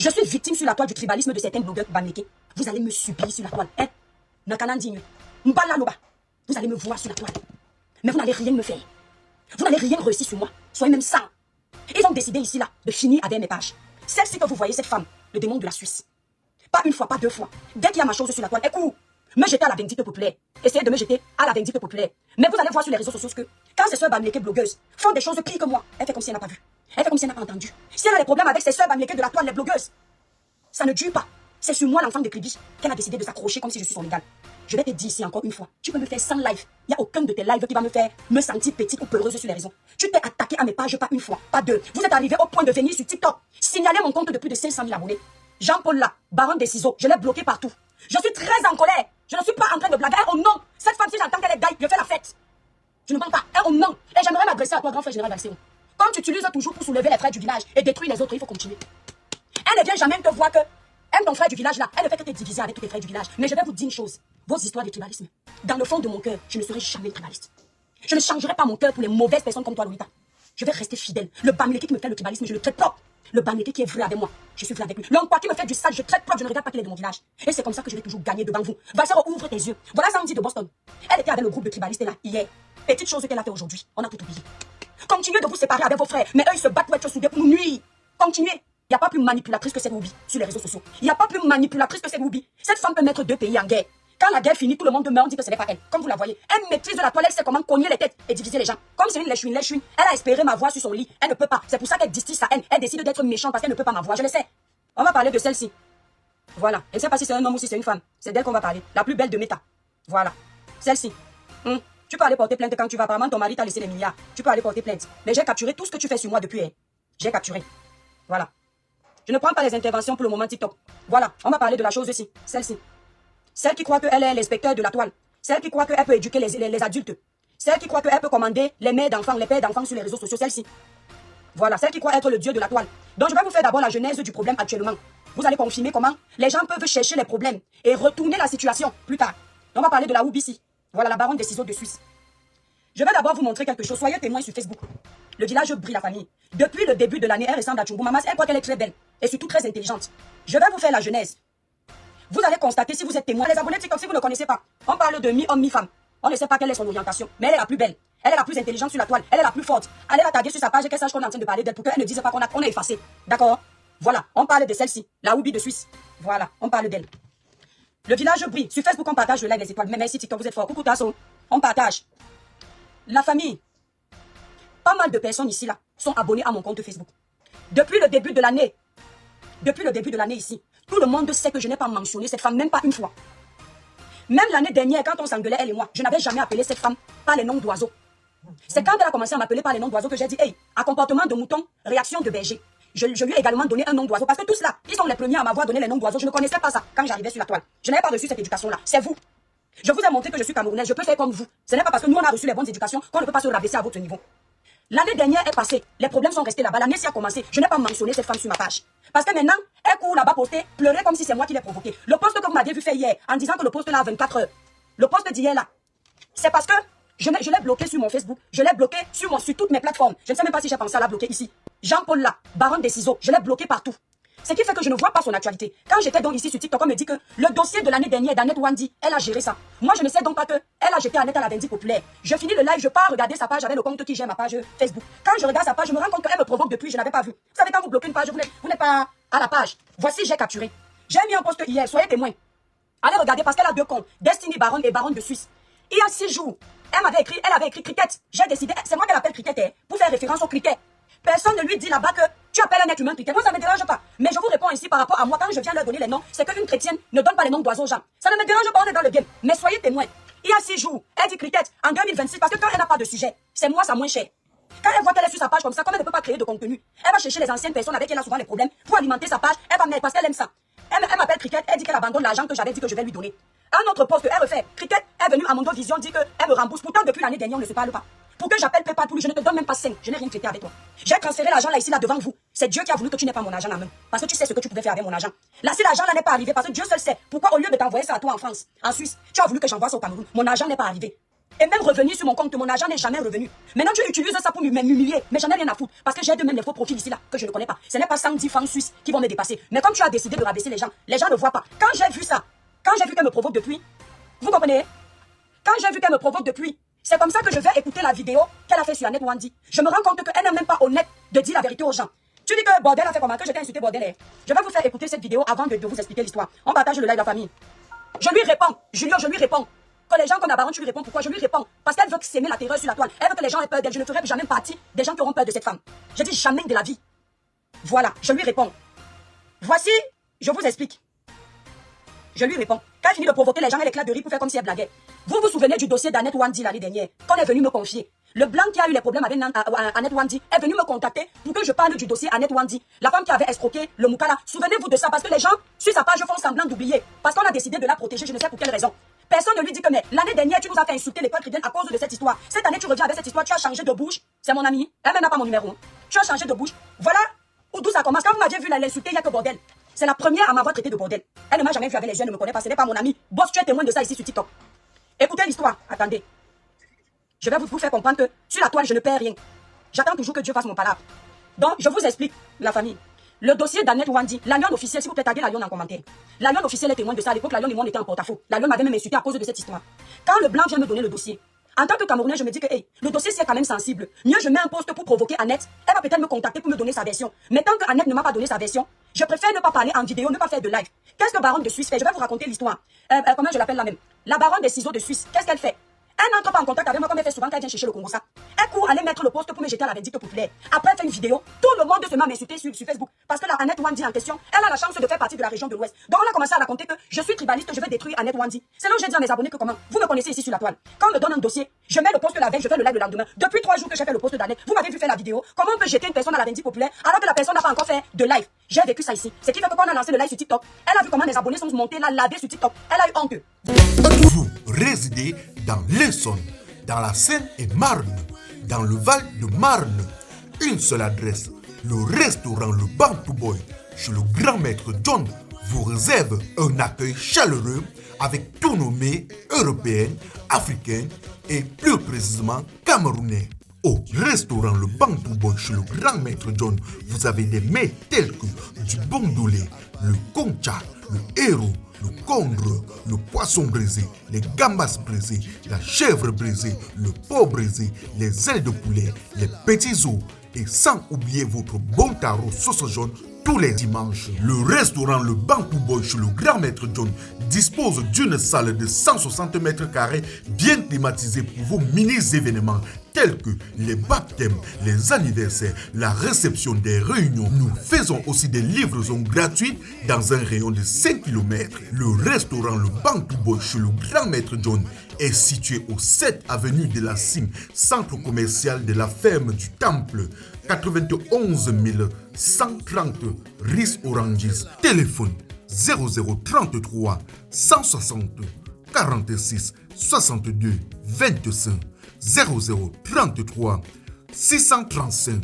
Je suis victime sur la toile du tribalisme de certains blogueurs bamlékés. Vous allez me subir sur la toile. Hein? Nakanandigne. Mbalaloba. Vous allez me voir sur la toile. Mais vous n'allez rien me faire. Vous n'allez rien réussir sur moi. Soyez même ça. Ils ont décidé ici, là, de finir avec mes pages. Celle-ci que vous voyez, cette femme, le démon de la Suisse. Pas une fois, pas deux fois. Dès qu'il y a ma chose sur la toile, elle court. Me jeter à la vindicte populaire. Essayez de me jeter à la vindicte populaire. Mais vous allez voir sur les réseaux sociaux que quand ces sœurs bamlékées blogueuses font des choses pires que moi, elle fait comme si elle n'a pas vu. Elle fait comme si elle n'a pas entendu. Si elle a des problèmes avec ses sœurs bamlékées de la toile, les blogueuses, ça ne dure pas. C'est sur moi, l'enfant de Kribi, qu'elle a décidé de s'accrocher comme si je suis son égal. Je vais te dire ici encore une fois, tu peux me faire 100 lives. Il n'y a aucun de tes lives qui va me sentir petite ou peureuse sur les réseaux. Tu t'es attaqué à mes pages pas une fois, pas deux. Vous êtes arrivé au point de venir sur TikTok, signaler mon compte de plus de 500 000 abonnés. Jean-Paul là, baron des ciseaux, je l'ai bloqué partout. Je suis très en colère. Je ne suis pas en train de blaguer. Oh non, cette femme, si j'entends qu'elle est gaille, je fais la fête. Je ne mens pas. Oh non. Et j'aimerais m'adresser à toi, grand frère général Valséon. Comme tu utilises toujours pour soulever les frères du village et détruire les autres, il faut continuer. Elle ne vient jamais te voir que aime ton frère du village là. Elle ne fait que te diviser avec tous les frères du village. Mais je vais vous dire une chose. Vos histoires de tribalisme. Dans le fond de mon cœur, je ne serai jamais tribaliste. Je ne changerai pas mon cœur pour les mauvaises personnes comme toi, Lolita. Je vais rester fidèle. Le bamléké qui me fait le tribalisme, je le traite propre. Le bamléké qui est vrai avec moi, je suis vrai avec lui. L'homme qui me fait du sale, je traite propre, je ne regarde pas qu'il est de mon village. Et c'est comme ça que je vais toujours gagner devant vous. Valsero, ouvre tes yeux. Voilà Sandy de Boston. Elle était avec le groupe de tribalistes là, hier. Petite chose qu'elle a fait aujourd'hui. On a tout oublié. Continuez de vous séparer avec vos frères. Mais eux, ils se battent pour être soudés, pour nous nuire. Continuez. Il n'y a pas plus manipulatrice que cette Ruby sur les réseaux sociaux. Il n'y a pas plus manipulatrice que cette Ruby. Cette femme peut mettre deux pays en guerre. Quand la guerre finit, tout le monde meurt, on dit que ce n'est pas elle. Comme vous la voyez. Elle maîtrise la toile, elle sait comment cogner les têtes et diviser les gens. Comme c'est une lèche-une. Elle a espéré m'avoir sur son lit. Elle ne peut pas. C'est pour ça qu'elle distille sa haine. Elle décide d'être méchante parce qu'elle ne peut pas m'avoir. Je le sais. On va parler de celle-ci. Voilà. Je ne sais pas si c'est un homme ou si c'est une femme. C'est d'elle qu'on va parler. La plus belle de Meta. Voilà. Celle-ci. Tu peux aller porter plainte quand tu vas. Apparemment, ton mari t'a laissé les milliards. Tu peux aller porter plainte. Mais j'ai capturé tout ce que tu fais sur moi depuis. J'ai capturé. Voilà. Je ne prends pas les interventions pour le moment TikTok. Voilà, on va parler de la chose ici. Celle-ci. Celle qui croit qu'elle est l'inspecteur de la toile. Celle qui croit qu'elle peut éduquer les adultes. Celle qui croit qu'elle peut commander les mères d'enfants, les pères d'enfants sur les réseaux sociaux. Celle-ci. Voilà, celle qui croit être le dieu de la toile. Donc je vais vous faire d'abord la genèse du problème actuellement. Vous allez confirmer comment les gens peuvent chercher les problèmes et retourner la situation plus tard. On va parler de la Oubissi. Voilà, la baronne des ciseaux de Suisse. Je vais d'abord vous montrer quelque chose. Soyez témoins sur Facebook. Le village brille la famille. Depuis le début de l'année, elle ressemble à Chumbo Mamas. Elle croit qu'elle est très belle et surtout très intelligente. Je vais vous faire la genèse. Vous allez constater si vous êtes témoin. Les abonnés TikTok, si vous ne connaissez pas, on parle de mi-homme, mi-femme. On ne sait pas quelle est son orientation. Mais elle est la plus belle. Elle est la plus intelligente sur la toile. Elle est la plus forte. Allez la taguer sur sa page et qu'elle sache qu'on est en train de parler d'elle pour qu'elle ne dise pas qu'on a effacé. D'accord? Voilà. On parle de celle-ci. La Oubi de Suisse. Voilà. On parle d'elle. Le village brille. Sur Facebook, on partage le live des étoiles. Mais merci TikTok, vous êtes fort. Coucou Tasso. On partage. La famille. Pas mal de personnes ici, là, sont abonnées à mon compte Facebook. Depuis le début de l'année ici, tout le monde sait que je n'ai pas mentionné cette femme, même pas une fois. Même l'année dernière, quand on s'engueulait, elle et moi, je n'avais jamais appelé cette femme par les noms d'oiseaux. C'est quand elle a commencé à m'appeler par les noms d'oiseaux que j'ai dit, hey, à comportement de mouton, réaction de berger. Je lui ai également donné un nom d'oiseau parce que tous là, ils sont les premiers à m'avoir donné les noms d'oiseaux. Je ne connaissais pas ça quand j'arrivais sur la toile. Je n'avais pas reçu cette éducation-là. C'est vous. Je vous ai montré que je suis camerounaise, je peux faire comme vous. Ce n'est pas parce que nous on a reçu les bonnes éducations qu'on ne peut pas se rabaisser à votre niveau. L'année dernière est passée, les problèmes sont restés là-bas. L'année-ci a commencé, je n'ai pas mentionné cette femme sur ma page. Parce que maintenant, elle court là-bas poster, pleurer comme si c'est moi qui l'ai provoqué. Le post que vous m'aviez vu faire hier, en disant que le post là a 24 heures. Le post d'hier là, c'est parce que je l'ai bloqué sur mon Facebook, je l'ai bloqué sur toutes mes plateformes. Je ne sais même pas si j'ai pensé à la bloquer ici. Jean-Paul là, baron des ciseaux, je l'ai bloqué partout. Ce qui fait que je ne vois pas son actualité. Quand j'étais donc ici sur TikTok, on me dit que le dossier de l'année dernière d'Annette Wandi, elle a géré ça. Moi, je ne sais donc pas qu'elle a jeté Annette à la vindicte populaire. Je finis le live, je pars regarder sa page avec le compte qui gère ma page Facebook. Quand je regarde sa page, je me rends compte qu'elle me provoque depuis, je n'avais pas vu. Vous savez, quand vous bloquez une page, vous n'êtes pas à la page. Voici, j'ai capturé. J'ai mis un post hier, soyez témoins. Allez regarder parce qu'elle a deux comptes, Destiny Baron et Baron de Suisse. Il y a 6 jours, elle avait écrit cricket. J'ai décidé, c'est moi qu'elle appelle cricket, pour faire référence au cricket. Personne ne lui dit là-bas que tu appelles un être humain cricket. Moi, ça ne me dérange pas. Mais je vous réponds ici par rapport à moi. Quand je viens leur donner les noms, c'est qu'une chrétienne ne donne pas les noms d'oiseaux aux gens. Ça ne me dérange pas, on est dans le game. Mais soyez témoins. Il y a 6 jours, elle dit cricket en 2026 parce que quand elle n'a pas de sujet, c'est moi, ça moins cher. Quand elle voit qu'elle est sur sa page comme ça, comme elle ne peut pas créer de contenu, elle va chercher les anciennes personnes avec qui elle a souvent les problèmes pour alimenter sa page. Elle va mettre parce qu'elle aime ça. Elle m'appelle cricket, elle dit qu'elle abandonne l'argent que j'avais dit que je vais lui donner. Un autre poste, elle refait. Cricket est venu à Mondo Vision dire qu'elle me rembourse. Pourtant, depuis l'année dernière, on ne se parle pas. Pour que j'appelle PayPal pour lui, je ne te donne même pas 5. Je n'ai rien traité avec toi. J'ai transféré l'argent là, ici, là, devant vous. C'est Dieu qui a voulu que tu n'aies pas mon argent en main. Parce que tu sais ce que tu pouvais faire avec mon argent. Là, si l'argent là n'est pas arrivé, parce que Dieu seul sait. Pourquoi, au lieu de t'envoyer ça à toi en France, en Suisse, tu as voulu que j'envoie ça au Cameroun. Mon argent n'est pas arrivé. Et même revenir sur mon compte, mon argent n'est jamais revenu. Maintenant, tu utilises ça pour m'humilier. Mais j'en ai rien à foutre. Parce que j'ai de même des faux profils ici, là, que je ne connais pas. Ce n'est pas 110 francs suisses qui vont me dépasser. Mais comme tu as décidé de rabaisser les gens ne voient pas. Quand j'ai vu ça, quand j'ai vu qu'elle me provoque depuis, vous comprenez? Quand j'ai vu qu'elle me provoque depuis, c'est comme ça que je vais écouter la vidéo qu'elle a fait sur Annette Wandi. Je me rends compte qu'elle n'est même pas honnête de dire la vérité aux gens. Tu dis que Bordel a fait comment? Que je t'ai insulté Bordel. Je vais vous faire écouter cette vidéo avant de vous expliquer l'histoire. On partage le live de la famille. Je lui réponds. Julien, je lui réponds. Que les gens qu'on a tu lui réponds pourquoi? Je lui réponds. Parce qu'elle veut s'aimer la terreur sur la toile. Elle veut que les gens aient peur d'elle. Je ne ferai jamais partie des gens qui auront peur de cette femme. Je dis jamais de la vie. Voilà, je lui réponds. Voici, je vous explique. Je lui réponds. Quand elle finit de provoquer les gens, elle éclate de rire pour faire comme si elle blaguait. Vous vous souvenez du dossier d'Annette Wandi l'année dernière, qu'on est venu me confier. Le blanc qui a eu les problèmes avec Annette Wandi est venu me contacter pour que je parle du dossier Annette Wandi, la femme qui avait escroqué le Moukala. Souvenez-vous de ça parce que les gens, sur sa page, font semblant d'oublier. Parce qu'on a décidé de la protéger, je ne sais pour quelle raison. Personne ne lui dit que mais l'année dernière, tu nous as fait insulter l'école chrétienne à cause de cette histoire. Cette année, tu reviens avec cette histoire, tu as changé de bouche. C'est mon ami. Elle même n'a pas mon numéro. Tu as changé de bouche. Voilà d'où ça commence. Quand vous m'aviez vu l'insulter, il n'y a que bordel. C'est la première à m'avoir traité de bordel. Elle ne m'a jamais vu avec les yeux, elle ne me connaît pas. Ce n'est pas mon ami. Boss, tu es témoin de ça ici sur TikTok. Écoutez l'histoire. Attendez. Je vais vous faire comprendre que sur la toile, je ne perds rien. J'attends toujours que Dieu fasse mon palabre. Donc, je vous explique, la famille. Le dossier d'Annette Wandi, la Lyon officielle, s'il vous plaît, taguez la Lyon en commentaire. La Lyon officielle est témoin de ça. À l'époque, la Lyon et moi, on était en porte-à-faux. La Lyon m'avait même insulté à cause de cette histoire. Quand le blanc vient me donner le dossier, en tant que Camerounais, je me dis que hey, le dossier c'est quand même sensible. Mieux je mets un post pour provoquer Annette. Elle va peut-être me contacter pour me donner sa version. Mais tant que Annette ne m'a pas donné sa version, je préfère ne pas parler en vidéo, ne pas faire de live. Qu'est-ce que Baronne de Suisse fait? Je vais vous raconter l'histoire. Comment je l'appelle là même? La Baronne des ciseaux de Suisse. Qu'est-ce qu'elle fait? Elle n'entre pas en contact avec moi comme elle fait souvent quand elle vient chercher le Congo ça. Elle court aller mettre le poste pour me jeter à la vindicte populaire. Après elle fait une vidéo, tout le monde se met à m'insulter sur Facebook. Parce que la Annette Wandi en question, elle a la chance de faire partie de la région de l'Ouest. Donc on a commencé à raconter que je suis tribaliste, je vais détruire Annette Wandi. C'est là où j'ai dit à mes abonnés que comment? Vous me connaissez ici sur la toile. Quand on me donne un dossier, je mets le poste la veille, je fais le live le lendemain. Depuis 3 jours que j'ai fait le poste d'Annette, vous m'avez vu faire la vidéo. Comment on peut jeter une personne à la vindicte populaire alors que la personne n'a pas encore fait de live? J'ai vécu ça ici. Ce qui fait que quand on a lancé le live sur TikTok, elle a vu comment les abonnés sont montés là, lavés sur TikTok. Elle a eu honte. Vous résidez dans l'Essonne, dans la Seine-et-Marne, dans le Val de Marne. Une seule adresse, le restaurant Le Bantou Boy, chez le grand maître John, vous réserve un accueil chaleureux avec tous nos mets européennes, africaines et plus précisément camerounais. Au restaurant Le Bantou Boy chez le grand maître John, vous avez des mets tels que du bondolé, le concha, le héros, le congre, le poisson brisé, les gambas brisés, la chèvre brisée, le porc brisé, les ailes de poulet, les petits os et sans oublier votre bon tarot sauce jaune tous les dimanches. Le restaurant Le Bantou Boy chez le grand maître John dispose d'une salle de 160 mètres carrés bien climatisée pour vos mini-événements tels que les baptêmes, les anniversaires, la réception des réunions. Nous faisons aussi des livraisons gratuites dans un rayon de 5 km. Le restaurant Le Bantou Boy chez le grand maître John est situé au 7 avenue de la Cime, centre commercial de la ferme du Temple, 91 130 Ris Orangis. Téléphone 0033 160 46 62 25 0033 635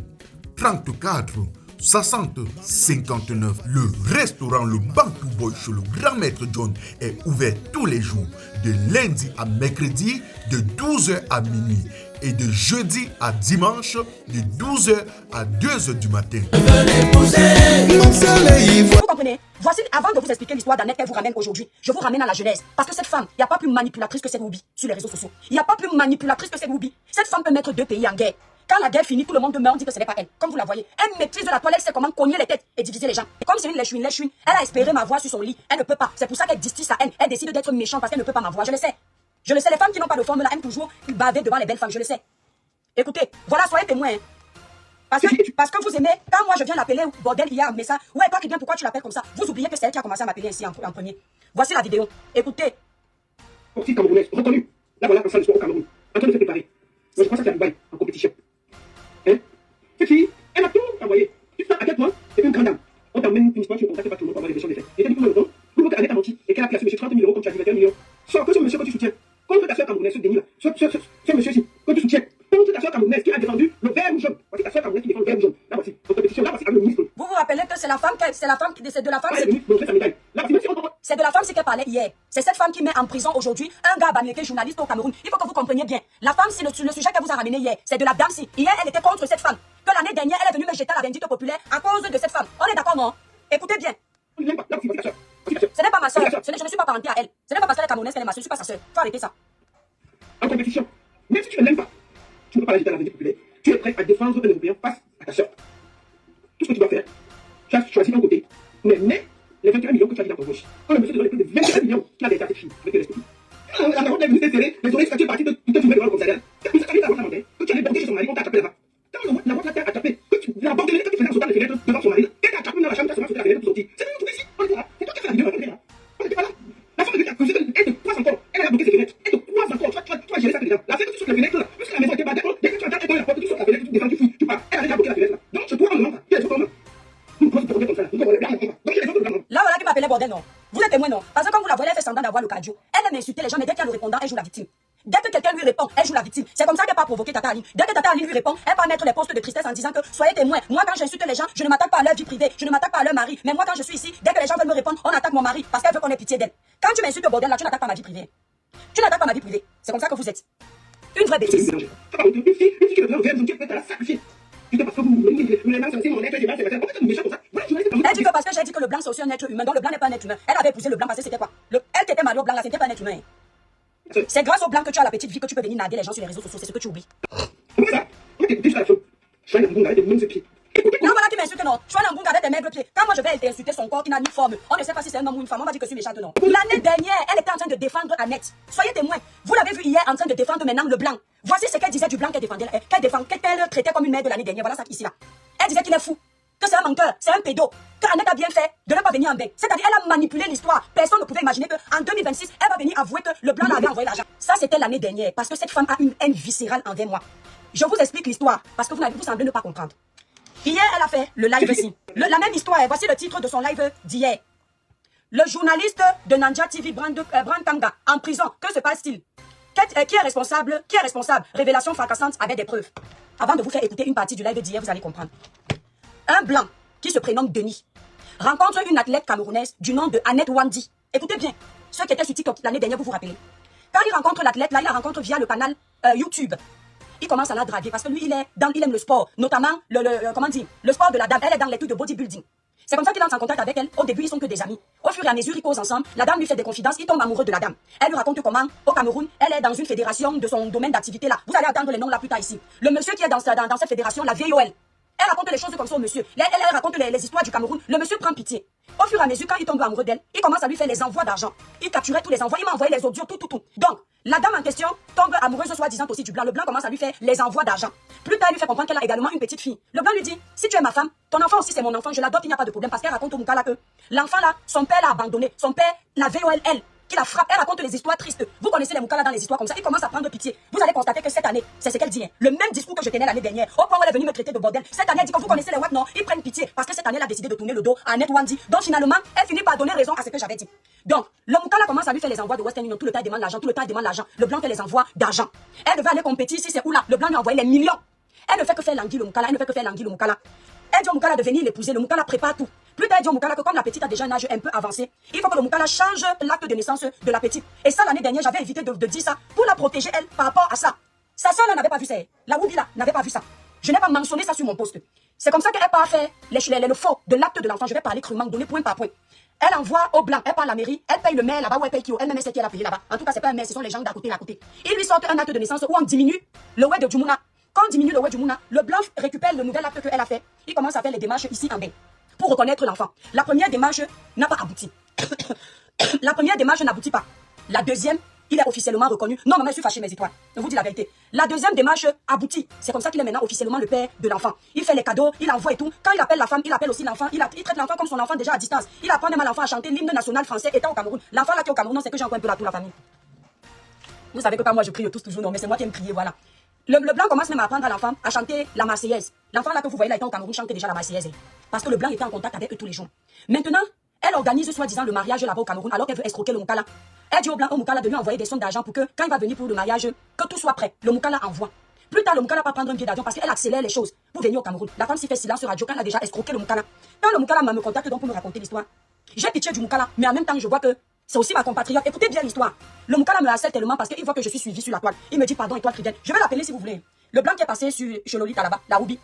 34 60 59. Le restaurant Le Bantou Boy chez le grand maître John est ouvert tous les jours, de lundi à mercredi, de 12h à minuit et de jeudi à dimanche, de 12h à 2h du matin. Vous comprenez? Voici, avant de vous expliquer l'histoire d'Annette qu'elle vous ramène aujourd'hui, je vous ramène à la jeunesse. Parce que cette femme, il n'y a pas plus manipulatrice que cette Woubi sur les réseaux sociaux. Il n'y a pas plus manipulatrice que cette Woubi. Cette femme peut mettre 2 pays en guerre. Quand la guerre finit, tout le monde meurt, on dit que ce n'est pas elle. Comme vous la voyez, elle maîtrise la toile, elle sait comment cogner les têtes et diviser les gens. Et comme c'est une lèche-chouine, elle a espéré m'avoir sur son lit. Elle ne peut pas. C'est pour ça qu'elle distille sa haine. Elle décide d'être méchante parce qu'elle ne peut pas m'avoir. Je le sais. Je le sais, les femmes qui n'ont pas de forme là aiment toujours baver devant les belles femmes. Je le sais. Écoutez, voilà, soyez témoins. Hein. Parce que vous aimez, quand moi je viens l'appeler bordel hier, mais ça, ouais, toi qui viens, pourquoi tu l'appelles comme ça? Vous oubliez que c'est elle qui a commencé à m'appeler ainsi en premier. Voici la vidéo. Écoutez. Sportive camerounaise, reconnue. Là voilà, en salle de sport au Cameroun. En train de se préparer. Moi, je crois ça qu'il y a Dubaï en compétition. Hein? Cette fille, elle a tout envoyé. Tu sais à quel point c'est une grande dame. On t'emmène uniquement, tu es contacté par tout le monde pour avoir les versions des faits. Et t'as dit pour le temps, pour montrer Annette a menti et qu'elle a placé monsieur 30 000 euros comme tu as dit 21 millions. Sors que ce monsieur que tu soutiens. Contre ta soeur camerounaise, ce déni là. Ce monsieur-ci, que tu soutiens. Contre ta soeur camerounaise qui a défendu le vert ou jaune. Voici ta soeur camerounaise qui défend le vert ou jaune. Là voici, en compétition, là voici avec le ministre. Vous vous rappelez que c'est la femme qui décède de la femme. Ouais, le ministre montrer sa médaille. Là voici, même si on C'est de la femme qu'elle parlait hier. C'est cette femme qui met en prison aujourd'hui un gars bamileke, journaliste au Cameroun. Il faut que vous compreniez bien. La femme, c'est le sujet qu'elle vous a ramené hier. C'est de la dame-ci. Hier, elle était contre cette femme. Que l'année dernière, elle est venue me jeter à la vindicte populaire à cause de cette femme. On est d'accord, non? Écoutez bien. On ne l'aime pas. Là, c'est ta soeur. Ce n'est pas ma soeur. Je ne suis pas parentée à elle. Ce n'est pas parce qu'elle est camerounaise qu'elle est ma soeur. Je ne suis pas sa soeur. Faut arrêter ça. En compétition, même si tu ne l'aimes pas, tu ne peux pas la jeter à la vindicte populaire. Tu es prêt à défendre un Européen face à ta soeur. Tout ce que tu dois faire, tu as choisi un côté. Mais les 21 millions que tu as dit dans ton poche, quand le monsieur te donne plus de 21 millions, tu as déjà cette fille, avec les la route est venue t'esserrer, les oreilles, tu es parti de te trouver devant le commissariat. Tu as vu la route là-bas, que tu allais border chez son mari, on t'a attrapé là-bas. Quand la route là t'a attrapé, que tu l'as bordelé, que tu faisais en sautant les fenêtres devant son mari, qu'elle t'a attrapé dans la chambre, tu as seulement sauté la fenêtre pour sortir. C'est nous trouver ici, on était là. C'est toi qui as fait la vidéo, on était là. On n'était pas là. La femme de lui a causé, elle te croise encore, elle a bloqué ses fenêtres, elle te croise encore, tu vas gérer ça déjà. La fenêtre, tu sautes les fenêtres là, puisque la maison était pas d'accord, dès que tu entends la porte, tu sautes la fenêtre, tu descends, tu fouilles, tu pars. Elle a déjà bloqué la fenêtre là. Donc c'est toi, on demande ça. Qui est toi, là, voilà qui m'appelait bordel, non. Vous êtes témoin, non. Parce que quand vous la voyez, elle fait semblant d'avoir le cardio. Elle aime insulter les gens, mais dès qu'il y a le répondant, elle joue la victime. Dès que quelqu'un lui répond, elle joue la victime. C'est comme ça qu'elle va provoquer Tata Aline. Dès que Tata Aline lui répond, elle va mettre les postes de tristesse en disant que soyez témoins. Moi, quand j'insulte les gens, je ne m'attaque pas à leur vie privée, je ne m'attaque pas à leur mari. Mais moi, quand je suis ici, dès que les gens veulent me répondre, on attaque mon mari parce qu'elle veut qu'on ait pitié d'elle. Quand tu m'insultes bordel, là, tu n'attaques pas ma vie privée. Tu n'attaques pas ma vie privée. C'est comme ça que vous êtes. Une vraie bêtise. Une fille qui veut faire vous êtes à la sacrifier. Tu parce que vous le blanc, c'est mon être, c'est en fait, méchant comme ça. Elle dit que parce que j'ai dit que le blanc c'est aussi un être humain, donc le blanc n'est pas un être humain. Elle avait épousé le blanc parce que c'était quoi? Elle qui était mariée au blanc là, c'était pas un être humain. C'est grâce au blanc que tu as la petite vie que tu peux venir naguer les gens sur les réseaux sociaux, c'est ce que tu oublies. Comment ça? Ok, déjà la chose. Je suis un bon gars, de même ses pieds. Non, voilà qui m'insulte, non. Tu as un bon gars avec tes maigres pieds. Quand moi je vais insulter son corps qui n'a ni forme, on ne sait pas si c'est un homme ou une femme, on va dire que je suis méchante, non. L'année dernière, elle était en train de défendre Annette. Soyez témoins. Vous l'avez vu hier en train de défendre maintenant le blanc. Voici ce qu'elle disait du blanc qu'elle défendait, qu'elle traitait comme une mère de l'année dernière. Voilà ça ici là. Elle disait qu'il est fou, que c'est un menteur, c'est un pédo, que Annette a bien fait de ne pas venir en bain. C'est-à-dire elle a manipulé l'histoire. Personne ne pouvait imaginer qu'en 2026, elle va venir avouer que le blanc l'avait envoyé l'argent. Ça c'était l'année dernière parce que cette femme a une haine viscérale envers moi. Je vous explique l'histoire parce que vous semblez ne pas comprendre. Hier, elle a fait le live ici. La même histoire, voici le titre de son live d'hier. Le journaliste de Nanja TV, Brantanga, en prison. Que se passe-t-il? Qui est responsable? Qui est responsable? Révélation fracassante avec des preuves. Avant de vous faire écouter une partie du live d'hier, vous allez comprendre. Un blanc qui se prénomme Denis rencontre une athlète camerounaise du nom de Annette Wandi. Écoutez bien, ceux qui étaient sur TikTok l'année dernière, vous vous rappelez. Quand il rencontre l'athlète, là, il la rencontre via le canal YouTube. Il commence à la draguer parce que lui, il aime le sport, notamment le sport de la dame. Elle est dans les trucs de bodybuilding. C'est comme ça qu'il entre en contact avec elle. Au début, ils sont que des amis. Au fur et à mesure, ils causent ensemble. La dame lui fait des confidences. Il tombe amoureux de la dame. Elle lui raconte comment, au Cameroun, elle est dans une fédération de son domaine d'activité là. Vous allez attendre les noms là plus tard ici. Le monsieur qui est dans cette fédération, la VOL. Elle raconte les choses comme ça au monsieur. Elle raconte les histoires du Cameroun. Le monsieur prend pitié. Au fur et à mesure, quand il tombe amoureux d'elle, il commence à lui faire les envois d'argent. Il capturait tous les envois. Il m'a envoyé les audios, tout. Donc, la dame en question tombe amoureuse soi-disant aussi du blanc. Le blanc commence à lui faire les envois d'argent. Plus tard, il lui fait comprendre qu'elle a également une petite fille. Le blanc lui dit, si tu es ma femme, ton enfant aussi c'est mon enfant, je l'adopte, il n'y a pas de problème. Parce qu'elle raconte au Moukala que l'enfant là, son père l'a abandonné. Son père, la VOL, qui la frappe. Elle raconte les histoires tristes. Vous connaissez les Moukala dans les histoires comme ça. Il commence à prendre pitié. Vous allez constater que cette année, c'est ce qu'elle dit. Hein. Le même discours que je tenais l'année dernière. Au point où elle est venue me traiter de bordel. Cette année, elle dit que vous connaissez les web, non. Ils prennent pitié. Parce que cette année, elle a décidé de tourner le dos à Annette Wandi. Donc finalement, elle finit par donner raison à ce que j'avais dit. Donc, le Moukala commence à lui faire les envois de Western Union. Tout le temps, il demande l'argent. Tout le temps, il demande l'argent. Le blanc fait les envois d'argent. Elle devait aller compétir ici, c'est où là. Le blanc lui a envoyé les millions. Elle ne fait que faire languir le Moukala. Elle ne fait que faire languir le Moukala. Elle dit au Moukala de venir l'épouser. Le Moukala prépare tout. Plus tard, elle dit au Moukala que comme la petite a déjà un âge un peu avancé, il faut que le Moukala change l'acte de naissance de la petite. Et ça, l'année dernière, j'avais évité de dire ça pour la protéger, elle, par rapport à ça. Sa soeur n'avait pas vu ça. La Woubi là n'avait pas vu ça. Je n'ai pas mentionné ça sur mon poste. C'est comme ça qu'elle part faire le faux de l'acte de l'enfant. Je vais parler crûment, donner point par point. Elle envoie au blanc, elle part à la mairie, elle paye le maire là-bas ou elle paye qui? Elle-même c'est qui elle a payé là-bas. En tout cas, c'est pas un maire, ce sont les gens d'à côté, Ils lui sortent un acte de naissance où on diminue le ouais de Djumuna. Quand on diminue le ouais de Djumuna, le blanc récupère le nouvel acte qu'elle a fait. Il commence à faire les démarches ici en bain pour reconnaître l'enfant. La première démarche n'a pas abouti. La première démarche n'aboutit pas. La deuxième, il est officiellement reconnu. Non, maman, je suis fâchée, mes étoiles. Je vous dis la vérité. La deuxième démarche aboutit. C'est comme ça qu'il est maintenant officiellement le père de l'enfant. Il fait les cadeaux, il envoie et tout. Quand il appelle la femme, il appelle aussi l'enfant. Il traite l'enfant comme son enfant déjà à distance. Il apprend même à l'enfant à chanter l'hymne national français étant au Cameroun. L'enfant là qui est au Cameroun, c'est que j'ai encore un peu là toute la famille. Vous savez que quand moi je crie tous toujours, non, mais c'est moi qui aime crier, voilà. Le blanc commence même à apprendre à l'enfant à chanter la Marseillaise. L'enfant là que vous voyez là étant au Cameroun chantait déjà la Marseillaise. Parce que le blanc était en contact avec eux tous les jours. Maintenant, elle organise soi-disant le mariage là-bas au Cameroun alors qu'elle veut escroquer le Moukala. Elle dit au blanc, au Moukala de lui envoyer des sommes d'argent pour que quand il va venir pour le mariage, que tout soit prêt. Le Moukala envoie. Plus tard, le Moukala va prendre un billet d'avion parce qu'elle accélère les choses pour venir au Cameroun. La femme s'y fait silence sur radio quand elle a déjà escroqué le Moukala. Quand le Moukala me contacte donc pour me raconter l'histoire, J'ai pitié du Moukala, mais en même temps, je vois que c'est aussi ma compatriote. Écoutez bien l'histoire. Le Moukala me harcèle tellement parce qu'il voit que je suis suivi sur la toile. Il me dit pardon, étoile Trident. Je vais l'appeler si vous voulez. Le blanc qui est passé chez Lolita là-bas, la Ruby.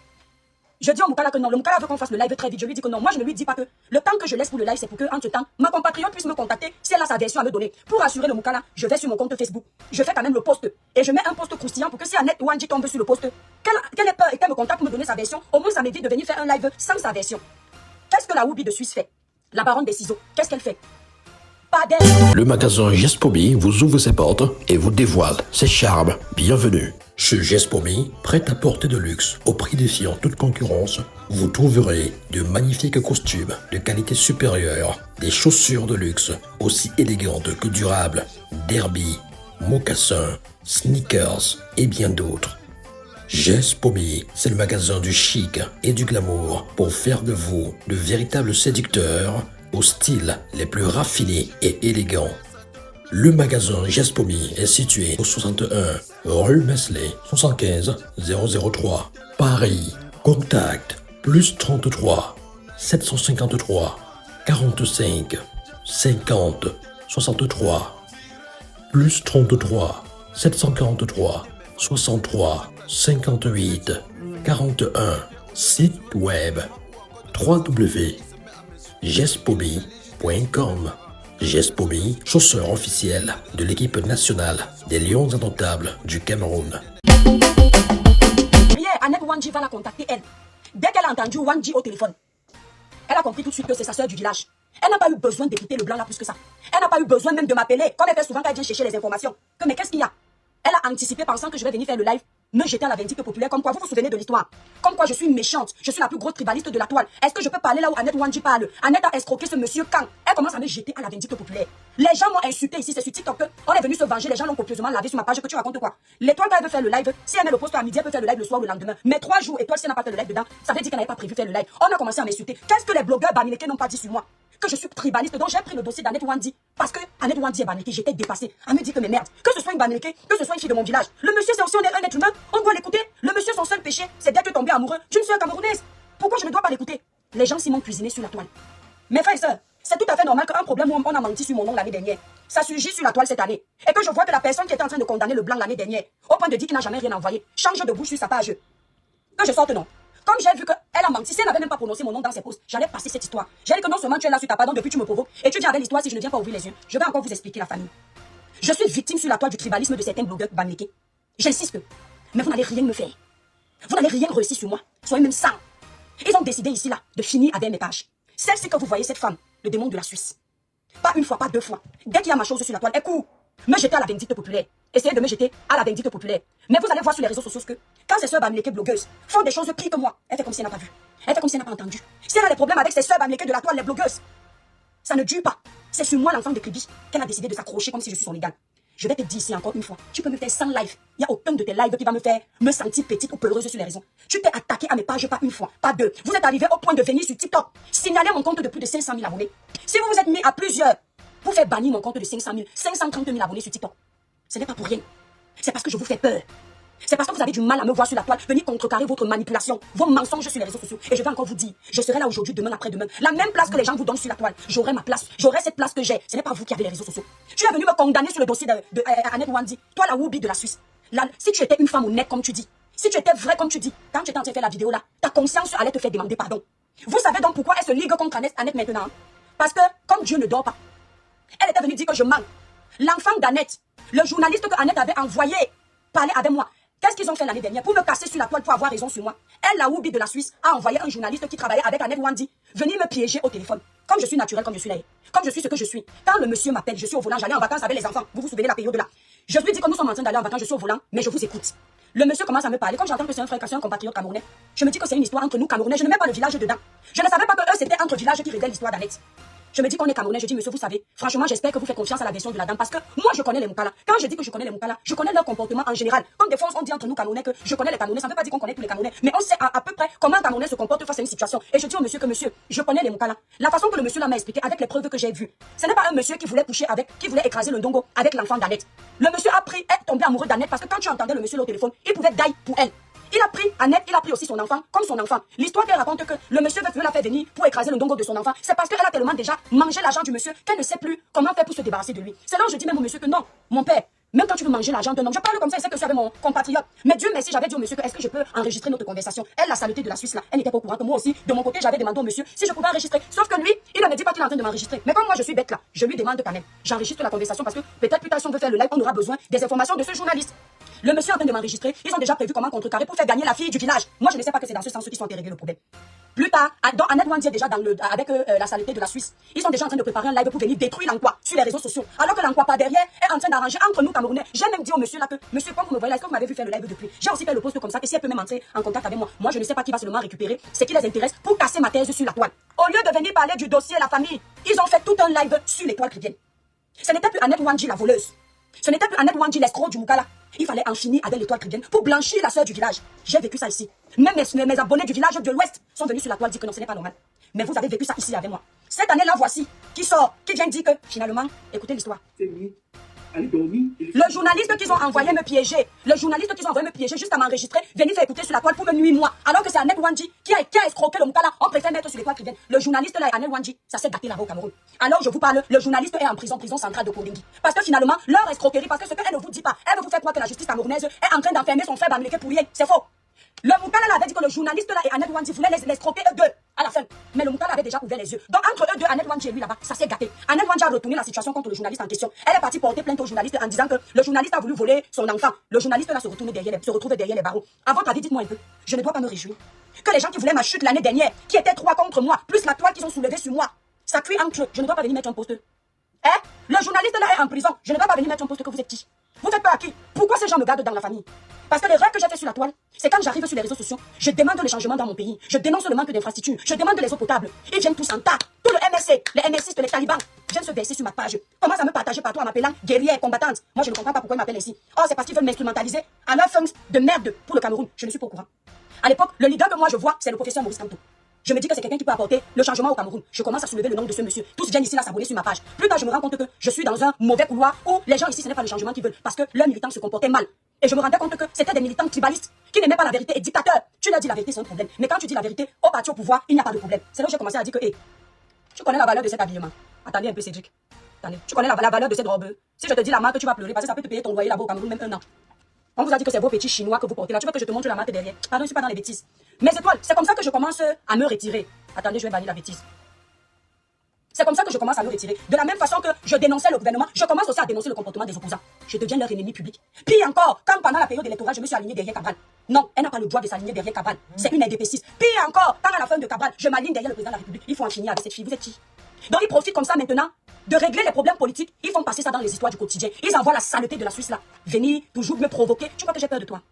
Je dis au Moukala que non, le Moukala veut qu'on fasse le live très vite. Je lui dis que non, moi je ne lui dis pas que le temps que je laisse pour le live, c'est pour que, en ce temps, ma compatriote puisse me contacter si elle a sa version à me donner. Pour assurer le Moukala, je vais sur mon compte Facebook. Je fais quand même le post. Et je mets un post croustillant pour que si Annette Wanji tombe sur le post, qu'elle ait peur et qu'elle me contacte pour me donner sa version, au moins ça m'évite de venir faire un live sans sa version. Qu'est-ce que la Ruby de Suisse fait? La baronne des ciseaux, qu'est-ce qu'elle fait? Pas d'elle. Le magasin Gespomi vous ouvre ses portes et vous dévoile ses charmes. Bienvenue. Chez Gespomi, prêt à porter de luxe, au prix défiant toute concurrence, vous trouverez de magnifiques costumes de qualité supérieure, des chaussures de luxe aussi élégantes que durables, derby, mocassins, sneakers et bien d'autres. Gespomi, c'est le magasin du chic et du glamour pour faire de vous de véritables séducteurs au style les plus raffinés et élégants. Le magasin Gespomi est situé au 61 rue Mesley, 75 003, Paris. Contact plus 33 753 45 50 63 plus 33 743 63 58 41. Site web www.gespomi.com. Gespomi, chausseur officiel de l'équipe nationale des Lions indomptables du Cameroun. Hier, Annette Wanji va la contacter, elle. Dès qu'elle a entendu Wanji au téléphone, elle a compris tout de suite que c'est sa soeur du village. Elle n'a pas eu besoin d'écouter le blanc là plus que ça. Elle n'a pas eu besoin même de m'appeler, comme elle fait souvent quand elle vient chercher les informations. Mais qu'est-ce qu'il y a? Elle a anticipé pensant que je vais venir faire le live, me jeter à la vindicte populaire, comme quoi vous vous souvenez de l'histoire. Comme quoi je suis méchante, je suis la plus grosse tribaliste de la toile. Est-ce que je peux parler là où Annette Wanji parle? Annette a escroqué ce monsieur quand elle commence à me jeter à la vindicte populaire. Les gens m'ont insulté ici, c'est sur TikTok que on est venu se venger, les gens l'ont copieusement lavé sur ma page. Que tu racontes quoi? L'étoile quand elle veut faire le live, si elle met le poste à midi, elle peut faire le live le soir ou le lendemain. Mais 3 jours, étoile si elle n'a pas fait le live dedans, ça veut dire qu'elle n'avait pas prévu faire le live. On a commencé à m'insulter. Qu'est-ce que les blogueurs bamilekés n'ont pas dit sur moi? Que je suis tribaliste, donc j'ai pris le dossier d'Annette Wanji. Parce que Annette Wanji est bamileke, j'étais dépassée. Elle me dit que mais merde, que ce soit une bamileke, que ce soit une fille de mon village. Le monsieur c'est aussi un être humain, on doit l'écouter. Le monsieur son seul péché, c'est d'être tombé amoureux d'une soeur camerounaise. Pourquoi je ne dois pas l'écouter? Les gens s'y m'ont cuisiné sur la toile. Mes frères et sœurs, c'est tout à fait normal qu'un problème où on a menti sur mon nom l'année dernière, ça surgit sur la toile cette année. Et que je vois que la personne qui était en train de condamner le blanc l'année dernière, au point de dire qu'il n'a jamais rien envoyé, change de bouche sur sa page. Que je sorte non. Comme j'ai vu qu'elle a menti, si elle n'avait même pas prononcé mon nom dans ses posts, j'allais passer cette histoire. J'ai dit que non seulement tu es là sur ta pardon depuis tu me provoques, et tu viens avec l'histoire si je ne viens pas ouvrir les yeux. Je vais encore vous expliquer la famille. Je suis victime sur la toile du tribalisme de certains blogueurs bamilekés. J'insiste. Mais vous n'allez rien me faire. Vous n'allez rien réussir sur moi. Soyez même sang. Ils ont décidé ici là de finir avec mes pages. Celle-ci que vous voyez, cette femme, le démon de la Suisse. Pas une fois, pas 2 fois. Dès qu'il y a ma chose sur la toile, elle court. Me jeter à la vindicte populaire. Essayez de me jeter à la vindicte populaire. Mais vous allez voir sur les réseaux sociaux que quand ces sœurs bamilekées blogueuses font des choses pires que moi, elle fait comme si elle n'a pas vu. Elle fait comme si elle n'a pas entendu. Si elle a des problèmes avec ses sœurs bamilekées de la toile, les blogueuses, ça ne dure pas. C'est sur moi, l'enfant de Kribi, qu'elle a décidé de s'accrocher comme si je suis son égal. Je vais te dire ici encore une fois, tu peux me faire 100 lives. Il n'y a aucun de tes lives qui va me faire me sentir petite ou peureuse sur les réseaux. Tu t'es attaqué à mes pages pas une fois, pas 2. Vous êtes arrivé au point de venir sur TikTok, signaler mon compte de plus de 500 000 abonnés. Si vous vous êtes mis à plusieurs, vous faites bannir mon compte de 500 000, 530 000 abonnés sur TikTok. Ce n'est pas pour rien. C'est parce que je vous fais peur. C'est parce que vous avez du mal à me voir sur la toile, venir contrecarrer votre manipulation, vos mensonges sur les réseaux sociaux. Et je vais encore vous dire, je serai là aujourd'hui, demain, après-demain. La même place que les gens vous donnent sur la toile. J'aurai ma place. J'aurai cette place que j'ai. Ce n'est pas vous qui avez les réseaux sociaux. Tu es venu me condamner sur le dossier de Annette Wanji. Toi, la Ruby de la Suisse. Là, si tu étais une femme honnête, comme tu dis, si tu étais vrai, comme tu dis, quand tu étais en train de faire la vidéo là, ta conscience allait te faire demander pardon. Vous savez donc pourquoi elle se ligue contre Annette maintenant? Parce que, comme Dieu ne dort pas, elle était venue dire que je mens. L'enfant d'Annette, le journaliste que Annette avait envoyé parler avec moi. Qu'est-ce qu'ils ont fait l'année dernière pour me casser sur la toile pour avoir raison sur moi? Elle, la Ruby de la Suisse, a envoyé un journaliste qui travaillait avec Annette Wanji venir me piéger au téléphone. Comme je suis naturelle, comme je suis là. Comme je suis ce que je suis. Quand le monsieur m'appelle, je suis au volant, j'allais en vacances avec les enfants. Vous vous souvenez de la période là? Je lui dis que nous sommes en train d'aller en vacances, je suis au volant, mais je vous écoute. Le monsieur commence à me parler. Comme j'entends que c'est un frère, c'est un compatriote camerounais, je me dis que c'est une histoire entre nous Camerounais. Je ne mets pas le village dedans. Je ne savais pas que eux c'était entre villages qui révèlent l'histoire d'Annette. Je me dis qu'on est Camerounais, je dis monsieur, vous savez, franchement, j'espère que vous faites confiance à la version de la dame parce que moi je connais les Moukala. Quand je dis que je connais les Moukala, je connais leur comportement en général. Comme des fois on dit entre nous Camerounais que je connais les Camerounais, ça ne veut pas dire qu'on connaît tous les Camerounais, mais on sait à peu près comment un Camerounais se comporte face à une situation. Et je dis au monsieur que monsieur, je connais les Moukala. La façon que le monsieur là m'a expliqué avec les preuves que j'ai vues, ce n'est pas un monsieur qui voulait coucher avec, qui voulait écraser le ndongo avec l'enfant d'Annette. Le monsieur a pris, est tombé amoureux d'Annette parce que quand tu entendais le monsieur au téléphone, il pouvait die pour elle. Il a pris Annette, il a pris aussi son enfant, comme son enfant. L'histoire qu'elle raconte que le monsieur veut la faire venir pour écraser le dongo de son enfant, c'est parce qu'elle a tellement déjà mangé l'argent du monsieur qu'elle ne sait plus comment faire pour se débarrasser de lui. C'est là où je dis même au monsieur que non, mon père, même quand tu veux manger l'argent d'un homme, je parle comme ça, je sais que je suis avec mon compatriote. Mais Dieu merci, j'avais dit au monsieur que est-ce que je peux enregistrer notre conversation. Elle, la saleté de la Suisse là, elle n'était pas au courant que moi aussi, de mon côté, j'avais demandé au monsieur si je pouvais enregistrer. Sauf que lui, il ne me dit pas qu'il est en train de m'enregistrer. Mais comme moi je suis bête là, je lui demande quand même. J'enregistre la conversation parce que peut-être plus tard si on veut faire le live, on aura besoin des informations de ce journaliste. Le monsieur est en train de m'enregistrer, ils ont déjà prévu comment contrecarrer pour faire gagner la fille du village. Moi je ne sais pas que c'est dans ce sens qu'ils sont régler le problème. Plus tard, dans Annette Wandy est déjà avec la saleté de la Suisse. Ils sont déjà en train de préparer un live pour venir détruire l'enquoi sur les réseaux sociaux. Alors que l'enquoi par derrière est en train d'arranger entre nous Camerounais. J'ai même dit au monsieur là que, monsieur, quand vous me voyez là, est-ce que vous m'avez vu faire le live depuis? J'ai aussi fait le post comme ça, que si elle peut même entrer en contact avec moi, moi je ne sais pas qui va seulement récupérer ce qui les intéresse pour casser ma thèse sur la toile. Au lieu de venir parler du dossier la famille, ils ont fait tout un live sur l'étoile chrétienne. Ce n'était plus Annette Wandy la voleuse. Ce n'était plus Annette Wandy l'escroc du Moukala. Il fallait en finir avec l'étoile chrétienne pour blanchir la sœur du village. J'ai vécu ça ici. Même mes abonnés du village de l'Ouest sont venus sur la toile dire que non, ce n'est pas normal. Mais vous avez vécu ça ici avec moi. Cette année-là, voici, qui sort, qui vient dire que, finalement, écoutez l'histoire. C'est nuit. Allez dormir. Le journaliste qu'ils ont envoyé me piéger, juste à m'enregistrer, venir faire écouter sur la toile pour me nuire moi. Alors que c'est Annette Wandy qui a escroqué le Moukala. On préfère mettre sur l'étoile chrétienne. Le journaliste là, Annette Wandy, ça s'est gâté là-bas au Cameroun. Alors je vous parle, le journaliste est en prison centrale de Kolingi. Parce que finalement, leur escroquerie, parce que ce qu'elle ne vous dit pas, elle veut vous faire croire que la justice camerounaise est en train d'enfermer son frère Bamileke pour rien. C'est faux. Le Moukala là avait dit que le journaliste là et Annette Wandy voulaient les escroquer eux deux à la fin. Mais le Moukala avait déjà ouvert les yeux. Donc entre eux deux, Annette Wandy et lui là-bas, ça s'est gâté. Annette Wandy a retourné la situation contre le journaliste en question. Elle est partie porter plainte au journaliste en disant que le journaliste a voulu voler son enfant. Le journaliste là se retrouve derrière les barreaux. À votre avis, dites-moi un peu, je ne dois pas me réjouir que les gens qui voulaient ma chute l'année dernière, qui étaient 3 contre moi, plus la toile qu'ils ont soulevée sur moi, ça cuit entre eux. Je ne dois pas venir mettre un poste. Hein? Le journaliste là est en prison. Je ne dois pas venir mettre un poste que vous êtes qui? Vous faites peur à qui? Pourquoi ces gens me gardent dans la famille? Parce que l'erreur que j'ai fait sur la toile, c'est quand j'arrive sur les réseaux sociaux, je demande les changements dans mon pays, je dénonce le manque d'infrastructures, je demande les eaux potables. Ils viennent tous en tas. Tout le MRC, les MRCistes, les talibans, viennent se verser sur ma page. Commencent à me partager partout en m'appelant guerrière, combattante. Moi, je ne comprends pas pourquoi ils m'appellent ainsi. Oh, c'est parce qu'ils veulent m'instrumentaliser à leur fin de merde pour le Cameroun. Je ne suis pas au courant. À l'époque, le leader que moi je vois, c'est le professeur Maurice Kamto. Je me dis que c'est quelqu'un qui peut apporter le changement au Cameroun. Je commence à soulever le nom de ce monsieur. Tous viennent ici là s'abonner sur ma page. Plus tard, je me rends compte que je suis dans un mauvais couloir où les gens ici, ce n'est pas le changement qu'ils veulent parce que leurs militants se comportaient mal. Et je me rendais compte que c'était des militants tribalistes qui n'aimaient pas la vérité et dictateurs. Tu leur dis la vérité, c'est un problème. Mais quand tu dis la vérité au parti au pouvoir, il n'y a pas de problème. C'est là où j'ai commencé à dire que, hey, tu connais la valeur de cet habillement. Attendez un peu, Cédric. Attendez. Tu connais la valeur de cette robe. Si je te dis la marque, tu vas pleurer parce que ça peut te payer ton loyer là-bas au Cameroun même 1 an. On vous a dit que c'est vos petits chinois que vous portez là. Tu veux que je te montre la marque derrière? Pardon, je suis pas dans les bêtises. Mes étoiles, c'est comme ça que je commence à me retirer. Attendez, je vais bannir la bêtise. C'est comme ça que je commence à me retirer. De la même façon que je dénonçais le gouvernement, je commence aussi à dénoncer le comportement des opposants. Je deviens leur ennemi public. Puis encore, quand pendant la période électorale, je me suis alignée derrière Cabral. Non, elle n'a pas le droit de s'aligner derrière Cabral. C'est une indépéciste. Puis encore, quand à la fin de Cabral, je m'aligne derrière le président de la République. Il faut en finir avec cette fille. Vous êtes qui? Donc ils profitent comme ça maintenant de régler les problèmes politiques. Ils font passer ça dans les histoires du quotidien. Ils envoient la saleté de la Suisse là. Venir toujours me provoquer. Tu crois que j'ai peur de toi?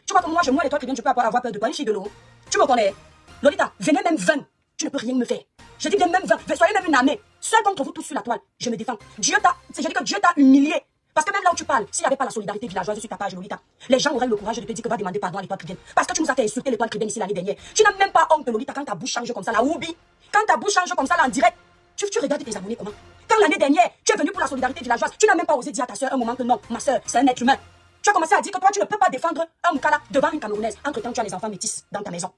Tu crois que moi, et toi, je peux avoir peur de toi? Une fille de l'eau. Tu me connais? Lolita, venez même 20. Tu ne peux rien me faire. Je dis bien même 20. Soyez même une armée. Seul contre vous tous sur la toile. Je me défends. Je dis que Dieu t'a humilié. Parce que même là où tu parles, s'il n'y avait pas la solidarité villageoise sur ta page, Lolita, les gens auraient le courage de te dire que va demander pardon à l'étoile chrétienne. Parce que tu nous as fait insulter l'étoile chrétienne ici l'année dernière. Tu n'as même pas honte, Lolita, quand ta bouche change comme ça, la oubi. Quand ta bouche change comme ça, là, en direct, tu regardes tes abonnés comment? Quand l'année dernière, tu es venu pour la solidarité villageoise, tu n'as même pas osé dire à ta soeur un moment que non, ma soeur, c'est un être humain. Tu as commencé à dire que toi, tu ne peux pas défendre un Moukala devant une Camerounaise. Entre-temps, tu as les enfants métis dans ta maison.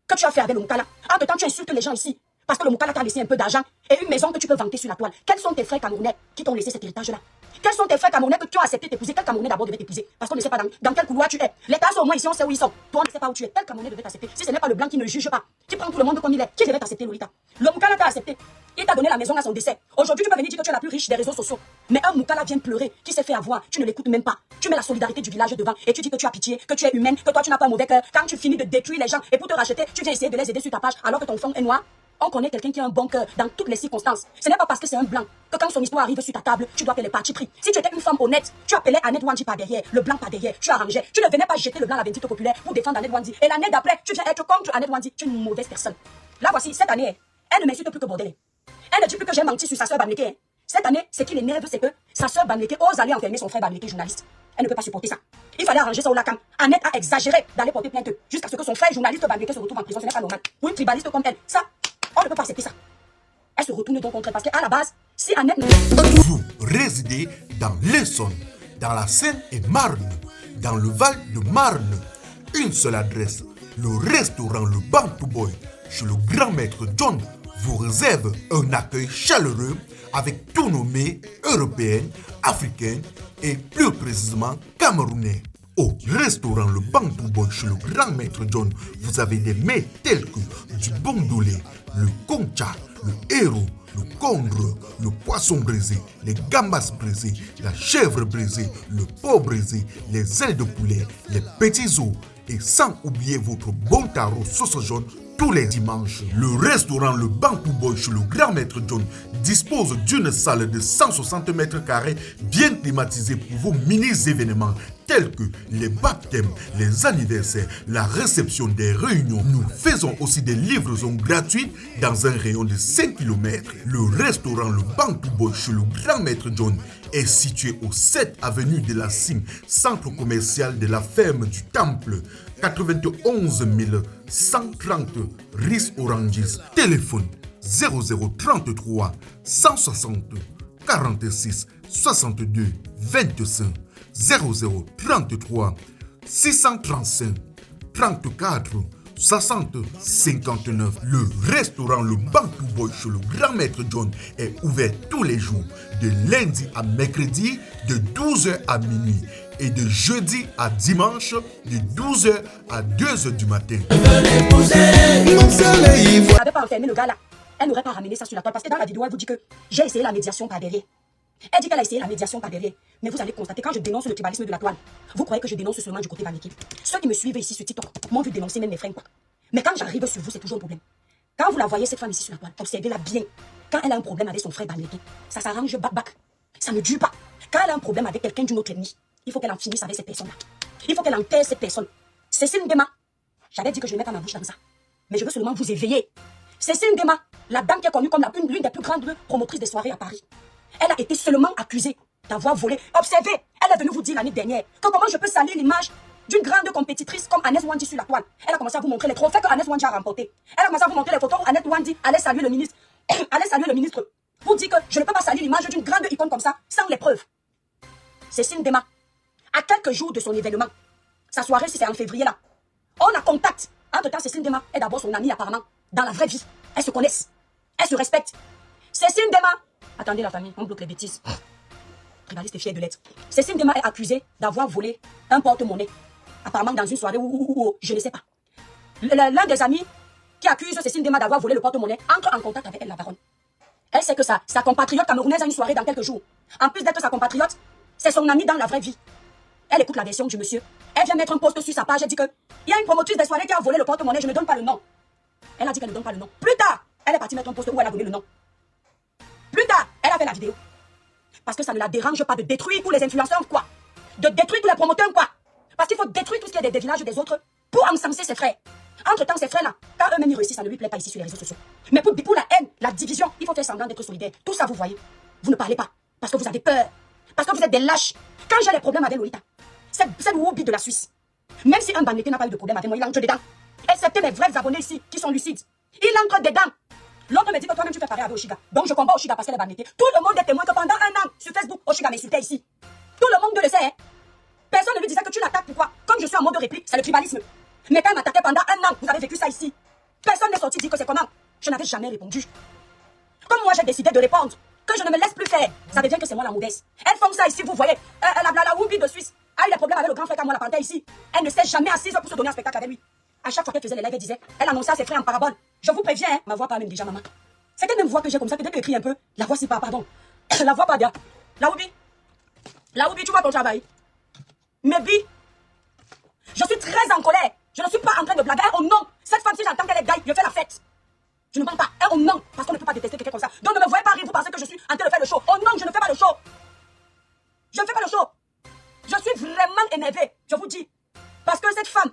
Que tu as fait avec le Moukala? Entre-temps, tu insultes les gens ici. Parce que le Moukala t'a laissé un peu d'argent et une maison que tu peux vanter sur la toile. Quels sont tes frères camerounais qui t'ont laissé cet héritage-là? Quels sont tes frères camerounais que tu as accepté d'épouser? Quel Camerounais d'abord devait t'épouser? Parce qu'on ne sait pas dans quel couloir tu es. Les tasses au moins ici, on sait où ils sont. Toi, on ne sait pas où tu es. Quel Camerounais devait t'accepter? Si ce n'est pas le blanc qui ne juge pas, qui prend tout le monde comme il est, qui devait t'accepter, Lolita? Le Moukala t'a accepté. Il t'a donné la maison à son décès. Aujourd'hui, tu peux venir dire que tu es la plus riche des réseaux sociaux. Mais un Moukala vient pleurer, qui s'est fait avoir. Tu ne l'écoutes même pas. Tu mets la solidarité du village devant et tu dis que tu as pitié, que tu es humaine, que toi tu n'as pas un mauvais cœur. Quand tu finis de détruire les gens et pour te racheter, tu viens essayer de les aider sur ta page alors que ton fond est noir. On connaît quelqu'un qui a un bon cœur dans toutes les circonstances. Ce n'est pas parce que c'est un blanc que quand son histoire arrive sur ta table, tu dois payer les partis pris. Si tu étais une femme honnête, tu appelais Annette Wandy par derrière, le blanc par derrière, tu arrangeais. Tu ne venais pas jeter le blanc à la vindicte populaire pour défendre Annette Wandy. Et l'année d'après, tu viens être contre Annette Wandy. Tu es une mauvaise personne. Là voici, cette année, elle ne m'insulte plus que bordel. Elle ne dit plus que j'ai menti sur sa soeur Bamileke. Cette année, ce qui l'énerve, c'est que sa soeur Bamileke ose aller enfermer son frère Bamileke, journaliste. Elle ne peut pas supporter ça. Il fallait arranger ça au Lakam. Annette a exagéré d'aller porter plainte jusqu'à ce que son frère journaliste Bamileke se retrouve en prison. Ce n'est pas normal. Pour une tribaliste comme elle, ça, on ne peut pas accepter ça. Elle se retourne donc contre elle parce qu'à la base, si Annette ne... Vous résidez dans l'Essonne, dans la Seine-et-Marne, dans le Val de Marne. une seule adresse. Le restaurant Le Bantou Boy chez le grand maître John vous réserve un accueil chaleureux avec tous nos mets européens, africains et plus précisément camerounais. Au restaurant Le Bantou Boy chez le grand maître John, vous avez des mets tels que du bondolé, le concha, le héros, le congre, le poisson brisé, les gambas brisés, la chèvre brisée, le porc brisé, les ailes de poulet, les petits os et sans oublier votre bon tarot sauce jaune tous les dimanches. Le restaurant Le Bantou Boy chez le grand maître John dispose d'une salle de 160 mètres carrés bien climatisée pour vos mini-événements tels que les baptêmes, les anniversaires, la réception des réunions. Nous faisons aussi des livraisons gratuites dans un rayon de 5 km. Le restaurant Le Bantou Boy chez le grand maître John est situé au 7 avenue de la Cime, centre commercial de la ferme du Temple, 91 130 Ris Orangis. Téléphone 0033 160 46 62 25 0033 635 34 60 59. Le restaurant Le Bantou Boy chez le grand maître John est ouvert tous les jours de lundi à mercredi de 12h à minuit et de jeudi à dimanche de 12h à 2h du matin. Elle n'avait pas enfermé le gars là. Elle n'aurait pas ramené ça sur la toile parce que dans la vidéo elle vous dit que j'ai essayé la médiation par derrière. Elle dit qu'elle a essayé la médiation par derrière. Mais vous allez constater, quand je dénonce le tribalisme de la toile, vous croyez que je dénonce seulement du côté banniqué. Ceux qui me suivent ici sur TikTok m'ont vu dénoncer même mes frères quoi. Mais quand j'arrive sur vous, c'est toujours un problème. Quand vous la voyez, cette femme ici sur la toile, observez-la bien. Quand elle a un problème avec son frère banniqué, ça s'arrange bac. Ça ne dure pas. Quand elle a un problème avec quelqu'un d'une autre ethnie, il faut qu'elle en finisse avec cette personne-là. Il faut qu'elle enterre cette personne. Cécile Ndema, j'avais dit que je ne mets pas ma bouche dans ça. Mais je veux seulement vous éveiller. Cécile Ndema, la dame qui est connue comme l'une des plus grandes promotrices des soirées à Paris. Elle a été seulement accusée d'avoir volé. Observez, elle est venue vous dire l'année dernière que comment je peux salir l'image d'une grande compétitrice comme Agnès Wandi sur la toile. Elle a commencé à vous montrer les trophées que Agnès Wandi a remportés. Elle a commencé à vous montrer les photos où Agnès Wandi allait saluer le ministre. Allait saluer le ministre. Vous dites que je ne peux pas salir l'image d'une grande icône comme ça sans les preuves. Cécile Ndema, à quelques jours de son événement, sa soirée, si c'est en février là, on a contact. Entre-temps, Cécile Ndema est d'abord son amie apparemment. Dans la vraie vie, elles se connaissent. Elles se respectent. Cécile Ndema, attendez la famille, on bloque les bêtises. Tribaliste est fier de l'être. Cécile Ndema est accusée d'avoir volé un porte-monnaie. Apparemment dans une soirée où je ne sais pas. L'un des amis qui accuse Cécile Ndema d'avoir volé le porte-monnaie entre en contact avec elle, la baronne. Elle sait que sa compatriote camerounaise a une soirée dans quelques jours. En plus d'être sa compatriote, c'est son amie dans la vraie vie. Elle écoute la version du monsieur. Elle vient mettre un post sur sa page. Elle dit que il y a une promotrice des soirées qui a volé le porte-monnaie. Je ne donne pas le nom. Elle a dit qu'elle ne donne pas le nom. Plus tard, elle est partie mettre un post où elle a donné le nom. Plus tard, elle a fait la vidéo. Parce que ça ne la dérange pas de détruire tous les influenceurs, quoi. De détruire tous les promoteurs, quoi. Parce qu'il faut détruire tout ce qui est des villages des autres pour encenser ses frères. Entre-temps, ces frères-là, quand eux-mêmes ils réussissent, ça ne lui plaît pas ici sur les réseaux sociaux. Mais pour la haine, la division, il faut faire semblant d'être solidaire. Tout ça, vous voyez. Vous ne parlez pas. Parce que vous avez peur. Parce que vous êtes des lâches. Quand j'ai les problèmes avec Lolita, c'est Woubi de la Suisse. Même si un bannété n'a pas eu de problème avec moi, il entre dedans. Excepté mes vrais abonnés ici, qui sont lucides. Il entre dedans. L'autre me dit que toi-même tu fais pareil avec Oshiga. Donc je combats Oshiga parce qu'elle est bannété. Tout le monde est témoin que pendant un an, sur Facebook, Oshiga m'insultait ici. Tout le monde le sait. Hein? Personne ne lui disait que tu l'attaques. Pourquoi? Comme je suis en mode réplique, c'est le tribalisme. Mais quand elle m'attaquait pendant un an, vous avez vécu ça ici. Personne n'est sorti dire que c'est comment. Je n'avais jamais répondu. Comme moi j'ai décidé de répondre, que je ne me laisse plus faire, ça veut dire que c'est moi la modeste. Elles font ça ici, vous voyez. La Woubi de Suisse a eu des problèmes avec le grand frère quand moi la panthère ici. Elle ne s'est jamais assise pour se donner un spectacle avec lui. À chaque fois qu'elle faisait les lives, elle disait, elle annonçait à ses frères en parabole. Je vous préviens, hein, ma voix pas même déjà, maman. C'est quelle même voix que j'ai comme ça, peut-être que j'écris un peu. La voix si pas, pardon. La voix pas bien. La Woubi, tu vois ton travail. Mais bi, je suis très en colère. Je ne suis pas en train de blaguer. Oh non, cette femme, si j'entends qu'elle est gaille, je fais la fête. Je ne parle pas. Oh non, parce qu'on ne peut pas détester quelqu'un comme ça. Donc ne me voyez pas rire, vous pensez que je suis en train de faire le show. Oh non, je ne fais pas le show. Je ne fais pas le show. Je suis vraiment énervée, je vous dis. Parce que cette femme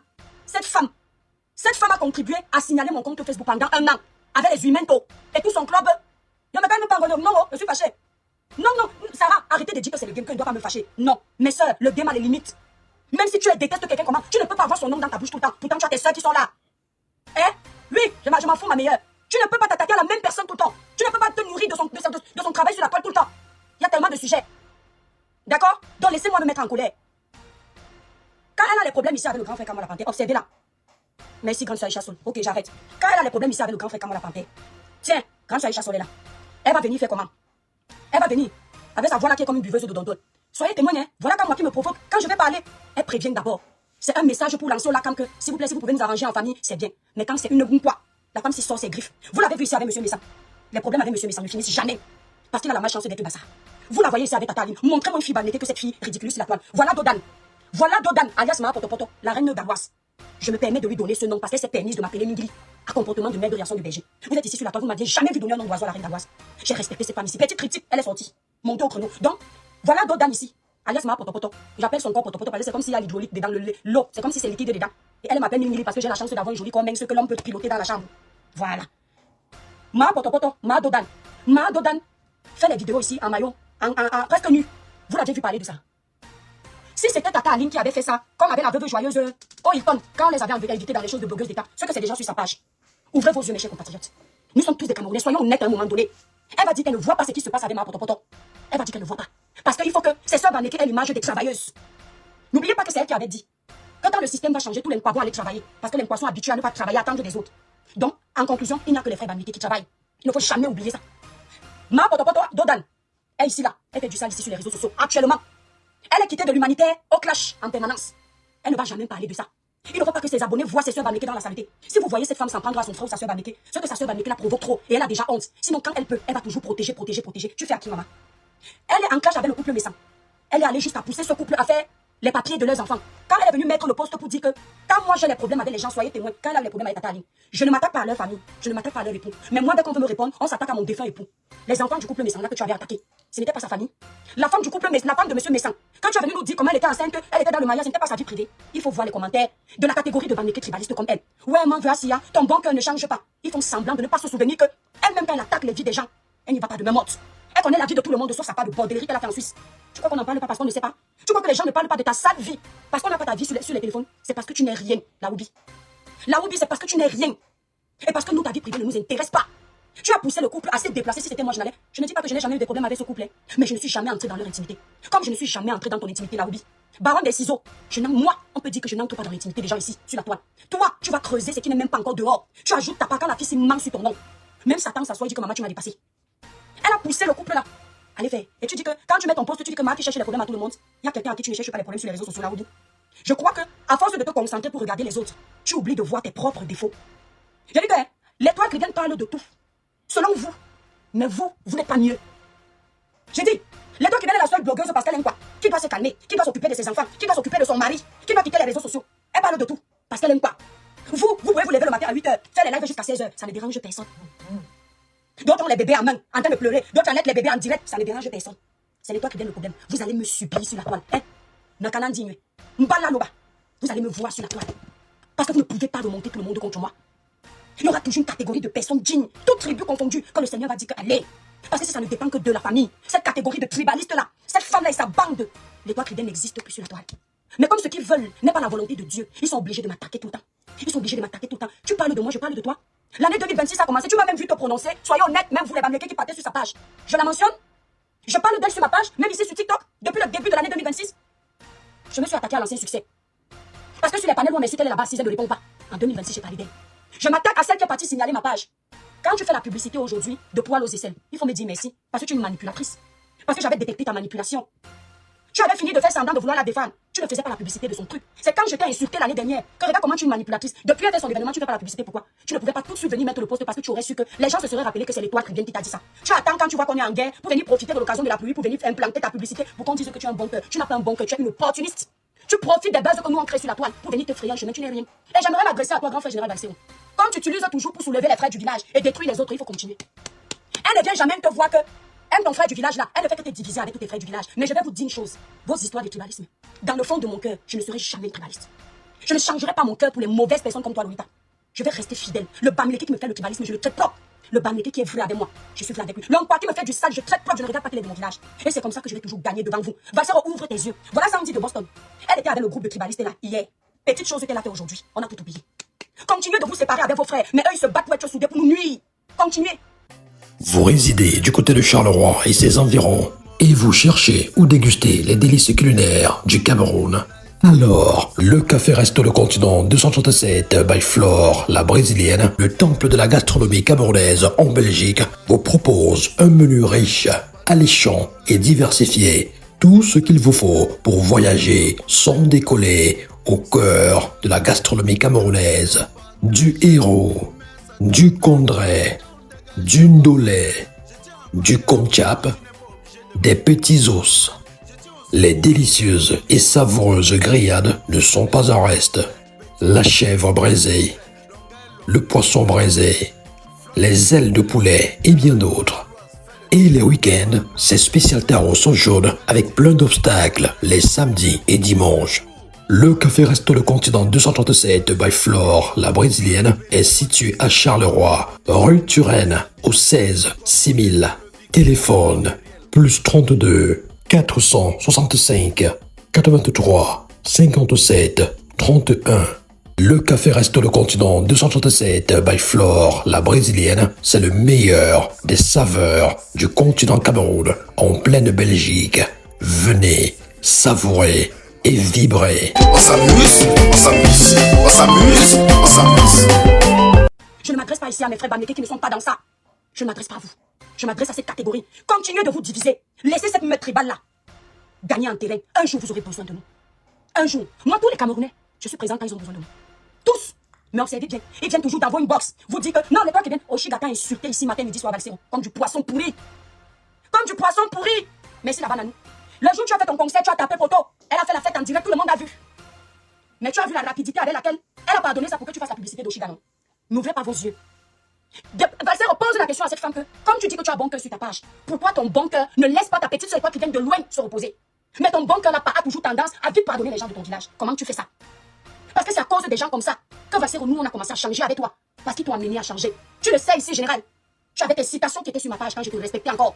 a contribué à signaler mon compte Facebook pendant un an. Avec les humains et tout son club. Il ne m'a même pas envoyé. Non, je suis fâchée. Non, Sarah, arrêtez de dire que c'est le game, que je ne dois pas me fâcher. Non, mes soeurs, le game a les limites. Même si tu détestes quelqu'un comment, tu ne peux pas avoir son nom dans ta bouche tout le temps. Pourtant, tu as tes soeurs qui sont là. Hein? Oui, je m'en fous, ma meilleure. Tu ne peux pas t'attaquer à la même personne tout le temps. Tu ne peux pas te nourrir de son travail sur la toile tout le temps. Il y a tellement de sujets. D'accord? Donc laissez-moi me mettre en colère. Quand elle a les problèmes ici avec le grand frère Kamala Panthère, observez-la. Merci, grande soeur Chasson. Ok, j'arrête. Quand elle a les problèmes ici avec le grand frère Kamala Panthère, tiens, grande soeur Chasson est là. Elle va venir faire comment? Elle va venir avec sa voix là qui est comme une buveuse de dondol. Soyez témoin, hein. Voilà quand moi qui me provoque. Quand je vais parler, elle prévient d'abord. C'est un message pour lancer au lac que, s'il vous plaît, si vous pouvez nous arranger en famille, c'est bien. Mais quand c'est une quoi, la femme s'y sort ses griffes. Vous l'avez vu ici avec M. Messant. Les problèmes avec M. Messant ne finissent jamais. Parce qu'il a la malchance d'être bazar. Vous la voyez ici avec Tata Aline. Montrez-moi une fille bannétée que cette fille ridicule sur la toile. Voilà Dodan. Voilà Dodan, alias Maa Potopoto, la reine d'Aboise. Je me permets de lui donner ce nom parce qu'elle s'est permise de m'appeler Ningli. À comportement de maigre garçon de berger. Vous êtes ici sur la toile, vous m'aviez jamais vu donner un nom d'oiseau à la reine d'Aboise. J'ai respecté cette femme ici. Petite critique, elle est sortie. Montée au chrono. Donc, voilà Dodan ici. Alias Maa Potopoto. J'appelle son corps Potopoto parce que c'est comme s'il y a l'hydraulique dedans l'eau. C'est comme si c'est liquide dedans. Et elle m'appelle Ningli parce que j'ai la chance d'avoir une jolie comme ce que l'homme peut piloter dans la chambre. Voilà. Maa Potopoto, Maa Dodan. Maa Dodan fait les vidéos ici en maillot, en presque nu. Vous l'avez vu parler de ça. Si c'était Tata Aline qui avait fait ça, comme avec la veuve joyeuse Hilton, quand on les avait invités dans les choses de blogueuses d'État, ce que c'est déjà sur sa page. Ouvrez vos yeux, mes chers compatriotes. Nous sommes tous des Camerounais, soyons honnêtes à un moment donné. Elle va dire qu'elle ne voit pas ce qui se passe avec Maa Potopoto. Elle va dire qu'elle ne voit pas. Parce qu'il faut que ces sœurs bannéquées aient l'image des travailleuses. N'oubliez pas que c'est elle qui avait dit que quand le système va changer, tous les Nkwa vont aller travailler. Parce que les Nkwa sont habitués à ne pas travailler, à attendre des autres. Donc, en conclusion, il n'y a que les frères bannéqués qui travaillent. Il ne faut jamais oublier ça. Maa Potopoto, Dodan, elle est ici là. Elle fait du sale ici sur les réseaux sociaux. Actuellement, elle est quittée de l'humanitaire au clash en permanence. Elle ne va jamais parler de ça. Il ne faut pas que ses abonnés voient ses soeurs bannéquées dans la saleté. Si vous voyez cette femme s'en prendre à son frère ou sa soeur bannéquée, ce que sa soeur bannéquée la provoque trop et elle a déjà honte. Sinon, quand elle peut, elle va toujours protéger. Tu fais à qui, maman? Elle est en clash avec le couple Messant. Elle est allée jusqu'à pousser ce couple à faire les papiers de leurs enfants. Quand elle est venue mettre le poste pour dire que quand moi j'ai les problèmes avec les gens, soyez témoins. Quand elle a les problèmes avec Tata Aline, je ne m'attaque pas à leur famille, je ne m'attaque pas à leur époux. Mais moi, dès qu'on veut me répondre, on s'attaque à mon défunt époux. Les enfants du couple Messant là que tu avais attaqué, ce n'était pas sa famille. La femme du couple Messant, la femme de monsieur Messant, quand tu es venu nous dire comment elle était enceinte, elle était dans le mariage, ce n'était pas sa vie privée. Il faut voir les commentaires de la catégorie de bannéqués tribalistes comme elle. Ouais, maman, Vassia, ton bon cœur ne change pas. Ils font semblant de ne pas se souvenir que elle-même quand elle attaque les vies des gens, elle n'y va pas de même mode. Elle connaît la vie de tout le monde sauf sa part de bordellerie qu'elle a fait en Suisse. Tu crois qu'on n'en parle pas parce qu'on ne sait pas? Tu crois que les gens ne parlent pas de ta sale vie parce qu'on n'a pas ta vie sur les téléphones? C'est parce que tu n'es rien, la Oubi. La Oubi, c'est parce que tu n'es rien. Et parce que nous, ta vie privée ne nous intéresse pas. Tu as poussé le couple à se déplacer. Si c'était moi, je n'allais. Je ne dis pas que je n'ai jamais eu de problème avec ce couple. Mais je ne suis jamais entré dans leur intimité. Comme je ne suis jamais entré dans ton intimité, la Oubi. Baron des ciseaux. Moi, on peut dire que je n'entre pas dans l'intimité des gens ici, sur la toile. Toi, tu vas creuser ce qui n'est même pas encore dehors. Tu ajoutes ta part quand la fille s'immense sur ton nom. Même Satan s'assoit et dit que maman, tu m'as dépassé. Elle a poussé le couple là. Allez, fais. Et tu dis que quand tu mets ton poste, tu dis que Maa qui cherche les problèmes à tout le monde. Il y a quelqu'un à qui tu ne cherches pas les problèmes sur les réseaux sociaux là, Oubi. Je crois que, à force de te concentrer pour regarder les autres, tu oublies de voir tes propres défauts. Je dis que l'étoile chrétienne parle de tout. Selon vous. Mais vous n'êtes pas mieux. J'ai dit, l'étoile chrétienne est la seule blogueuse parce qu'elle aime quoi? Qui doit se calmer, qui doit s'occuper de ses enfants, qui doit s'occuper de son mari, qui doit quitter les réseaux sociaux. Elle parle de tout parce qu'elle aime quoi? Vous pouvez vous lever le matin à 8h, faire les lives jusqu'à 16h, ça ne dérange personne. D'autres ont les bébés en main, en train de pleurer. D'autres en les bébés en direct, ça ne dérange personne. C'est l'étoile qui donne le problème. Vous allez me subir sur la toile. Nakanan digne. Mbala loba. Vous allez me voir sur la toile. Parce que vous ne pouvez pas remonter tout le monde contre moi. Il y aura toujours une catégorie de personnes dignes, toutes tribus confondues, quand le Seigneur va dire que allez. Parce que si ça ne dépend que de la famille, cette catégorie de tribalistes-là, cette femme-là et sa bande, l'étoile chrétienne n'existe plus sur la toile. Mais comme ceux qui veulent n'est pas la volonté de Dieu, ils sont obligés de m'attaquer tout le temps. Ils sont obligés de m'attaquer tout le temps. Tu parles de moi, je parle de toi. L'année 2026 a commencé, tu m'as même vu te prononcer. Soyez honnête, même vous les bannéqués qui partaient sur sa page. Je la mentionne. Je parle d'elle sur ma page, même ici sur TikTok, depuis le début de l'année 2026. Je me suis attaqué à l'ancien succès. Parce que sur les panels où on m'insulte, elle est là-bas, si elle ne répond pas. En 2026, j'ai parlé d'elle. Je m'attaque à celle qui est partie signaler ma page. Quand tu fais la publicité aujourd'hui de poils aux aisselles, il faut me dire merci. Parce que tu es une manipulatrice. Parce que j'avais détecté ta manipulation. Tu avais fini de faire semblant de vouloir la défendre. Tu ne faisais pas la publicité de son truc. C'est quand je t'ai insulté l'année dernière que regarde comment tu es une manipulatrice. Depuis elle fait son événement, tu ne fais pas la publicité. Pourquoi? Tu ne pouvais pas tout de suite venir mettre le poste parce que tu aurais su que les gens se seraient rappelés que c'est l'étoile chrétienne qui t'a dit ça. Tu attends quand tu vois qu'on est en guerre pour venir profiter de l'occasion de la pluie, pour venir implanter ta publicité, pour qu'on dise que tu es un bon cœur. Tu n'as pas un bon cœur, tu es une opportuniste. Tu profites des bases que nous on crée sur la toile pour venir te frayer un chemin, tu n'es rien. Et j'aimerais m'adresser à toi, grand frère général Balséon. Comme tu utilises toujours pour soulever les frères du village et détruire les autres, il faut continuer. Elle ne vient jamais te voir que aime ton frère du village là, elle ne fait que te diviser avec tous tes frères du village. Mais je vais vous dire une chose, vos histoires de tribalisme. Dans le fond de mon cœur, je ne serai jamais tribaliste. Je ne changerai pas mon cœur pour les mauvaises personnes comme toi, Lolita. Je vais rester fidèle. Le Bamileke qui me fait le tribalisme, je le traite propre. Le Bamileke qui est vrai avec moi, je suis vrai avec lui. L'homme qui me fait du sale, je traite propre, je ne regarde pas qu'il est de mon village. Et c'est comme ça que je vais toujours gagner devant vous. Valsero, ouvre tes yeux. Voilà Sandy de Boston. Elle était avec le groupe de tribalistes là, hier. Petite chose qu'elle a fait aujourd'hui, on a tout oublié. Continuez de vous séparer avec vos frères, mais eux ils se battent pour être soudés pour nous nuire. Continuez. Vous résidez du côté de Charleroi et ses environs, et vous cherchez ou dégustez les délices culinaires du Cameroun. Alors, le café Resto Le Continent 237 by Flore, la brésilienne, le temple de la gastronomie camerounaise en Belgique, vous propose un menu riche, alléchant et diversifié. Tout ce qu'il vous faut pour voyager sans décoller au cœur de la gastronomie camerounaise. Du héros, du condré, du ndolé, du komchap, des petits os. Les délicieuses et savoureuses grillades ne sont pas en reste. La chèvre braisée, le poisson braisé, les ailes de poulet et bien d'autres. Et les week-ends, ces spécialités sont jaunes avec plein d'obstacles les samedis et dimanches. Le café Resto Le Continent 237 by Flore, la brésilienne, est situé à Charleroi, rue Turenne, au 16 6000. Téléphone, plus 32 465 83 57 31. Le café Resto Le Continent 237 by Flore, la brésilienne, c'est le meilleur des saveurs du continent Cameroun, en pleine Belgique. Venez savourer et vibrer. On s'amuse, on s'amuse, on s'amuse, on s'amuse. Je ne m'adresse pas ici à mes frères bamlékés qui ne sont pas dans ça. Je ne m'adresse pas à vous. Je m'adresse à cette catégorie. Continuez de vous diviser. Laissez cette meute tribale-là gagner en terrain. Un jour, vous aurez besoin de nous. Un jour. Moi, tous les Camerounais, je suis présent quand ils ont besoin de nous. Tous. Mais observez bien. Ils viennent toujours dans vos inbox. Vous dites que non, les gars qui viennent au Chigata insulter ici matin, midi, soir, Valsero. Comme du poisson pourri. Comme du poisson pourri. Merci la banane. Le jour où tu as fait ton concert, tu as tapé photo. Elle a fait la fête en direct, tout le monde a vu. Mais tu as vu la rapidité avec laquelle elle a pardonné ça pour que tu fasses la publicité d'Oshigano. N'ouvrez pas vos yeux. Valsero pose la question à cette femme que, comme tu dis que tu as bon cœur sur ta page, pourquoi ton bon cœur ne laisse pas ta petite soeur qui vient de loin se reposer? Mais ton bon cœur n'a pas toujours tendance à vite pardonner les gens de ton village. Comment tu fais ça? Parce que c'est à cause des gens comme ça que Valsero, nous, on a commencé à changer avec toi. Parce qu'ils t'ont amené à changer. Tu le sais ici, général. Tu avais tes citations qui étaient sur ma page quand je te respectais encore.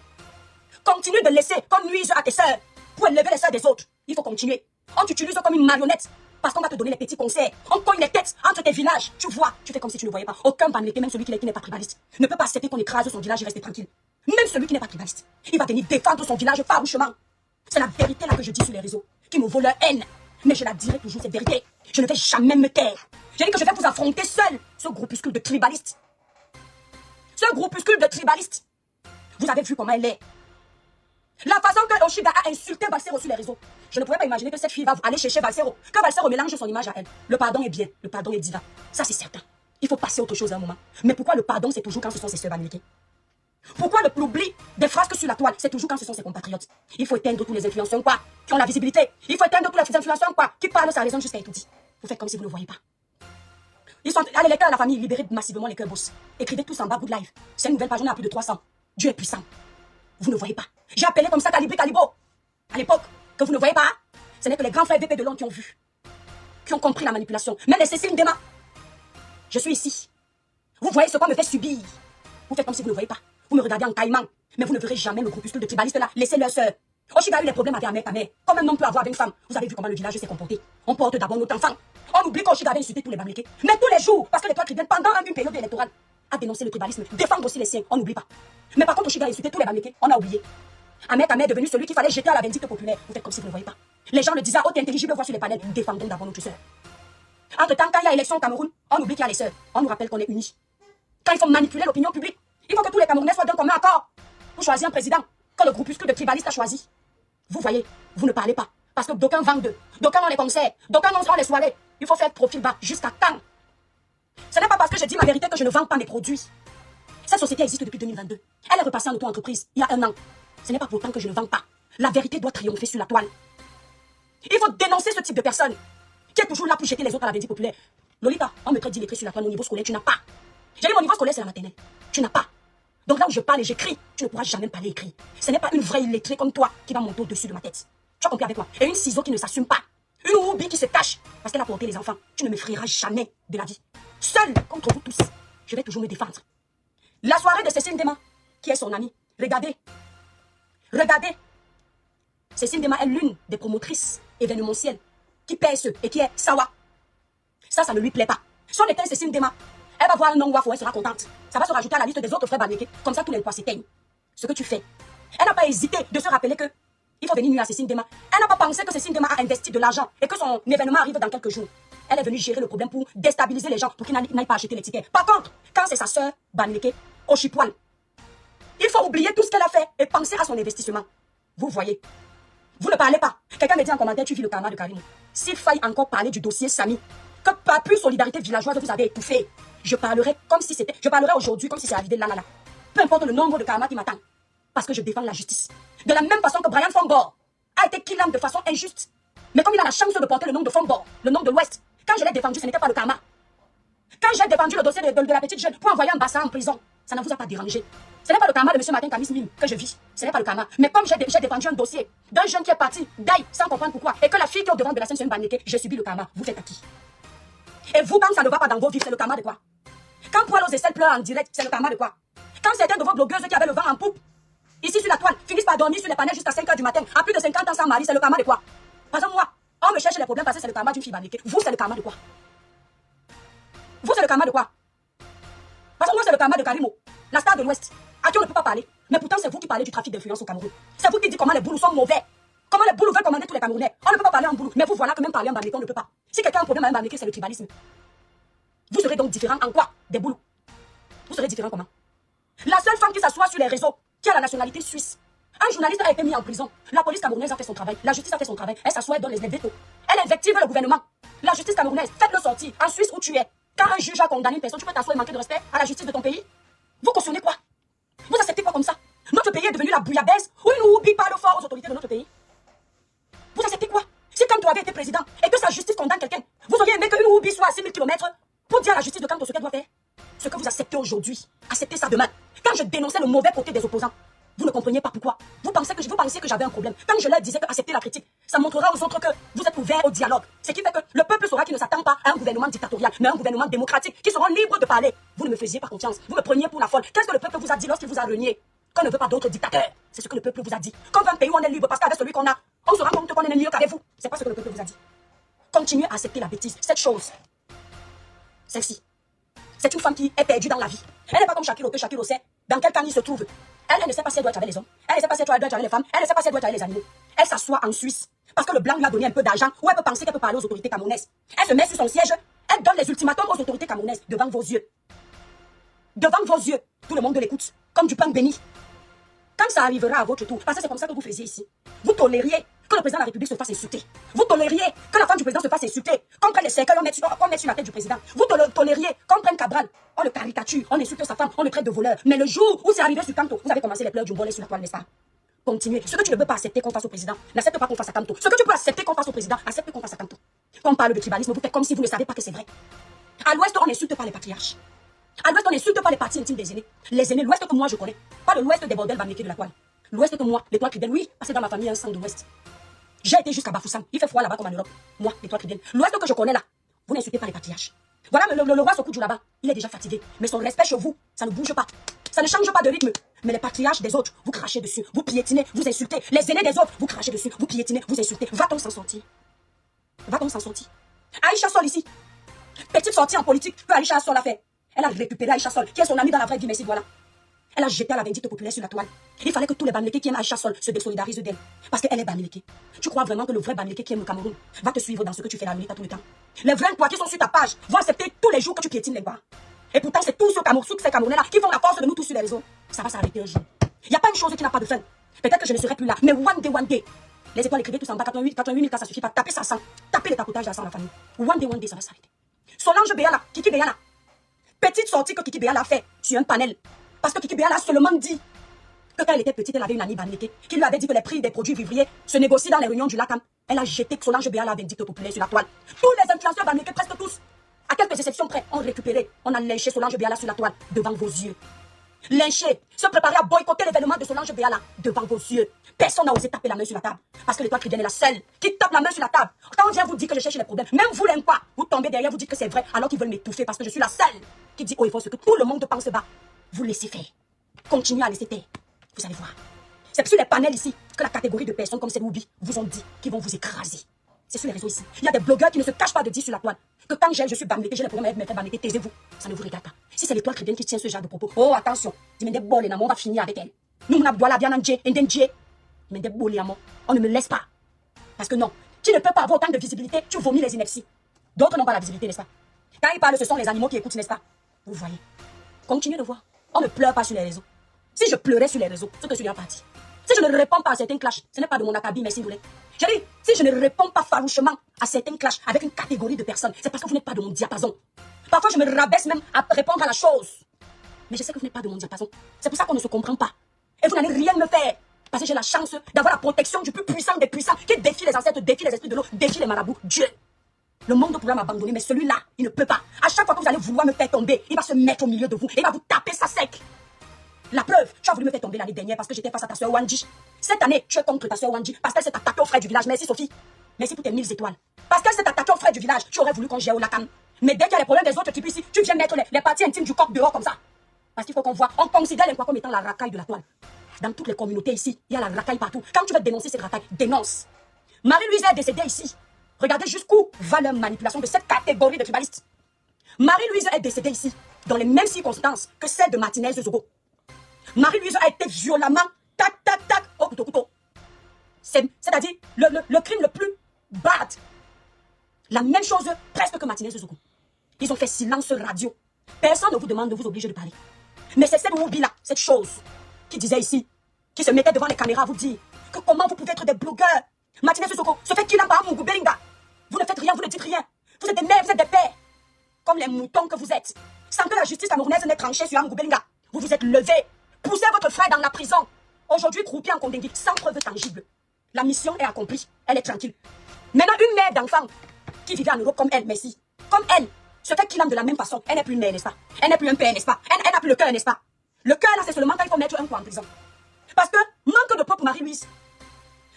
Continue de laisser qu'on nuise à tes sœurs pour élever les sœurs des autres. Il faut continuer. On t'utilise comme une marionnette parce qu'on va te donner les petits conseils. On cogne les têtes entre tes villages. Tu vois, tu fais comme si tu ne voyais pas. Aucun bamléké, même celui qui n'est pas tribaliste, ne peut pas accepter qu'on écrase son village et rester tranquille. Même celui qui n'est pas tribaliste, il va venir défendre son village farouchement. C'est la vérité là que je dis sur les réseaux, qui me vaut leur haine. Mais je la dirai toujours, cette vérité. Je ne vais jamais me taire. J'ai dit que je vais vous affronter seul, ce groupuscule de tribalistes. Ce groupuscule de tribalistes. Vous avez vu comment elle est. La façon que Oshiga a insulté Valsero sur les réseaux. Je ne pouvais pas imaginer que cette fille va aller chercher Valsero. Que Valsero mélange son image à elle. Le pardon est bien, le pardon est divin. Ça c'est certain. Il faut passer à autre chose à un moment. Mais pourquoi le pardon c'est toujours quand ce sont ses sœurs bamlékées? Pourquoi l'oubli des frasques sur la toile c'est toujours quand ce sont ses compatriotes? Il faut éteindre tous les influenceurs quoi, qui ont la visibilité. Il faut éteindre tous les influenceurs quoi, qui parlent sa raison jusqu'à étourdi. Vous faites comme si vous ne le voyez pas. Ils sont, allez les cœurs de la famille, libérez massivement les cœurs boss. Écrivez tous en bas, good live. C'est une nouvelle page, on a plus de 300. Dieu est puissant. Vous ne voyez pas. J'ai appelé comme ça Calibri Calibo. À l'époque, que vous ne voyez pas. Ce n'est que les grands frères VP de Londres qui ont vu. Qui ont compris la manipulation. Même les Cécile Ndema. Je suis ici. Vous voyez ce qu'on me fait subir. Vous faites comme si vous ne voyez pas. Vous me regardez en caïman. Mais vous ne verrez jamais le groupuscule de tribalistes là. Laissez leur sœur. Oshiga a eu des problèmes avec ta mère. Comme un homme peut avoir avec une femme. Vous avez vu comment le village s'est comporté. On porte d'abord notre enfant. On oublie qu'Oshiga avait insulté tous les bamlékés. Mais tous les jours, parce que les toits qui viennent pendant une période électorale, à dénoncer le tribalisme, défendre aussi les siens. On n'oublie pas. Mais par contre, Oshiga a insulté tous les bamlékés. On a oublié. Ahmed est devenu celui qu'il fallait jeter à la vindicte populaire. Vous faites comme si vous ne voyez pas. Les gens le disaient, oh, t'es intelligible, vois sur les panels. Défendons d'abord notre sœur. Entre-temps, quand il y a élection au Cameroun, on oublie qu'il y a les sœurs. On nous rappelle qu'on est unis. Quand il faut manipuler l'opinion publique, il faut que tous les Camerounais soient d'un commun accord pour choisir un président que le groupuscule de tribalistes a choisi. Vous voyez, vous ne parlez pas. Parce que d'aucuns vendent d'eux. D'aucuns ont les concerts. D'aucuns ont les soirées. Il faut faire profil bas. Jusqu'à quand? Ce n'est pas parce que je dis ma vérité que je ne vends pas mes produits. Cette société existe depuis 2022. Elle est repassée en auto-entreprise il y a 1 an. Ce n'est pas pour autant que je ne vends pas. La vérité doit triompher sur la toile. Il faut dénoncer ce type de personne qui est toujours là pour jeter les autres à la vindicte populaire. Lolita, on me traite d'illettré sur la toile au niveau scolaire. Tu n'as pas. J'ai dit mon niveau scolaire, c'est la maternelle. Tu n'as pas. Donc là où je parle et j'écris, tu ne pourras jamais parler écrit. Ce n'est pas une vraie illettrée comme toi qui va monter au-dessus de ma tête. Tu as compris avec moi? Et une ciseau qui ne s'assume pas. Une oubli qui se cache parce qu'elle a porté les enfants. Tu ne me frieras jamais de la vie. Seule contre vous tous, je vais toujours me défendre. La soirée de Cécile Ndema, qui est son amie, regardez. Regardez. Cécile Ndema est l'une des promotrices événementielles qui pèse et qui est sawa. Ça ne lui plaît pas. Si on était Cécile Ndema, elle va voir un nom wafo, elle sera contente. Ça va se rajouter à la liste des autres frères bamlékés. Comme ça, tous les poids s'éteignent. Ce que tu fais. Elle n'a pas hésité de se rappeler que Il faut venir nuire à Cécile Dema. Elle n'a pas pensé que Cécile Dema a investi de l'argent et que son événement arrive dans quelques jours. Elle est venue gérer le problème pour déstabiliser les gens, pour qu'ils n'aillent pas acheter les tickets. Par contre, quand c'est sa sœur, Bamileke, au Chipoil, il faut oublier tout ce qu'elle a fait et penser à son investissement. Vous voyez. Vous ne parlez pas. Quelqu'un me dit en commentaire, tu vis le karma de Karim. S'il faille encore parler du dossier Samy, que pas plus solidarité villageoise vous avez étouffé, je parlerai comme si c'était, je parlerai aujourd'hui comme si c'est arrivé là. Peu importe le nombre de karma qui m'attend. Parce que je défends la justice. De la même façon que Brian Fombor a été killé de façon injuste. Mais comme il a la chance de porter le nom de Fombor, le nom de l'Ouest, quand je l'ai défendu, ce n'était pas le karma. Quand j'ai défendu le dossier de la petite jeune pour envoyer un bassin en prison, ça ne vous a pas dérangé. Ce n'est pas le karma de M. Martin Kamis Mine que je vis. Ce n'est pas le karma. Mais comme j'ai défendu un dossier d'un jeune qui est parti d'aille sans comprendre pourquoi, et que la fille qui est au devant de la scène, c'est une Bamileke, j'ai subi le karma. Vous êtes à qui? Et vous, quand ça ne va pas dans vos vies, c'est le karma de quoi? Quand Poil aux aisselles pleure en direct, c'est le karma de quoi? Quand certains de vos blogueuses qui avaient le vent en poupe, ici sur la toile, finissent par dormir sur les panels jusqu'à 5 h du matin, à plus de 50 ans sans mari, c'est le karma de quoi? Par exemple, moi, on me cherche les problèmes parce que c'est le karma d'une fille Bamileke. Vous, c'est le karma de quoi? Vous, c'est le karma de quoi? Parce que moi, c'est le karma de Karimo, la star de l'Ouest, à qui on ne peut pas parler. Mais pourtant, c'est vous qui parlez du trafic d'influence au Cameroun. C'est vous qui dites comment les boulous sont mauvais. Comment les boulous veulent commander tous les Camerounais. On ne peut pas parler en boulou. Mais vous voilà que même parler en Bamileke, on ne peut pas. Si quelqu'un a un problème avec un Bamileke, c'est le tribalisme. Vous serez donc différent en quoi des boulous? Vous serez différent comment? La seule femme qui s'assoit sur les réseaux, qui a la nationalité suisse. Un journaliste a été mis en prison. La police camerounaise a fait son travail. La justice a fait son travail. Elle s'assoit et donne les veto. Elle invective le gouvernement. La justice camerounaise, faites-le sortir. En Suisse où tu es, quand un juge a condamné une personne, tu peux t'asseoir et manquer de respect à la justice de ton pays? Vous cautionnez quoi? Vous acceptez quoi comme ça? Notre pays est devenu la bouillabaisse où il nous oublie pas le fort aux autorités de notre pays. Vous acceptez quoi? Si Kanto avait été président et que sa justice condamne quelqu'un, vous auriez aimé qu'une oublie soit à 6000 km pour dire à la justice de Kanto ce qu'elle doit faire? Ce que vous acceptez aujourd'hui, acceptez ça demain. Quand je dénonçais le mauvais côté des opposants, vous ne compreniez pas pourquoi. Vous pensiez que j'avais un problème. Quand je leur disais que accepter la critique, ça montrera aux autres que vous êtes ouverts au dialogue. Ce qui fait que le peuple saura qu'il ne s'attend pas à un gouvernement dictatorial, mais à un gouvernement démocratique qui seront libres de parler. Vous ne me faisiez pas confiance. Vous me preniez pour la folle. Qu'est-ce que le peuple vous a dit lorsqu'il vous a renié? Qu'on ne veut pas d'autres dictateurs. C'est ce que le peuple vous a dit. Comme un pays où on est libre, parce qu'avec celui qu'on a, on se rend compte qu'on est mieux qu'avec vous. C'est pas ce que le peuple vous a dit. Continuez à accepter la bêtise. Cette chose, celle-ci, c'est une femme qui est perdue dans la vie. Elle n'est pas comme Shakiro, que Shakiro sait dans quel camp il se trouve. Elle ne sait pas si elle doit être avec les hommes. Elle ne sait pas si elle doit être avec les femmes. Elle ne sait pas si elle doit être avec les animaux. Elle s'assoit en Suisse parce que le blanc lui a donné un peu d'argent où elle peut penser qu'elle peut parler aux autorités camerounaises. Elle se met sur son siège. Elle donne les ultimatums aux autorités camerounaises devant vos yeux. Devant vos yeux. Tout le monde l'écoute. Comme du pain béni. Quand ça arrivera à votre tour, parce que c'est comme ça que vous faisiez ici, vous tolériez que le président de la République se fasse insulter. Vous tolériez que la femme du président se fasse insulter. Qu'on prenne les cercueils, on met sur la tête du président. Vous tolériez qu'on prenne Cabral, on le caricature, on insulte sa femme, on le traite de voleur. Mais le jour où c'est arrivé sur Kanto, vous avez commencé les pleurs du volet sur la toile, n'est-ce pas? Continuez. Ce que tu ne peux pas accepter qu'on fasse au président, n'accepte pas qu'on fasse à Kanto. Ce que tu peux accepter qu'on fasse au président, accepte qu'on fasse à Kanto. Quand on parle de tribalisme, vous faites comme si vous ne savez pas que c'est vrai. À l'Ouest, on n'insulte pas les patriarches. À l'Ouest, on n'insulte pas les parties intimes des aînés. Les aînés, l'Ouest que moi je connais. Pas de l'Ouest des bordels Bamileke de la toile. L'Ouest que moi, l'étoile Kriden, oui, parce que dans ma famille, il y a un sang de l'Ouest. J'ai été jusqu'à Bafoussam. Il fait froid là-bas comme en Europe. Moi, l'étoile Kriden. L'Ouest que je connais là, vous n'insultez pas les patriarches. Voilà, le roi Sokoudjou là-bas, il est déjà fatigué. Mais son respect chez vous, ça ne bouge pas. Ça ne change pas de rythme. Mais les patriarches des autres, vous crachez dessus, vous piétinez, vous insultez. Les aînés des autres, vous crachez dessus, vous piétinez, vous insultez. Va-t-on s'en sortir? Va-t-on s'en sortir? Aïcha Sol ici. Petite sortie en politique que Aïcha Sol a fait. Elle a récupéré Aïcha Sol, qui est son amie dans la vraie vie, merci, voilà. Elle a jeté à la vindicte populaire sur la toile. Il fallait que tous les Bamileke qui aiment Aïcha Sol se désolidarisent d'elle. Parce qu'elle est Bamileke. Tu crois vraiment que le vrai Bamileke qui aime le Cameroun va te suivre dans ce que tu fais la nuit à tout le temps? Les vrais quoi qui sont sur ta page vont accepter tous les jours que tu piétines les bois. Et pourtant, c'est tous ces Camerounais-là qui font la force de nous tous sur les réseaux. Ça va s'arrêter un jour. Il n'y a pas une chose qui n'a pas de fin. Peut-être que je ne serai plus là, mais one day. Les étoiles écrivées tous en bas, 88 000 cas, ça suffit pas. Tapez ça sans. Tapez les tapotages là sans la famille. One day, ça va s'arrêter. Solange Béala, Kiki Béala. Petite sortie que Kiki Béala a fait sur un panel. Parce que Kiki Béala a seulement dit que quand elle était petite, elle avait une amie Bamileke qui lui avait dit que les prix des produits vivriers se négocient dans les réunions du Lakam. Elle a jeté Solange Béala la vindicte populaire sur la toile. Tous les influenceurs Bamileke, presque tous, à quelques exceptions près, ont récupéré. On a lynché Solange Béala sur la toile devant vos yeux. Lynché, se préparer à boycotter l'événement de Solange Béala devant vos yeux. Personne n'a osé taper la main sur la table. Parce que l'étoile Kriden est la seule qui tape la main sur la table. Quand on vient vous dire que je cherche les problèmes, même vous l'aimez pas, vous tombez derrière, vous dites que c'est vrai, alors qu'ils veulent m'étouffer parce que je suis la seule qui dit haut et fort ce que tout le monde pense bas. Vous laissez faire. Continuez à laisser faire. Vous allez voir. C'est sur les panels ici que la catégorie de personnes comme Seloubi vous ont dit qu'ils vont vous écraser. C'est sur les réseaux ici. Il y a des blogueurs qui ne se cachent pas de dire sur la toile que quand je suis Bamileke, j'ai les problèmes avec mes frères Bamileke, taisez-vous. Ça ne vous regarde pas. Si c'est l'étoile Kriden qui tient ce genre de propos, oh attention, dis-moi des bols et on va finir avec elle. Nous, on a boit la bien en Dje, Mais des bolés à moi, on ne me laisse pas. Parce que non, tu ne peux pas avoir autant de visibilité, tu vomis les inerties. D'autres n'ont pas la visibilité, n'est-ce pas? Quand ils parlent, ce sont les animaux qui écoutent, n'est-ce pas? Vous voyez. Continuez de voir. On ne pleure pas sur les réseaux. Si je pleurais sur les réseaux, c'est que je suis déjà parti. Si je ne réponds pas à certains clashs, ce n'est pas de mon acabit, mais si vous voulez. Je dis, si je ne réponds pas farouchement à certains clashs avec une catégorie de personnes, c'est parce que vous n'êtes pas de mon diapason. Parfois, je me rabaisse même à répondre à la chose. Mais je sais que vous n'êtes pas de mon diapason. C'est pour ça qu'on ne se comprend pas. Et vous n'allez rien me faire. Parce que j'ai la chance d'avoir la protection du plus puissant des puissants qui défie les ancêtres, défie les esprits de l'eau, défie les marabouts. Dieu. Le monde pourrait m'abandonner, mais celui-là, il ne peut pas. À chaque fois que vous allez vouloir me faire tomber, il va se mettre au milieu de vous et il va vous taper ça sec. La preuve, tu as voulu me faire tomber l'année dernière parce que j'étais face à ta soeur Wanji. Cette année, tu es contre ta soeur Wanji parce qu'elle s'est attaquée aux frères du village. Merci Sophie. Merci pour tes 1000 étoiles. Parce qu'elle s'est attaquée aux frères du village, tu aurais voulu qu'on gère au lacan. Mais dès qu'il y a les problèmes des autres types ici, tu viens mettre les parties intimes du corps dehors comme ça. Parce qu'il faut qu'on voit, on considère les quoi comme étant la racaille de la toile. Dans toutes les communautés ici, il y a la racaille partout. Quand tu veux dénoncer cette racaille, dénonce. Marie-Louise est décédée ici. Regardez jusqu'où va leur manipulation de cette catégorie de tribalistes. Marie-Louise est décédée ici, dans les mêmes circonstances que celle de Martinez Zogo. Marie-Louise a été violemment, tac, tac, tac, au couteau. C'est-à-dire le crime le plus bad. La même chose presque que Martinez Zogo. Ils ont fait silence radio. Personne ne vous demande de vous obliger de parler. Mais c'est cette Woubi-là, cette chose, qui disait ici, qui se mettait devant les caméras à vous dire que comment vous pouvez être des blogueurs. Martinez Zogo se fait qu'il en parle à Mungubelinga. Vous ne faites rien, vous ne dites rien. Vous êtes des mères, vous êtes des pères. Comme les moutons que vous êtes. Sans que la justice camerounaise n'ait tranché sur Mungubelinga. Vous vous êtes levés. Poussez votre frère dans la prison. Aujourd'hui, croupi en Kondengui, sans preuve tangible. La mission est accomplie. Elle est tranquille. Maintenant, une mère d'enfant qui vivait en Europe comme elle, merci, comme elle, se fait qu'il en de la même façon. Elle n'est plus une mère, n'est-ce pas? Elle n'est plus un père, n'est-ce pas? Elle n'a plus le cœur, n'est-ce pas? Le cœur, là, c'est seulement quand il faut mettre un coup en prison. Parce que, manque de peau pour Marie-Louise.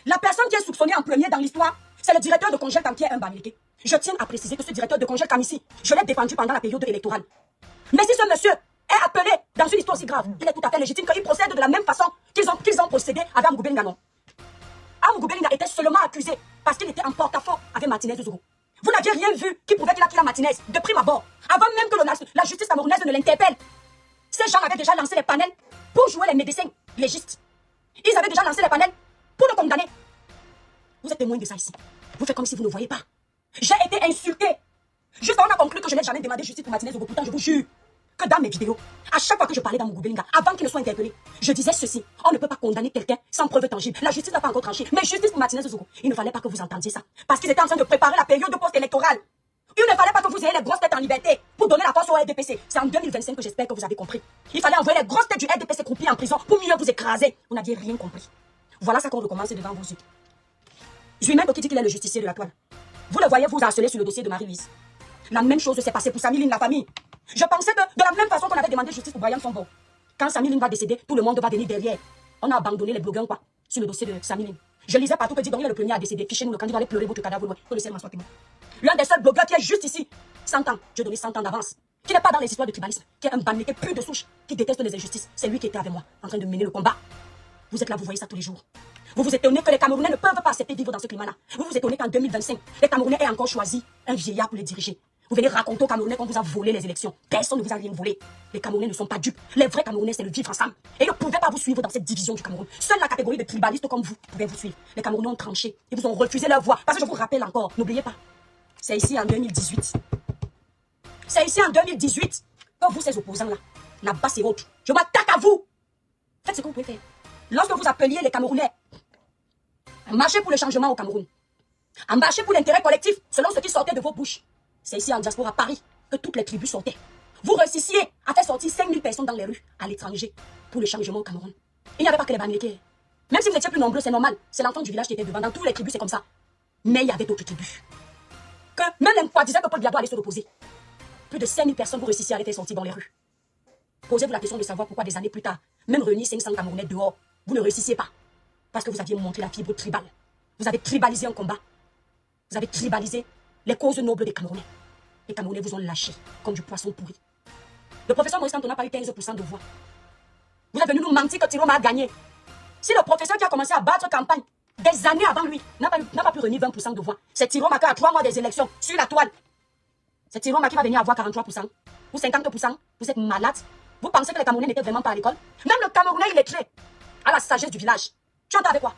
La personne qui est soupçonnée en premier dans l'histoire, c'est le directeur de Congel Cam qui est un Bamileke. Je tiens à préciser que ce directeur de Congel Cam ici, je l'ai défendu pendant la période électorale. Mais si ce monsieur est appelé dans une histoire aussi grave, il est tout à fait légitime qu'il procède de la même façon qu'ils ont procédé avec Mungubelinga, non? Mungubelinga était seulement accusé parce qu'il était en porte-à-faux avec Martinez Zogo. Vous n'aviez rien vu qui prouvait qu'il a tué Martinez de prime abord, avant même que la justice camerounaise ne l'interpelle. Ces gens avaient déjà lancé les panels pour jouer les médecins légistes. Ils avaient déjà lancé les panels pour le condamner. Vous êtes témoin de ça ici. Vous faites comme si vous ne voyez pas. J'ai été insulté. Juste on a conclu que je n'ai jamais demandé justice pour Martinez Zogo. Pourtant, je vous jure que dans mes vidéos, à chaque fois que je parlais dans Mungubelinga, avant qu'il ne soit interpellé, je disais ceci. On ne peut pas condamner quelqu'un sans preuve tangible. La justice n'a pas encore tranché. Mais justice pour Martinez Zogo, il ne fallait pas que vous entendiez ça. Parce qu'ils étaient en train de préparer la période de post-électorale. Il ne fallait pas que vous ayez les grosses têtes en liberté pour donner la force au RDPC. C'est en 2025 que j'espère que vous avez compris. Il fallait envoyer les grosses têtes du RDPC croupies en prison pour mieux vous écraser. Vous n'aviez rien compris. Voilà ça qu'on recommence devant vos yeux. Zuimen qui dit qu'il est le justicier de la toile. Vous le voyez vous harceler sur le dossier de Marie-Louise. La même chose s'est passée pour Samiline, la famille. Je pensais que de la même façon qu'on avait demandé justice pour Brian Sombo. Quand Samiline va décéder, tout le monde va venir derrière. On a abandonné les blogueurs quoi, sur le dossier de Samiline. Je lisais partout que Didon est le premier à décéder. Fichez-nous le candidat, allez pleurer votre cadavre loin. Que le ciel m'en soit témoin. L'un des seuls blogueurs qui est juste ici, 100 ans, je donnais 100 ans d'avance, qui n'est pas dans les histoires de tribalisme, qui est un Bamileke pur de souche, qui déteste les injustices. C'est lui qui était avec moi, en train de mener le combat. Vous êtes là, vous voyez ça tous les jours. Vous vous étonnez que les Camerounais ne peuvent pas accepter de vivre dans ce climat-là. Vous vous étonnez qu'en 2025, les Camerounais aient encore choisi un vieillard pour les diriger. Vous venez raconter aux Camerounais qu'on vous a volé les élections. Personne ne vous a rien volé. Les Camerounais ne sont pas dupes. Les vrais Camerounais, c'est le vivre ensemble. Et ils ne pouvaient pas vous suivre dans cette division du Cameroun. Seule la catégorie de tribalistes comme vous pouvait vous suivre. Les Camerounais ont tranché. Ils vous ont refusé leur voix. Parce que je vous rappelle encore, n'oubliez pas, c'est ici en 2018. C'est ici en 2018 que vous, ces opposants-là, la bas c'est autre. Je m'attaque à vous. Faites ce que vous pouvez faire. Lorsque vous appeliez les Camerounais à marcher pour le changement au Cameroun, à marcher pour l'intérêt collectif, selon ce qui sortait de vos bouches, c'est ici en diaspora à Paris que toutes les tribus sortaient. Vous réussissiez à faire sortir 5000 personnes dans les rues, à l'étranger, pour le changement au Cameroun. Il n'y avait pas que les Bamileke. Même si vous étiez plus nombreux, c'est normal. C'est l'enfant du village qui était devant. Dans toutes les tribus, c'est comme ça. Mais il y avait d'autres tribus. Que même l'Empois disait que Paul Biabo allait se reposer. Plus de 5000 personnes, vous réussissiez à les faire sortir dans les rues. Posez-vous la question de savoir pourquoi des années plus tard, même réunis 500 Camerounais dehors, vous ne réussissiez pas. Parce que vous aviez montré la fibre tribale. Vous avez tribalisé un combat. Vous avez tribalisé les causes nobles des Camerounais. Les Camerounais vous ont lâché comme du poisson pourri. Le professeur Maurice Cantona n'a pas eu 15% de voix. Vous êtes venu nous mentir que Tiroma a gagné. Si le professeur qui a commencé à battre campagne des années avant lui n'a pas pu réunir 20% de voix, c'est Tiroma qui a 3 mois des élections sur la toile. C'est Tiroma qui va venir avoir 43% ou 50%. Vous êtes malade. Vous pensez que les Camerounais n'étaient vraiment pas à l'école? Même le Camerounais illettré a la sagesse du village. Tu entends avec quoi?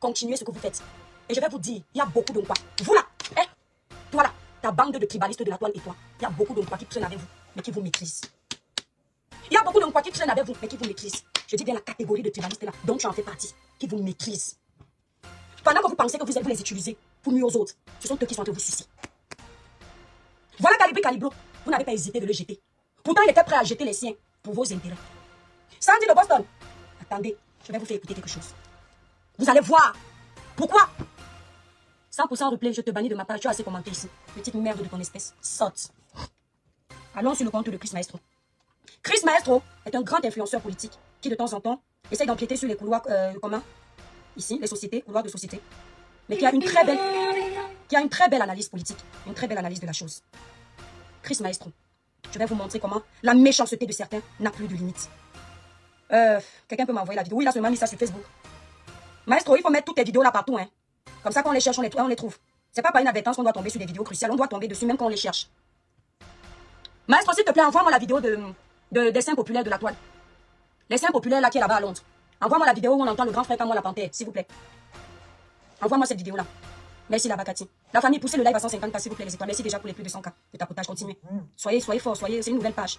continuez ce que vous faites. Et je vais vous dire, il y a beaucoup de quoi. Vous là, hein? Toi là, ta bande de tribalistes de la toile et toi, il y a beaucoup de quoi qui traînent avec vous, mais qui vous maîtrisent. Il y a beaucoup de quoi qui traînent avec vous, mais qui vous maîtrisent. Je dis bien la catégorie de tribalistes là, dont tu en fais partie, qui vous maîtrisent. Pendant que vous pensez que vous allez vous les utiliser pour nuire aux autres, ce sont eux qui sont en train de vous sucer. Voilà Calibro, vous n'avez pas hésité de le jeter. Pourtant, il était prêt à jeter les siens pour vos intérêts. Sandy de Boston, attendez, je vais vous faire écouter quelque chose. Vous allez voir. Pourquoi? 100% replay, je te bannis de ma page, tu as assez commenté ici. Petite merde de ton espèce, saute. Allons sur le compte de Chris Maestro. Chris Maestro est un grand influenceur politique qui de temps en temps essaie d'empiéter sur les couloirs communs, ici, les sociétés, couloirs de société, mais qui a une très belle analyse politique, une très belle analyse de la chose. Chris Maestro, je vais vous montrer comment la méchanceté de certains n'a plus de limite. Quelqu'un peut m'envoyer la vidéo? Oui, il a seulement mis ça sur Facebook. Maestro, il faut mettre toutes tes vidéos là partout, hein. Comme ça, quand on les cherche, on les trouve. C'est pas par inadvertance qu'on doit tomber sur des vidéos cruciales, on doit tomber dessus même quand on les cherche. Maestro, s'il te plaît, envoie-moi la vidéo des saints populaires de la toile. Les saints populaires là qui est là-bas à Londres. Envoie-moi la vidéo où on entend le grand frère Camois la panthère, s'il vous plaît. Envoie-moi cette vidéo là. Merci la Bakati. La famille, poussez le live à 150K, s'il vous plaît, les étoiles. Merci déjà pour les plus de 100K de tapotage. Continuez. Soyez forts, c'est une nouvelle page.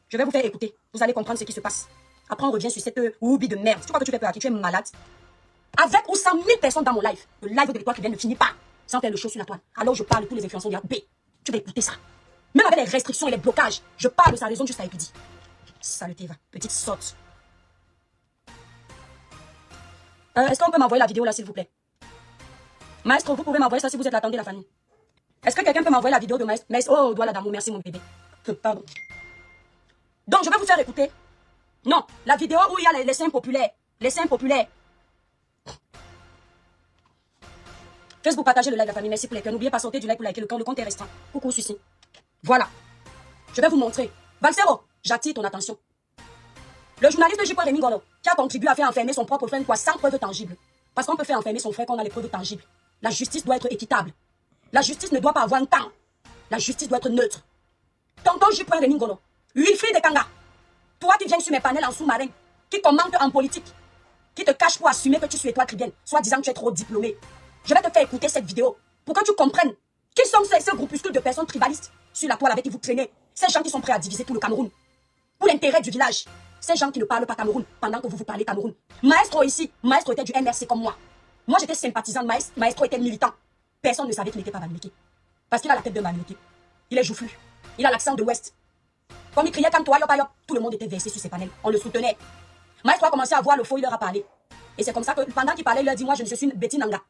Je vais vous faire écouter. Vous allez comprendre ce qui se passe. Après, on revient sur cette oubli de merde. Tu crois que tu fais peur à qui? Tu es malade. Avec ou sans 1000 personnes dans mon live, le live de l'étoile qui vient ne finit pas sans faire le show sur la toile. Alors je parle de tous les influenceurs de B. Tu vas écouter ça. Même avec les restrictions et les blocages, je parle de sa raison juste à Epidi. Saleté va, petite sotte. Est-ce qu'on peut m'envoyer la vidéo là, s'il vous plaît? Maestro, vous pouvez m'envoyer ça si vous êtes là, attendez la famille. Est-ce que quelqu'un peut m'envoyer la vidéo de Maestro? Oh, doigt là d'amour, merci mon bébé. Pardon. Donc, je vais vous faire écouter. Non, la vidéo où il y a les saints populaires. Les saints populaires. Facebook, partagez le live, la famille, merci pour les cœurs. N'oubliez pas sauter du like pour liker le compte est restreint. Coucou, Sucy. Voilà. Je vais vous montrer. Valsero, j'attire ton attention. Le journaliste J. Rémi Ngolo, qui a contribué à faire enfermer son propre frère sans preuve tangible. Parce qu'on peut faire enfermer son frère quand on a les preuves tangibles. La justice doit être équitable. La justice ne doit pas avoir un temps. La justice doit être neutre. Tonton J. Rémi Ngolo, Wilfried de Kanga, toi qui viens sur mes panels en sous-marin, qui commentes en politique, qui te cache pour assumer que tu suis étoile tribienne, soit disant que tu es trop diplômé. Je vais te faire écouter cette vidéo pour que tu comprennes qui sont ces groupuscules de personnes tribalistes sur la toile avec qui vous traînez. Ces gens qui sont prêts à diviser tout le Cameroun pour l'intérêt du village. Ces gens qui ne parlent pas Cameroun pendant que vous parlez Cameroun. Maestro ici, Maestro était du MRC comme moi. Moi j'étais sympathisant, Maestro était militant. Personne ne savait qu'il n'était pas Bamileke. Parce qu'il a la tête de Bamileke. Il est joufflu. Il a l'accent de l'Ouest. Comme il criait comme toi, yop, yop, tout le monde était versé sur ses panels. On le soutenait. Maestro a commencé à voir le faux, il leur a parlé. Et c'est comme ça que pendant qu'il parlait, il leur dit, moi je suis une Betty Nanga.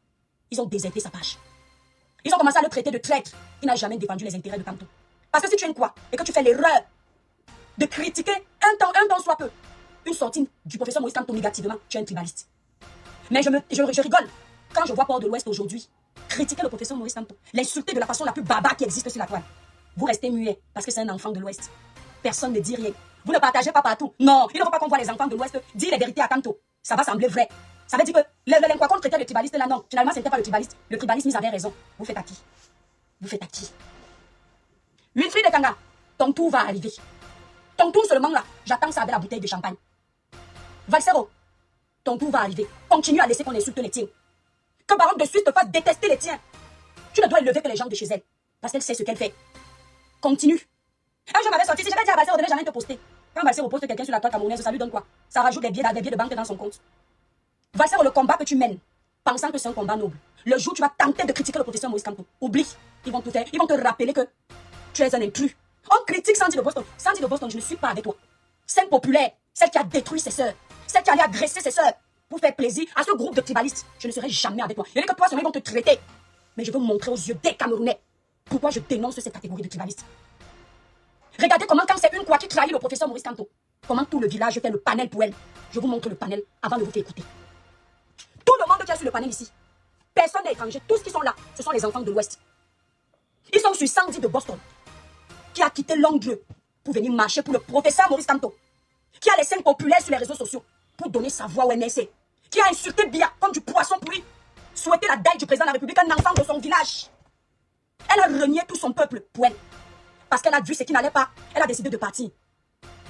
Ils ont déserté sa page. Ils ont commencé à le traiter de traître qui n'a jamais défendu les intérêts de Kamto. Parce que si tu es une quoi et que tu fais l'erreur de critiquer un temps soit peu, une sortie du professeur Maurice Kamto négativement, tu es un tribaliste. Mais je rigole quand je vois Port de l'Ouest aujourd'hui critiquer le professeur Maurice Kamto, l'insulter de la façon la plus barbare qui existe sur la toile. Vous restez muet parce que c'est un enfant de l'Ouest. Personne ne dit rien. Vous ne partagez pas partout. Non, il ne faut pas qu'on voit les enfants de l'Ouest dire les vérités à Kamto. Ça va sembler vrai. Ça veut dire que l'inquacon traitait le tribaliste là, non. Finalement, ce n'était pas le tribaliste. Le tribalisme, ils avaient raison. Vous faites à qui? Vous faites à qui? Wilfried de Kanga, ton tour va arriver. Ton tour seulement là, j'attends ça avec la bouteille de champagne. Valsero, ton tour va arriver. Continue à laisser qu'on insulte les tiens. Que Baronne de Suisse te fasse détester les tiens. Tu ne dois élever que les gens de chez elle. Parce qu'elle sait ce qu'elle fait. Continue. Un jour, m'avais sorti, si j'avais dit à Valsero, on ne devait jamais te poster. Quand Valsero poste quelqu'un sur la toile camerounaise, ça lui donne quoi? Ça rajoute des billets de banque dans son compte. Valsero, le combat que tu mènes, pensant que c'est un combat noble. Le jour où tu vas tenter de critiquer le professeur Maurice Kamto, oublie. Ils vont tout faire. Ils vont te rappeler que tu es un intrus. On critique Sandy de Boston. Sandy de Boston, je ne suis pas avec toi. Sainte populaire, celle qui a détruit ses sœurs, celle qui allait agresser ses sœurs pour faire plaisir à ce groupe de tribalistes. Je ne serai jamais avec toi. Il y a que toi, seulement, ils vont te traiter. Mais je veux montrer aux yeux des Camerounais pourquoi je dénonce cette catégorie de tribalistes. Regardez comment, quand c'est une quoi qui trahit le professeur Maurice Kamto, comment tout le village fait le panel pour elle. Je vous montre le panel avant de vous faire écouter. Tout le monde qui est sur le panel ici, personne n'est étranger. Tous qui sont là, ce sont les enfants de l'Ouest. Ils sont sur Sandy de Boston, qui a quitté Longueuil pour venir marcher pour le professeur Maurice Kamto, qui a les scènes populaires sur les réseaux sociaux pour donner sa voix au MRC, qui a insulté Bia comme du poisson pourri, souhaité la daille du président de la République, un enfant de son village. Elle a renié tout son peuple pour elle. Parce qu'elle a vu ce qui n'allait pas, elle a décidé de partir.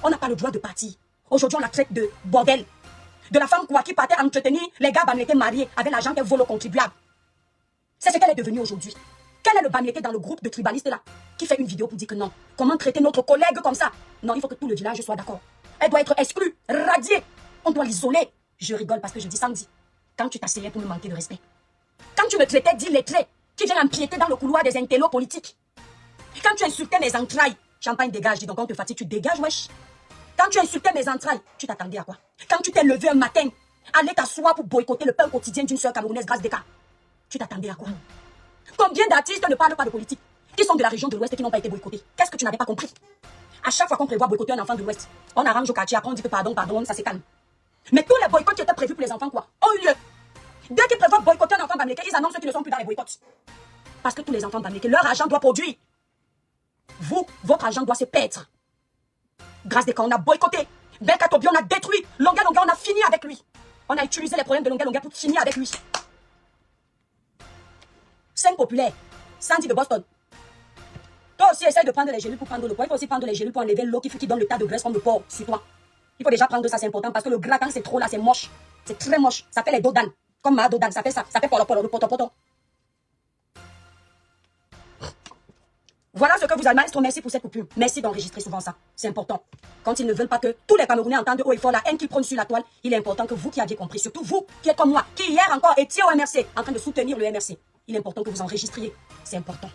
On n'a pas le droit de partir. Aujourd'hui, on la traite de bordel. de la femme quoi qui partait entretenir les gars Bamileke mariés avec l'argent qu'elle vole aux contribuables. C'est ce qu'elle est devenue aujourd'hui. Quel est le Bamileke dans le groupe de tribalistes là qui fait une vidéo pour dire que non, comment traiter notre collègue comme ça? Non, il faut que tout le village soit d'accord. Elle doit être exclue, radiée. On doit l'isoler. Je rigole parce que je dis samedi. Quand tu t'asseyais pour me manquer de respect. Quand tu me traitais d'illettré, qui vient empiéter dans le couloir des intellos politiques. Quand tu insultais mes entrailles, champagne dégage, dis donc on te fatigue, tu dégages, wesh. Quand tu insultais mes entrailles, tu t'attendais à quoi? Quand tu t'es levé un matin, aller t'asseoir pour boycotter le pain quotidien d'une soeur camerounaise grâce des cas, tu t'attendais à quoi? Combien d'artistes ne parlent pas de politique, qui sont de la région de l'Ouest et qui n'ont pas été boycottés? Qu'est-ce que tu n'avais pas compris? À chaque fois qu'on prévoit boycotter un enfant de l'Ouest, on arrange au quartier, après on dit que pardon, ça se calme. Mais tous les boycotts qui étaient prévus pour les enfants, quoi, ont eu lieu. Dès qu'ils prévoient boycotter un enfant Bamileke, ils annoncent ceux qui ne sont plus dans les boycotts. Parce que tous les enfants Bamileke, leur argent doit produire. Vous, votre argent doit se perdre. Grâce des cas, on a boycotté. Belkatobi, on a détruit. Longa, on a fini avec lui. On a utilisé les problèmes de Longa pour finir avec lui. Scène populaire. Sandy de Boston. Toi aussi, essaye de prendre les gélules pour prendre le poids. Il faut aussi prendre les gélules pour enlever l'eau qui donne le tas de graisse comme le porc sur toi. Il faut déjà prendre ça, c'est important parce que le gras, quand c'est trop là, c'est moche. C'est très moche. Ça fait les dos d'âne. Comme ma dos d'âne, ça fait ça. Ça fait le poton. Voilà ce que vous avez, maestro. Merci pour cette coupure. Merci d'enregistrer souvent ça. C'est important. Quand ils ne veulent pas que tous les Camerounais entendent haut et fort la haine qu'ils prônent sur la toile, il est important que vous qui aviez compris, surtout vous qui êtes comme moi, qui hier encore étiez au MRC, en train de soutenir le MRC. Il est important que vous enregistriez. C'est important.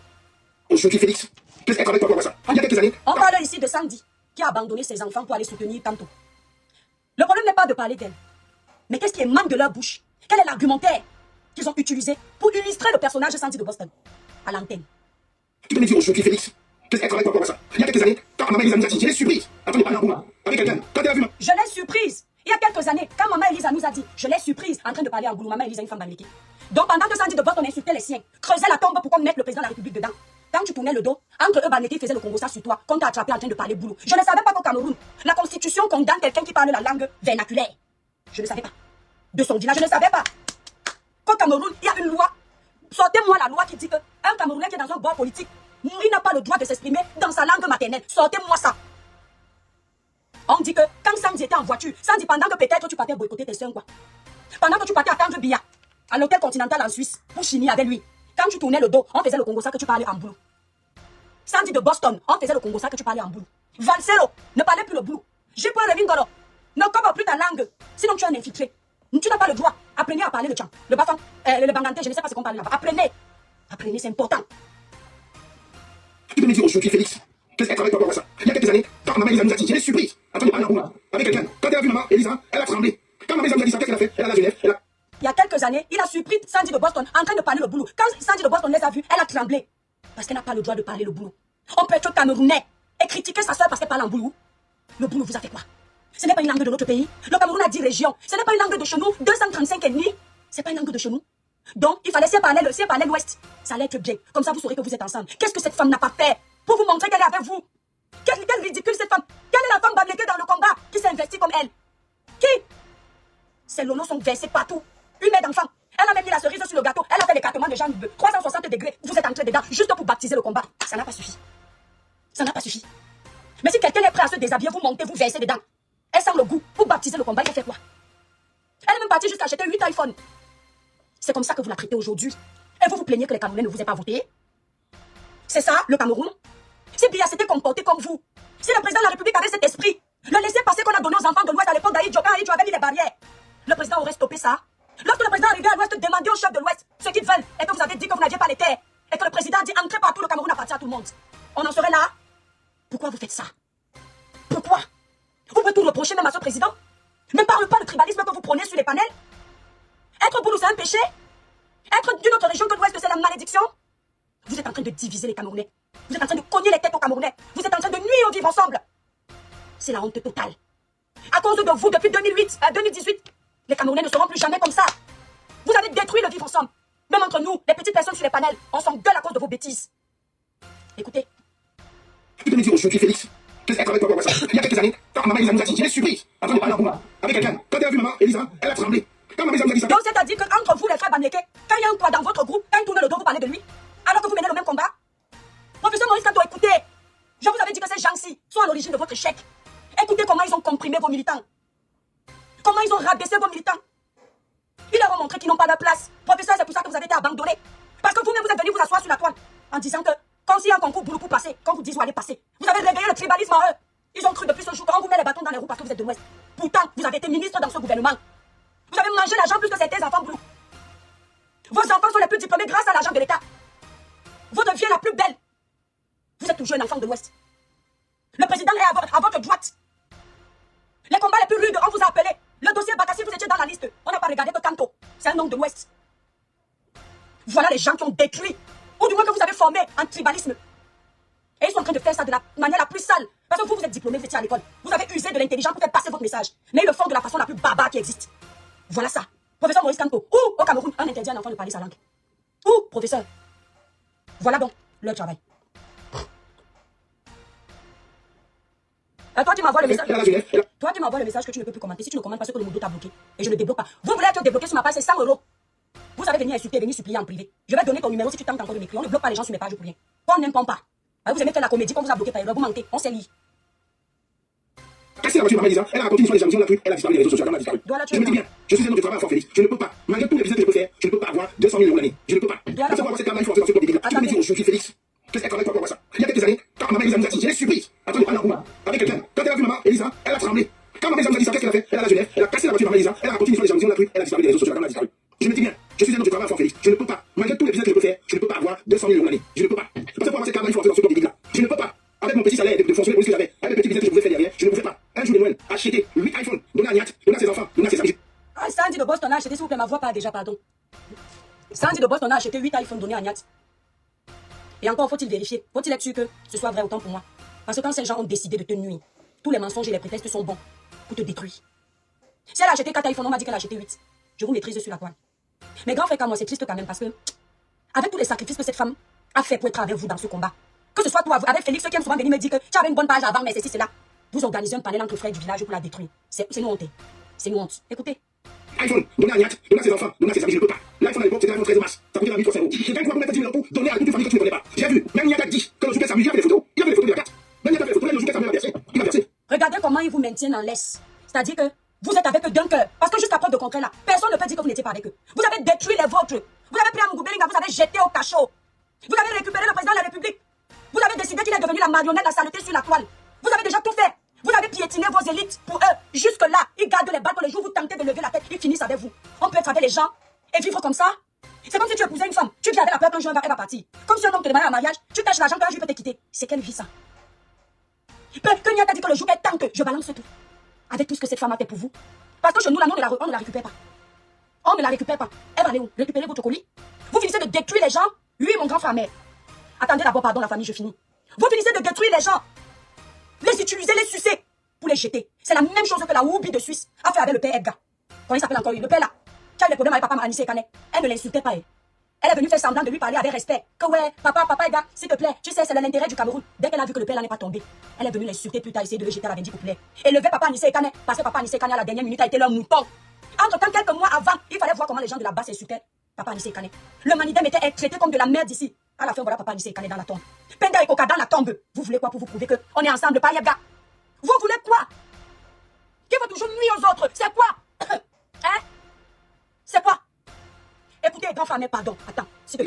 Je suis Félix. Qu'est-ce qu'elle travaille pour ça? Il y a quelques années. On parle ici de Sandy, qui a abandonné ses enfants pour aller soutenir tantôt. Le problème n'est pas de parler d'elle. Mais qu'est-ce qui émane de leur bouche? Quel est l'argumentaire qu'ils ont utilisé pour illustrer le personnage de Sandy de Boston à l'antenne? Tu peux me dire aujourd'hui, Félix, qu'est-ce qu'elle travaille pour ça? Il y a quelques années, quand maman Elisa nous a dit, je l'ai surprise, après de parler en boulot, avec quelqu'un, quand elle a vu ma... Je l'ai surprise. Il y a quelques années, quand maman Elisa nous a dit, je l'ai surprise en train de parler en boulot, maman Elisa, une femme Bamileke. Donc pendant que Sandy de Boston insultait les siens, creusait la tombe pour qu'on mette le président de la République dedans. Quand tu tournais le dos, entre eux Bamileke faisait le Congo ça sur toi, qu'on t'a attrapé en train de parler boulot. Je ne savais pas qu'au Cameroun, la constitution condamne quelqu'un qui parle la langue vernaculaire. Je ne savais pas. De son village, je ne savais pas. Qu'au Cameroun, il y a une loi. Sortez-moi la loi qui dit qu'un Camerounais qui est dans un bord politique, il n'a pas le droit de s'exprimer dans sa langue maternelle. Sortez-moi ça. On dit que quand Sandy était en voiture, Sandy, pendant que peut-être tu partais boycotter tes soeurs, quoi. Pendant que tu partais attendre Bia à l'hôtel Continental en Suisse pour chiner avec lui. Quand tu tournais le dos, on faisait le Congo ça que tu parlais en boulot. Sandy de Boston, on faisait le Congo ça que tu parlais en boulot. Valsero, ne parlez plus le boulot. J'ai pas le Mingolo. Ne commande plus ta langue. Sinon tu es un infiltré. Tu n'as pas le droit. Apprenez à parler le tchang, le bafang, le banganté, je ne sais pas ce qu'on parle là-bas. Apprenez. Apprenez, c'est important. Tu peux me dire aujourd'hui, Félix, qu'est-ce qu'elle travaille pour ça? Il y a quelques années, quand maman Elisa nous a dit, je l'ai surprise, en train de parler en boulot, avec quelqu'un, quand elle a vu maman Elisa, elle a tremblé. Quand maman Elisa nous a dit ça, qu'est-ce qu'elle a fait? Elle a la Genève, elle a... Il y a quelques années, il a surpris Sandy de Boston en train de parler le boulot. Quand Sandy de Boston les a vus, elle a tremblé. Parce qu'elle n'a pas le droit de parler le boulot. On peut être Camerounais et critiquer sa soeur parce qu'elle parle en boulot. Le boulot vous a fait quoi? Ce n'est pas une langue de notre pays. Le Cameroun a 10 régions. Ce n'est pas une langue de chez nous. 235 ennemis. Ce n'est pas une langue de chez nous. Donc, il fallait s'y parler l'Ouest. Ça allait être bien. Comme ça, vous saurez que vous êtes ensemble. Qu'est-ce que cette femme n'a pas fait pour vous montrer qu'elle est avec vous? Quelle ridicule cette femme. Quelle est la femme Bamileke dans le combat qui s'est investie comme elle? Qui? Ses lonos sont versés partout. Une mère d'enfant. Elle a même mis la cerise sur le gâteau. Elle a fait l'écartement de jambes 360 degrés. Vous êtes entré dedans juste pour baptiser le combat. Ça n'a pas suffi. Ça n'a pas suffi. Mais si quelqu'un est prêt à se déshabiller, vous montez, vous versez dedans. Elle sent le goût pour baptiser le combat. Elle fait quoi? Elle est même partie jusqu'à acheter 8 iPhones. C'est comme ça que vous la traitez aujourd'hui. Et vous vous plaignez que les Camerounais ne vous aient pas voté. C'est ça, le Cameroun? Si Biya s'était comporté comme vous, si le président de la République avait cet esprit, le laisser-passer qu'on a donné aux enfants de l'Ouest à l'époque d'Aïdjo, quand Aïdjo avait mis les barrières, le président aurait stoppé ça. Lorsque le président arrivait à l'Ouest, demandait aux chefs de l'Ouest ce qu'ils veulent, et que vous avez dit que vous n'aviez pas les terres, et que le président dit entrez partout, le Cameroun appartient à tout le monde. On en serait là? Pourquoi vous faites ça? Pourquoi? Vous pouvez tout reprocher même à ce président? Ne parle pas le tribalisme que vous prenez sur les panels? Être boulot, c'est un péché? Être d'une autre région que l'Ouest, c'est la malédiction? Vous êtes en train de diviser les Camerounais. Vous êtes en train de cogner les têtes aux Camerounais. Vous êtes en train de nuire au vivre ensemble. C'est la honte totale. À cause de vous, depuis 2008 à 2018, les Camerounais ne seront plus jamais comme ça. Vous avez détruit le vivre ensemble. Même entre nous, les petites personnes sur les panels, on s'engueule à cause de vos bêtises. Écoutez. Tu peux me dire aujourd'hui, Félix, qu'est-ce qu'elle travaille pour ça? Il y a quelques années, quand maman Elisa nous a dit, je l'ai surprise, en train de parler en boulot, avec quelqu'un, quand elle a vu maman Elisa, elle a tremblé. Quand maman Elisa nous a dit ça... Donc c'est-à-dire qu'entre vous, les frères Bamileke, quand il y a un quoi dans votre groupe, quand il tourne le dos, vous parlez de lui, alors que vous menez le même combat? Professeur Maurice Kanto, écoutez, je vous avais dit que ces gens-ci sont à l'origine de votre échec. Écoutez comment ils ont comprimé vos militants. Comment ils ont rabaissé vos militants. leur place. Professeur, c'est pour ça que vous avez été abandonné. Parce que vous-même, vous êtes venu vous asseoir sur la toile en disant que, comme s'il y a un concours boulot pour passer, quand vous dites où aller passer, vous avez réveillé le tribalisme en eux. Ils ont cru depuis ce jour qu'on vous met les bâtons dans les roues parce que vous êtes de l'Ouest. Pourtant, vous avez été ministre dans ce gouvernement. Vous avez mangé l'argent plus que certains enfants boulot. Vos enfants sont les plus diplômés grâce à l'argent de l'État. Votre vie est la plus belle. Vous êtes toujours un enfant de l'Ouest. Le président est à votre droite. Les combats les plus rudes, on vous a appelé. Le dossier Bakassi, vous étiez dans la liste. On n'a pas regardé que Kanto. C'est un homme de l'Ouest. Voilà les gens qui ont détruit, ou du moins que vous avez formé en tribalisme. Et ils sont en train de faire ça de la manière la plus sale. Parce que vous êtes diplômé, vous étiez à l'école. Vous avez usé de l'intelligence pour faire passer votre message. Mais ils le font de la façon la plus barbare qui existe. Voilà ça. Professeur Maurice Kanto. Ou au Cameroun, on interdit à un enfant de parler sa langue. Ou, professeur. Voilà donc leur travail. Toi, tu m'envoies le message. Toi, tu m'envoies le message que tu ne peux plus commenter si tu ne commandes parce que le modo t'a bloqué. Et je ne débloque pas. Vous voulez être débloqué sur ma page, c'est 100 €. Vous savez venir insulter, venir supplier en privé. Je vais donner ton numéro si tu tentes encore de m'écrire. On ne bloque pas les gens sur mes pages pour rien. On n'aime pas. Vous aimez faire la comédie qu'on vous a bloqué par erreur. Vous mentez. On sait lire. Cassé la voiture, maman Lisa, elle a raconté une histoire des ambitions, elle a disparu des réseaux sociaux, elle a disparu. Je me dis bien, je suis un homme de travail à Fort Félix. Je ne peux pas, malgré tous les business que je peux faire, je ne peux pas avoir 200 000 € l'année. Je ne peux pas. Pour savoir cette femme-là, il faut entrer dans ce code de. Tu me dis aujourd'hui, Félix, qu'est-ce qu'elle travaille pour avoir ça? Il y a quelques années, quand maman Elisa nous a dit, j'ai surprise, attends, de parler en avec quelqu'un. Quand elle a vu maman Elisa, elle a tremblé. Quand maman Elisa nous a dit ça, qu'est-ce qu'elle a fait? Elle a la Genève, elle a cassé la voiture, maman Elisa, elle a raconté une histoire des ambitions, elle a disparu des réseaux sociaux, elle a disparu. Je me dis bien, je suis un homme de travail à Fort Félix. Je ne peux pas, malgré tous les business que je peux faire, je ne peux pas avoir 200 000 € l'année. Je ne peux pas. Parce que pour avoir cette femme-là, il faut entrer dans ce code de. Je ne peux pas. Avec mon petit salaire de fonctionnaire police que j'avais, avec le petit business que je pouvais faire derrière, je ne pouvais pas. Un jour de Noël, acheter 8 iPhones, donner à Niat, donner à ses enfants, donner à ses amis. Ah, Sandy de Boston a acheté, s'il vous plaît, ma voix pas déjà, pardon. Sandy de Boston a acheté 8 iPhones donnés à Niat. Et encore faut-il vérifier, faut-il être sûr que ce soit vrai autant pour moi. Parce que quand ces gens ont décidé de te nuire, tous les mensonges et les prétextes sont bons pour te détruire. Si elle a acheté 4 iPhones, on m'a dit qu'elle a acheté 8. Je vous maîtrise sur la toile. Mais grand frère, moi, c'est triste quand même parce que, avec tous les sacrifices que cette femme a fait pour être avec vous dans ce combat, que ce soit toi, avec Félix, qui aime souvent venir me dire que tu avais une bonne page avant, mais c'est là. Vous organisez un panel entre frères du village pour la détruire. C'est une honte. C'est une honte. Écoutez. iPhone, donner à Niat, donner à ses enfants, donner à ses amis, je ne peux pas. L'iPhone à l'époque, c'était l'iPhone 13 mars. Ça coûtait 1300 €. Quelqu'un qui va mettre 10 000 € pour donner à toute une famille que tu ne connais pas. J'ai vu, même Niat a dit que le jour qu'elle s'amuse, il y avait des photos. Il y avait des photos de la carte. Même Niat avait des photos, le jour qu'elle s'amuse, il a versé. Regardez comment ils vous maintiennent en laisse. C'est-à-dire que vous êtes avec eux d'un cœur. Parce que jusqu'à preuve de contraire là, personne ne peut dire que vous n'étiez pas avec eux. Vous avez détruit les vôtres. Vous avez pris Amougou Belinga, vous avez jeté au cachot. Vous avez récupéré le président de la République. Vous avez décidé qu'il est devenu la marionnette de la saleté sur la toile. Vous avez déjà tout fait. Vous avez piétiné vos élites pour eux. Jusque-là, ils gardent les balles tous les jours. Vous tentez de lever la tête. Ils finissent avec vous. On peut être avec les gens et vivre comme ça. C'est comme si tu épousais une femme. Tu vis avec la peur qu'un jour elle va partir. Comme si un homme te demandait un mariage. Tu caches l'argent qu'un jour peut te quitter. C'est quelle vie ça? Que Nia t'a dit que le jour qu'elle tente, je balance tout. Avec tout ce que cette femme a fait pour vous. Parce que chez nous, là, on ne la récupère pas. On ne la récupère pas. Elle va aller où? Récupérer votre colis? Vous finissez de détruire les gens. Oui, mon grand frère mère. Attendez d'abord, pardon, la famille, je finis. Vous finissez de détruire les gens. Les utiliser, les sucer pour les jeter. C'est la même chose que la Woubi de Suisse a fait avec le père Edgar. Comment il s'appelle encore? Le père là. Qui a eu des problèmes avec papa Anissé Kane. Elle ne l'insultait pas, elle. Elle est venue faire semblant de lui parler avec respect. Que ouais, papa Edgar, s'il te plaît, tu sais, c'est l'intérêt du Cameroun. Dès qu'elle a vu que le père là n'est pas tombé, elle est venue l'insulter, puis t'as essayé de le jeter à la Vendi populaire. Et lever papa Anissé Kane, parce que papa Anissé Kane à la dernière minute a été leur mouton. Entre temps, quelques mois avant, il fallait voir comment les gens de la base insultaient papa Anissé Kane. Le Manidem était traité comme de la merde ici. À la fin, voilà papa Anissé Kane dans la tombe. Penda et Coca dans la tombe. Vous voulez quoi pour vous prouver qu'on est ensemble, pas Yaga? Vous voulez quoi? Qui veut toujours nuire aux autres? C'est quoi? Hein? C'est quoi? Écoutez, grand frère, pardon. Attends. Si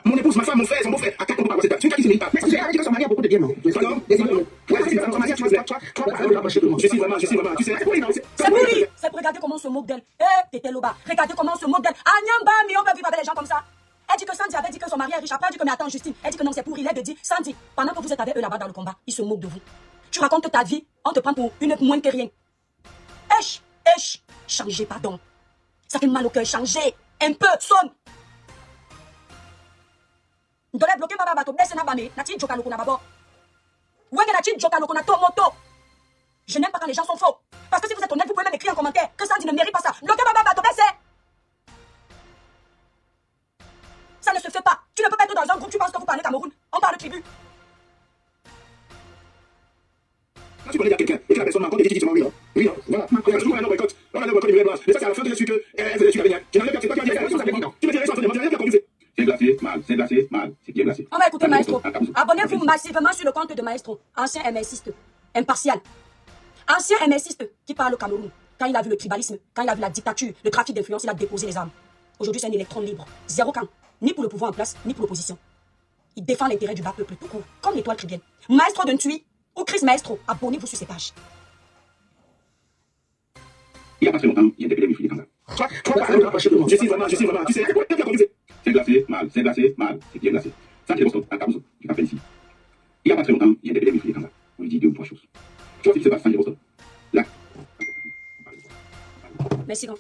mon épouse, ma femme, mon frère, son beau-frère, à 4 ans pour cette. Tu ne qui se mérite pas. Mais j'ai dit que son mari a beaucoup de bien, non? Pardon? Je suis vraiment, tu sais. C'est pourri. C'est pour regarder comment on se moque d'elle. Eh, Tété Loba. Regardez comment on se moque d'elle. Agnamba, mais on peut vivre avec les gens comme ça. Elle dit que Sandy avait dit que son mari est riche. Après, elle dit que, mais attends, Justine. Elle dit que non, c'est pourri. Elle te dit, Sandy, pendant que vous êtes avec eux là-bas dans le combat, ils se moquent de vous. Tu racontes ta vie, on te prend pour une moins que rien. Changez, pardon. Ça fait mal au cœur, changez. Un peu, sonne. Vous devez bloquer ma bateau. Laissez-la bamé. Nati Joka Loko Nababo. Ouais, Nati Joka Loko Nato Moto. Je n'aime pas quand les gens sont faux. Parce que si vous êtes honnête, vous pouvez même écrire en commentaire que Sandy ne mérite pas ça. Bloquez ma bateau, laissez. Ça ne se fait pas. Tu ne peux pas être dans un groupe, tu penses que vous parlez Cameroun. On parle tribu. Quand tu connais quelqu'un et que la personne m'a encore dit qu'il oui, oui, voilà. On a toujours un boycott. On a le boycott du blanche. Mais ça, c'est à la fin que je suis que elle faisait suivre avec. Je n'avais pas, c'est pas qui a dit, tu me dirais ça, tu n'avais pas conduit. C'est glacé, mal, c'est bien glacé. On va écouter Maestro. Abonnez-vous massivement sur le compte de Maestro, ancien MSiste, impartial. Ancien MSiste qui parle au Cameroun. Quand il a vu le tribalisme, quand il a vu la dictature, le trafic d'influence, il a déposé les armes. Aujourd'hui, c'est un électron libre. Zéro camp. Ni pour le pouvoir en place, ni pour l'opposition. Il défend l'intérêt du bas peuple tout court, comme l'étoile tribienne. Maestro de Ntui ou Chris Maestro, abonnez-vous sur ces pages. Il n'y a pas très longtemps, il y a des épidémies filées comme ça. Je sais vraiment, tu sais, c'est glacé, mal, c'est bien glacé. Ça, c'est Boston, à Caruso, je t'appelle ici. Il n'y a pas très longtemps, il y a des épidémies filées comme ça. On lui dit 2 ou 3 choses. Tu vois ce qui se passe, ça, c'est Boston. Là, Merci, grand.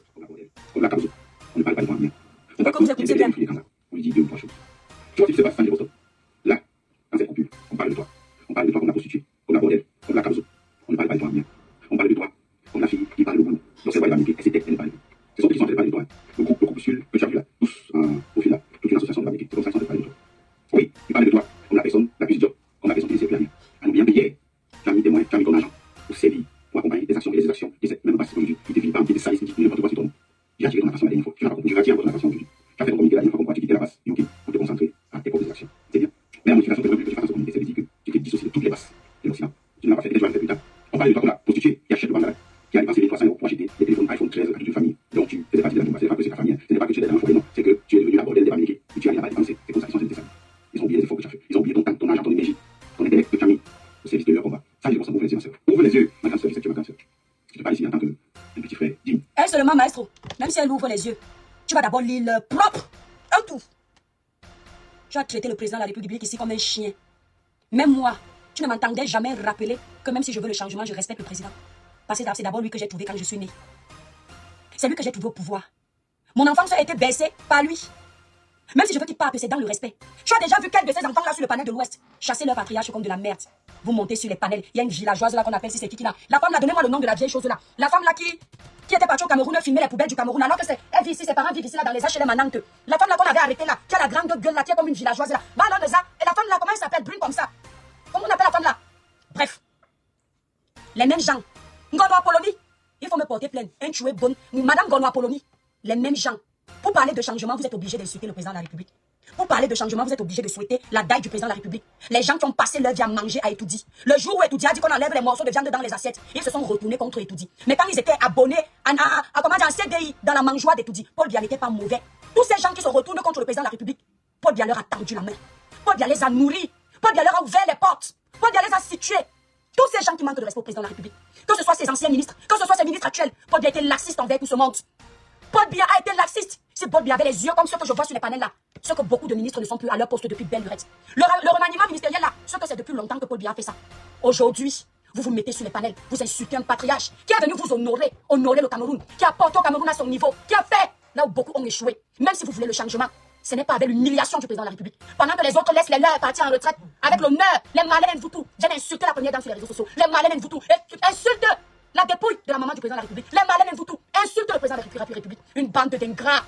comme la Caruso, on ne parle pas de moi bien. On Pourquoi vous écoutez bien? On lui dit 2 ou 3 choses. Tu vois ce qui se passe, ça, c'est Boston. Là, dans cette coupure, on parle de toi. On parle de toi comme la prostituée, comme la bordelle, comme la Caruso. On ne parle pas de toi bien. On parle de toi comme la fille qui parle au monde. Donc c'est vrai, il va niquer, et c'est elle, elle va niquer. C'est son qui sont en train de parler de toi. Le groupuscule que tu as vu là, tous au fil là, toute une association de la niquer. C'est comme ça qu'ils sont en train de parler de toi. Oui, ils parlent de toi comme la personne la plus idiote, comme la personne qui ne sait plus rien. En oubliant que hier, tu as mis tes moyens, tu as mis ton argent pour servir, pour accompagner des actions et des actions. Et cette même base aujourd'hui, qui te vit par un petit salisse, qui dit n'importe quoi sur ton nom. J'ai attiré ton attention la dernière fois. Tu n'as pas compris. Tu as attiré ton attention aujourd'hui. Tu as fait ton communiqué la dernière fois pourquoi tu quittais la base. Ok, pour te concentrer à tes propres actions. C'est bien. Mais la motivation que tu fasses ce communiqué, c'est de dire que tu t'es dissocié de toutes les bases de l'Occident. Tu ne l'as pas fait et tu vas le faire plus tard. On parle de toi comme la prostituée qui achète le bandana, qui a dépensé 1300 € pour acheter des téléphones iPhone 13 à toute une famille. Donc tu faisais partie de la famille. C'est pas que c'est ta famille. Ce n'est pas que tu es dans un foyer, non. C'est que tu es devenu la bordelle des familles et tu as rien dépensé. C'est comme ça qu'ils sont censés faire. Ils ont oublié les efforts que tu as fait. Ils ont oublié ton temps, ton argent, ton énergie, ton intellect que tu as mis au service de leur combat. Ça, je pense, ouvre les yeux, ma soeur. Ouvre les yeux, ma grande soeur, je sais que tu es ma grande soeur. Je te parle ici en tant qu'un petit frère digne. Elle seulement, maestro, même si elle ouvre les yeux, tu vas d'abord lire le propre, un tout. Tu as traité le président de la République ici comme un chien. Même moi, tu ne m'entendais jamais rappeler que même si je veux le changement, je respecte le président. Parce que c'est d'abord lui que j'ai trouvé quand je suis né. C'est lui que j'ai trouvé au pouvoir. Mon enfance a été baissée par lui. Même si je veux qu'il parte, c'est dans le respect. Tu as déjà vu quel de ces enfants là sur le panel de l'Ouest chasser leur patriarche comme de la merde. Vous montez sur les panels. Il y a une villageoise là qu'on appelle si c'est qui là. La femme là, donnez-moi le nom de la vieille chose là. La femme là qui était partie au Cameroun, filmer les poubelles du Cameroun. Alors que elle vit ici, ses parents vivent ici là dans les HLM à Nantes. La femme là qu'on avait arrêtée là, qui a la grande gueule là, qui est comme une villageoise là. Bah non, de ça. Et la femme là, comment elle s'appelle? Brune comme ça. Comment on appelle la femme là? Bref. Les mêmes gens. Ngono Apollonie. Il faut me porter plainte. Un tué bonne. Madame Ngono Apollonie. Les mêmes gens. Pour parler de changement, vous êtes obligé d'insulter le président de la République. Pour parler de changement, vous êtes obligé de souhaiter la daille du président de la République. Les gens qui ont passé leur vie à manger à Etoudi. Le jour où Etoudi a dit qu'on enlève les morceaux de viande dans les assiettes, ils se sont retournés contre Etoudi. Mais quand ils étaient abonnés en CDI dans la mangeoire d'Etoudi, Paul Biya n'était pas mauvais. Tous ces gens qui se retournent contre le président de la République, Paul Biya leur a tendu la main. Paul Biya les a nourris. Paul Biya leur a ouvert les portes. Paul Biya les a situés. Tous ces gens qui manquent de respect au président de la République, que ce soit ses anciens ministres, que ce soit ses ministres actuels, Paul Biya a été laxiste envers tout ce monde. Paul Biya a été laxiste. Si Paul Biya avait les yeux comme ceux que je vois sur les panels là, ce que beaucoup de ministres ne sont plus à leur poste depuis belle lurette. Le remaniement ministériel là, ce que c'est depuis longtemps que Paul Biya a fait ça. Aujourd'hui, vous vous mettez sur les panels, vous insultez un patriarche qui est venu vous honorer le Cameroun, qui a porté au Cameroun à son niveau, qui a fait là où beaucoup ont échoué. Même si vous voulez le changement, ce n'est pas avec l'humiliation du président de la République. Pendant que les autres laissent les leurs partir en retraite, avec l'honneur, les malins vous tout. J'ai insulté la première dame sur les réseaux sociaux. Les malins vous tout. Insulte la dépouille de la maman du président de la République. Les malins vous tout. Insulte le président de la République. Une bande d'ingrats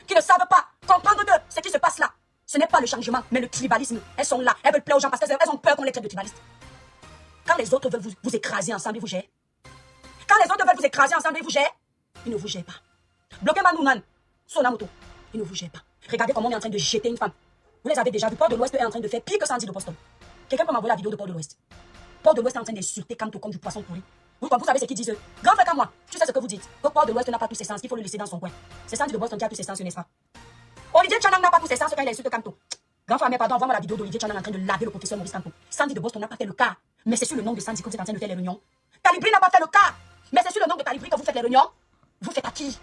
qui ne savent pas comprendre de ce qui se passe là. Ce n'est pas le changement, mais le tribalisme. Elles sont là, elles veulent plaire aux gens parce qu'elles ont peur qu'on les traite de tribalistes. Quand les autres veulent vous écraser ensemble, ils vous gèrent. Quand les autres veulent vous écraser ensemble, ils vous gèrent. Ils ne vous gèrent pas. Bloquez Manounan, Sonamoto, ils ne vous gèrent pas. Regardez comment on est en train de jeter une femme. Vous les avez déjà vu, Port de l'Ouest est en train de faire pire que Sandy de Boston. Quelqu'un peut m'envoyer la vidéo de Port de l'Ouest. Port de l'Ouest est en train d'insulter Kanto comme du poisson pourri. Vous savez ce qu'ils disent eux. Grand frère comme moi, tu sais ce que vous dites. Que Port de l'Ouest n'a pas tous ses sens, qu'il faut le laisser dans son coin. C'est Sandy de Boston qui a tous ses sens, n'est-ce pas? Olivier Chanang n'a pas tous ses sens quand il insulte Kanto. Grand frère, mais pardon, envoie-moi la vidéo d'Olivier Chanang en train de laver le professeur Maurice Kanto. Sandy de Boston n'a pas fait le cas. Mais c'est sur le nom de Sandy que vous êtes en train de faire les réunions. Talibri n'a pas fait le cas. Mais c'est sur le nom de Talibri que vous faites les réunions. Vous faites à qui?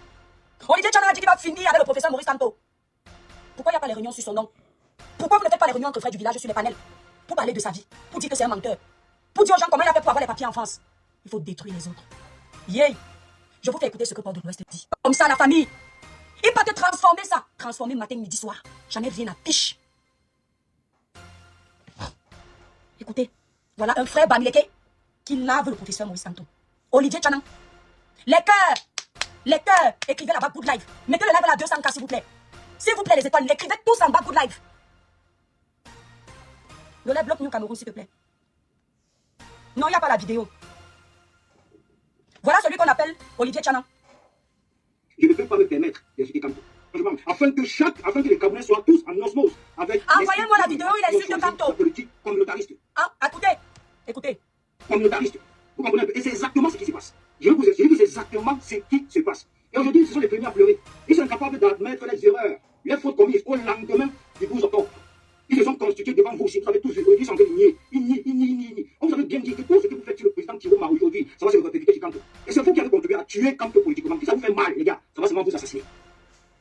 Olivier Chanang a dit qu'il va finir avec le professeur Maurice Kanto. Pourquoi il n'y a pas les réunions sur son nom? Pourquoi vous ne faites pas les réunions entre frères du village sur les panels? Pour parler de sa vie, pour dire que c'est un menteur, pour dire aux gens comment il a fait pour avoir les papiers en France. Il faut détruire les autres. Yeah. Je vous fais écouter ce que Port de l'Ouest dit. Comme ça, la famille. Il va te transformer ça. Transformer matin, midi, soir. J'en ai rien à piche. Écoutez, voilà un frère Bamileke qui lave le professeur Maurice Kanto. Olivier Chanang. Les cœurs, écrivez là-bas Good Life. Mettez le live à 200K s'il vous plaît. S'il vous plaît, les étoiles, l'écrivez tous en bas Good Life. Le live bloque nous Cameroun, s'il te plaît. Non, il n'y a pas la vidéo. Voilà celui qu'on appelle Olivier Chanang. Je ne peux pas me permettre d'insulter Kanto. Franchement, afin que les Camerounais soient tous en osmose avec... Envoyez-moi la vidéo, il insulte Kanto. Politique communautariste. Ah, écoutez. Communautariste. Vous comprenez un peu? Et c'est exactement ce qui se passe. Je vais vous dire exactement ce qui se passe. Et aujourd'hui, ce sont les premiers à pleurer. Ils sont incapables d'admettre les erreurs, les fautes commises au lendemain du 12 octobre. Ils se sont constitués devant vous aussi. Vous avez tous vu, ils sont en train de nier. Ils nient. On vous avait bien dit que tout ce que vous faites sur le président Thierry aujourd'hui, ça va se répercuter sur Kanto. Et c'est vous qui avez contribué à tuer Kanto politiquement. Si ça vous fait mal, les gars, ça va seulement vous assassiner.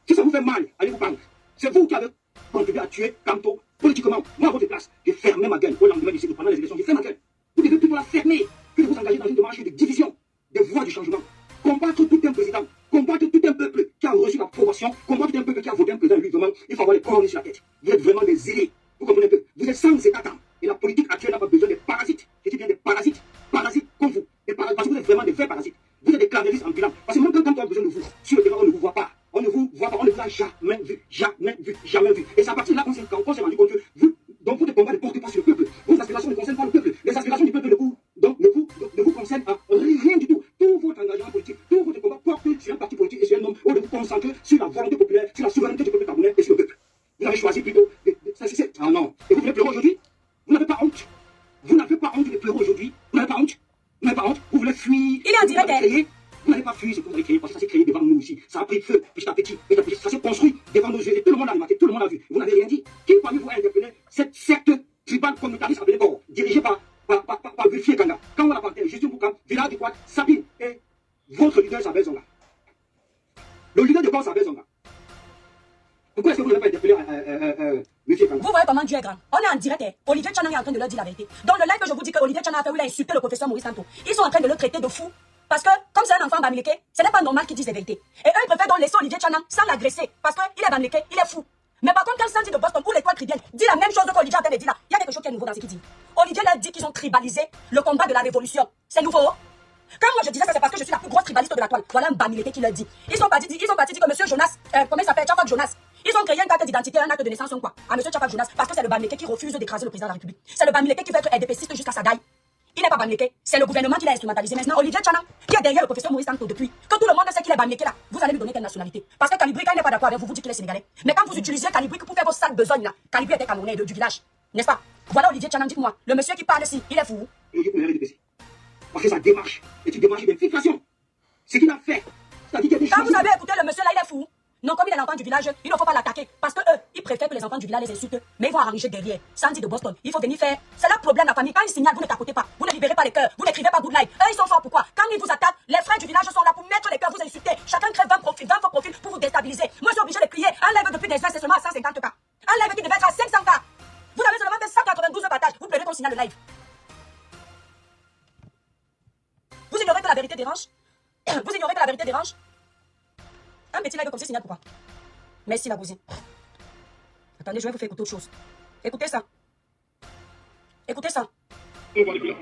Si ça vous fait mal, allez vous prendre. C'est vous qui avez contribué à tuer Kanto politiquement. Moi, à votre place, j'ai fermé ma gueule au lendemain d'ici, pendant les élections. J'ai fermé ma gueule. Vous devez plutôt la fermer que de vous engager dans une démarche de division, de voie du changement. Combattre tout un président, combattre tout un peuple qui a reçu l'approbation, combattre tout un peuple qui a voté un président, lui, vraiment, il faut avoir les cornes sur la tête. Vous êtes vraiment des zélés. Vous comprenez un peu? Vous êtes sans état d'âme. Et la politique actuelle n'a pas besoin des parasites. Je dis bien des parasites. Parasites comme vous. Parce que vous êtes vraiment des vrais parasites. Vous êtes des clavéristes ambulants. Parce que même quand on a besoin de vous, sur le terrain, on ne vous voit pas. On ne vous voit pas. On ne vous a jamais vu. Jamais vu. Et c'est à partir de là qu'on s'est rendu compte que vous, donc votre combat ne porte pas sur le peuple. Vos aspirations ne concernent pas le peuple. Les aspirations du peuple ne vous concernent à rien du tout. Tout votre engagement politique, tout votre combat porte sur un parti politique et sur un homme où de vous concentrer sur la volonté populaire, sur la souveraineté du peuple camerounais et sur le peuple. Vous avez choisi plutôt ah non. Et vous voulez pleurer aujourd'hui? Vous n'avez pas honte. Vous n'avez pas honte de pleurer aujourd'hui. Vous n'avez pas honte. Vous n'avez pas honte. Vous voulez fuir. Il est en direct. Vous n'avez pas fui ce que vous avez créé parce que ça s'est créé devant nous aussi. Ça a pris feu petit à petit. Ça s'est construit devant nos yeux et tout le monde a remarqué, tout le monde a vu. Vous n'avez rien dit. Qui parmi vous a interpellé cette secte tribale communautariste appelée Boro, dirigée par Wilfried Kanga, quand on a parlé, Justin Boukam, Villard du Quad, Sabine et votre leader Sabel Zonga. Le leader de corps Sabel Zonga. Pourquoi est-ce que vous n'avez pas interpellé Wilfried Kanga? Vous voyez comment Dieu est grand. On est en direct. Olivier Tchanan est en train de leur dire la vérité. Dans le live que je vous dis que Olivier Tchanan a fait où il a insulté le professeur Maurice Tanto, ils sont en train de le traiter de fou. Parce que, comme c'est un enfant bamileke, ce n'est pas normal qu'ils disent la vérité. Et eux, ils préfèrent donc laisser Olivier Tchanan sans l'agresser. Parce qu'il est bamileke, il est fou. Mais par contre, quand Sandy de Boston ou l'étoile tridienne dit la même chose qu'Olivier a en train de dire là, il y a quelque chose qui est nouveau dans ce qu'il dit. Olivier leur dit qu'ils ont tribalisé le combat de la révolution. C'est nouveau. Quand moi je disais ça, c'est parce que je suis la plus grosse tribaliste de la toile. Voilà un bamileke qui le dit. Ils sont partis dire que monsieur Jonas, comment il s'appelle, Tchafak Jonas. Ils ont créé une carte d'identité, un acte de naissance, quoi, à monsieur Tchafak Jonas, parce que c'est le bamileke qui refuse d'écraser le président de la République. C'est le bamileke qui veut être RDPciste jusqu'à sa daille. Il n'est pas bamileke, c'est le gouvernement qui l'a instrumentalisé. Maintenant, Olivier Tchanan, qui est derrière le professeur Maurice Tanto depuis, que tout le monde sait qu'il est bamileke là, vous allez lui donner quelle nationalité? Parce que Calibri, quand il n'est pas d'accord avec vous, vous dites qu'il est sénégalais. Mais quand vous utilisez Calibri pour faire vos sales besognes là, Calibri était camerounais du village, n'est-ce pas? Voilà Olivier Tchanan, dites-moi, le monsieur qui parle ici, il est fou. Je connais RDPC. Parce que sa démarche est une démarche d'infiltration. Ce qu'il a fait, c'est-à-dire qu'il a des Quand vous avez écouté le monsieur là, il est fou. Non, comme il est l'enfant du village, il ne faut pas l'attaquer. Parce que eux, ils préfèrent que les enfants du village les insultent. Mais ils vont arranger derrière. Sandy de Boston, il faut venir faire. C'est leur problème, la famille. Quand ils signalent, vous ne tapotez pas. Vous ne libérez pas les cœurs. Vous n'écrivez pas good life. Eux, ils sont forts. Pourquoi? Quand ils vous attaquent, les frères du village sont là pour mettre les cœurs, vous insulter. Chacun crée 20 faux profils pour vous déstabiliser. Moi, je suis obligé de crier. Enlève depuis des semaines, c'est seulement à 150 cas. Enlève qui devait être à 500 cas. Vous avez seulement fait 192 partages. Vous pleurez qu'on signale le live. Vous ignorez que la vérité dérange? Vous ignorez que la vérité dérange? Un petit live comme ça signale pourquoi? Merci la cousine. Attendez, je vais vous faire écouter autre chose. Écoutez ça. Écoutez ça. On va le père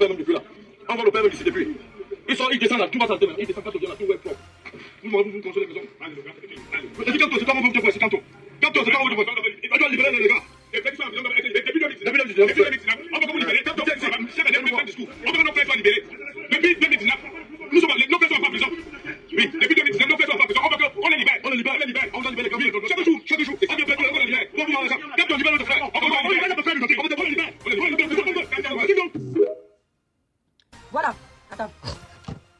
même depuis là. On va le père même ici depuis. Ils descendent là, tout va s'arrêter. Ils descendent pas bien là, tout va être fort. Vous consolez les maisons. Allez, Kanto, c'est pas mon point, c'est Kanto. Kanto, c'est pas mon point. On doit libérer les gars. Depuis 2019, on va vous libérer. Kanto, c'est un discours. On va nos frères soient libérés. Depuis 2019, nos frères sont pas en prison. Oui, depuis 2019, nos frères sont pas en prison. On les libère. On va libérer les gars. Chaque jour. Et ça vient peut-être, on les libère. Kanto, libère nos frères. On va libérer. Voilà. Attends.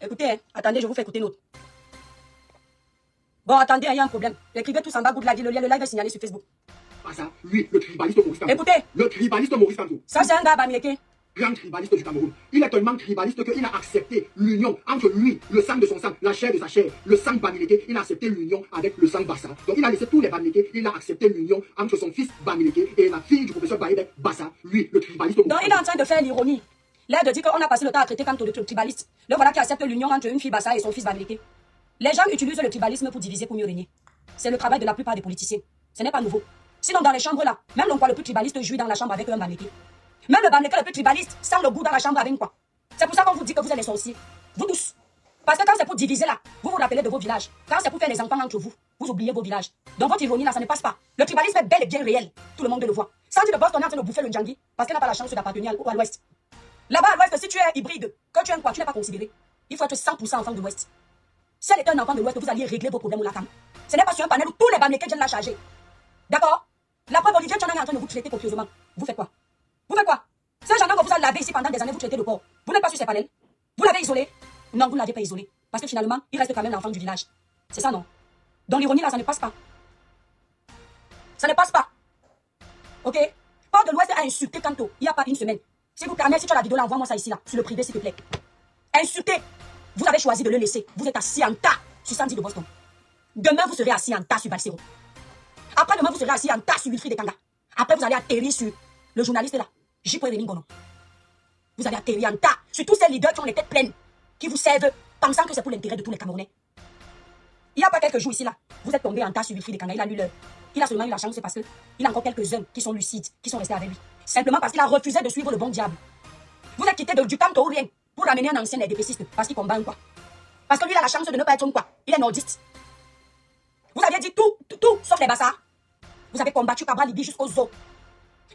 Écoutez, hein. Attendez, je vous fais écouter une autre. Bon, attendez, il y a un problème. Écrivez tous en bas, good live. Le live est signalé sur Facebook. Ah ça, lui, le tribaliste Maurice Tanto. Écoutez. Le tribaliste Maurice Tanto. Ça, c'est un gars bamileke. Grand tribaliste du Cameroun. Il est tellement tribaliste qu'il a accepté l'union entre lui, le sang de son sang, la chair de sa chair, le sang bamileke. Il a accepté l'union avec le sang Bassa. Donc il a laissé tous les bamileke. Il a accepté l'union entre son fils bamileke et la fille du professeur Baïbek Bassa. Lui, le tribaliste Maurice Donc il est en train de faire l'ironie. L'air de dire qu'on a passé le temps à traiter Kanto de tribaliste. Le voilà qui accepte l'union entre une fille Bassa et son fils bamileke. Les gens utilisent le tribalisme pour diviser, pour mieux régner. C'est le travail de la plupart des politiciens. Ce n'est pas nouveau. Sinon, dans les chambres là, même l'on voit le plus tribaliste jouit dans la chambre avec un bamileke. Même le bamileke le plus tribaliste sent le goût dans la chambre avec quoi. C'est pour ça qu'on vous dit que vous êtes les sorciers. Vous tous. Parce que quand c'est pour diviser là, vous vous rappelez de vos villages. Quand c'est pour faire les enfants entre vous, vous oubliez vos villages. Donc votre ironie là, ça ne passe pas. Le tribalisme est bel et bien réel. Tout le monde le voit. Sandy de Boston est en train de bouffer le Djangui parce qu'elle n'a pas la chance d'appartenir à l'Ouest. Là-bas à l'Ouest, si tu es hybride, que tu es quoi, tu n'es pas considéré. Il faut être 100% enfant de l'Ouest. Si elle était un enfant de l'Ouest, vous alliez régler vos problèmes ou la femme. Ce n'est pas sur un panel où tous les bamileke viennent la charger. D'accord? La preuve, Olivier Tchanan est en train de vous traiter copieusement. Vous faites quoi? Vous faites quoi? C'est un gendarme que vous a lavé ici pendant des années, vous traitez de porc. Vous n'êtes pas sur ces panels? Vous l'avez isolé? Non, vous ne l'avez pas isolé. Parce que finalement, il reste quand même l'enfant du village. C'est ça, non? Dans l'ironie, là, ça ne passe pas. Ça ne passe pas. Ok? Port de l'Ouest a insulté Kanto il n'y a pas une semaine. S'il vous plaît, si tu as la vidéo là, envoie-moi ça ici, là, sur le privé, s'il te plaît. Insulté. Vous avez choisi de le laisser. Vous êtes assis en tas sur Sandy de Boston. Demain, vous serez assis en tas sur Balsero. Après demain, vous serez assis en tas sur Wilfried de Kanga. Après, vous allez atterrir sur le journaliste là, J. Gono. Vous allez atterrir en tas sur tous ces leaders qui ont les têtes pleines, qui vous servent, pensant que c'est pour l'intérêt de tous les Camerounais. Il n'y a pas quelques jours ici là, vous êtes tombé en tas sur Wilfried de Kanga. Il a lu l'heure. Il a seulement eu la chance parce qu'il a encore quelques-uns qui sont lucides, qui sont restés avec lui. Simplement parce qu'il a refusé de suivre le bon diable. Vous êtes quitté du Kanto ou rien pour ramener un ancien RDPciste parce qu'il combat quoi. Parce que lui, il a la chance de ne pas être quoi. Il est nordiste. Vous aviez dit tout, sauf les bassards. Vous avez combattu Cabral Libi jusqu'aux os.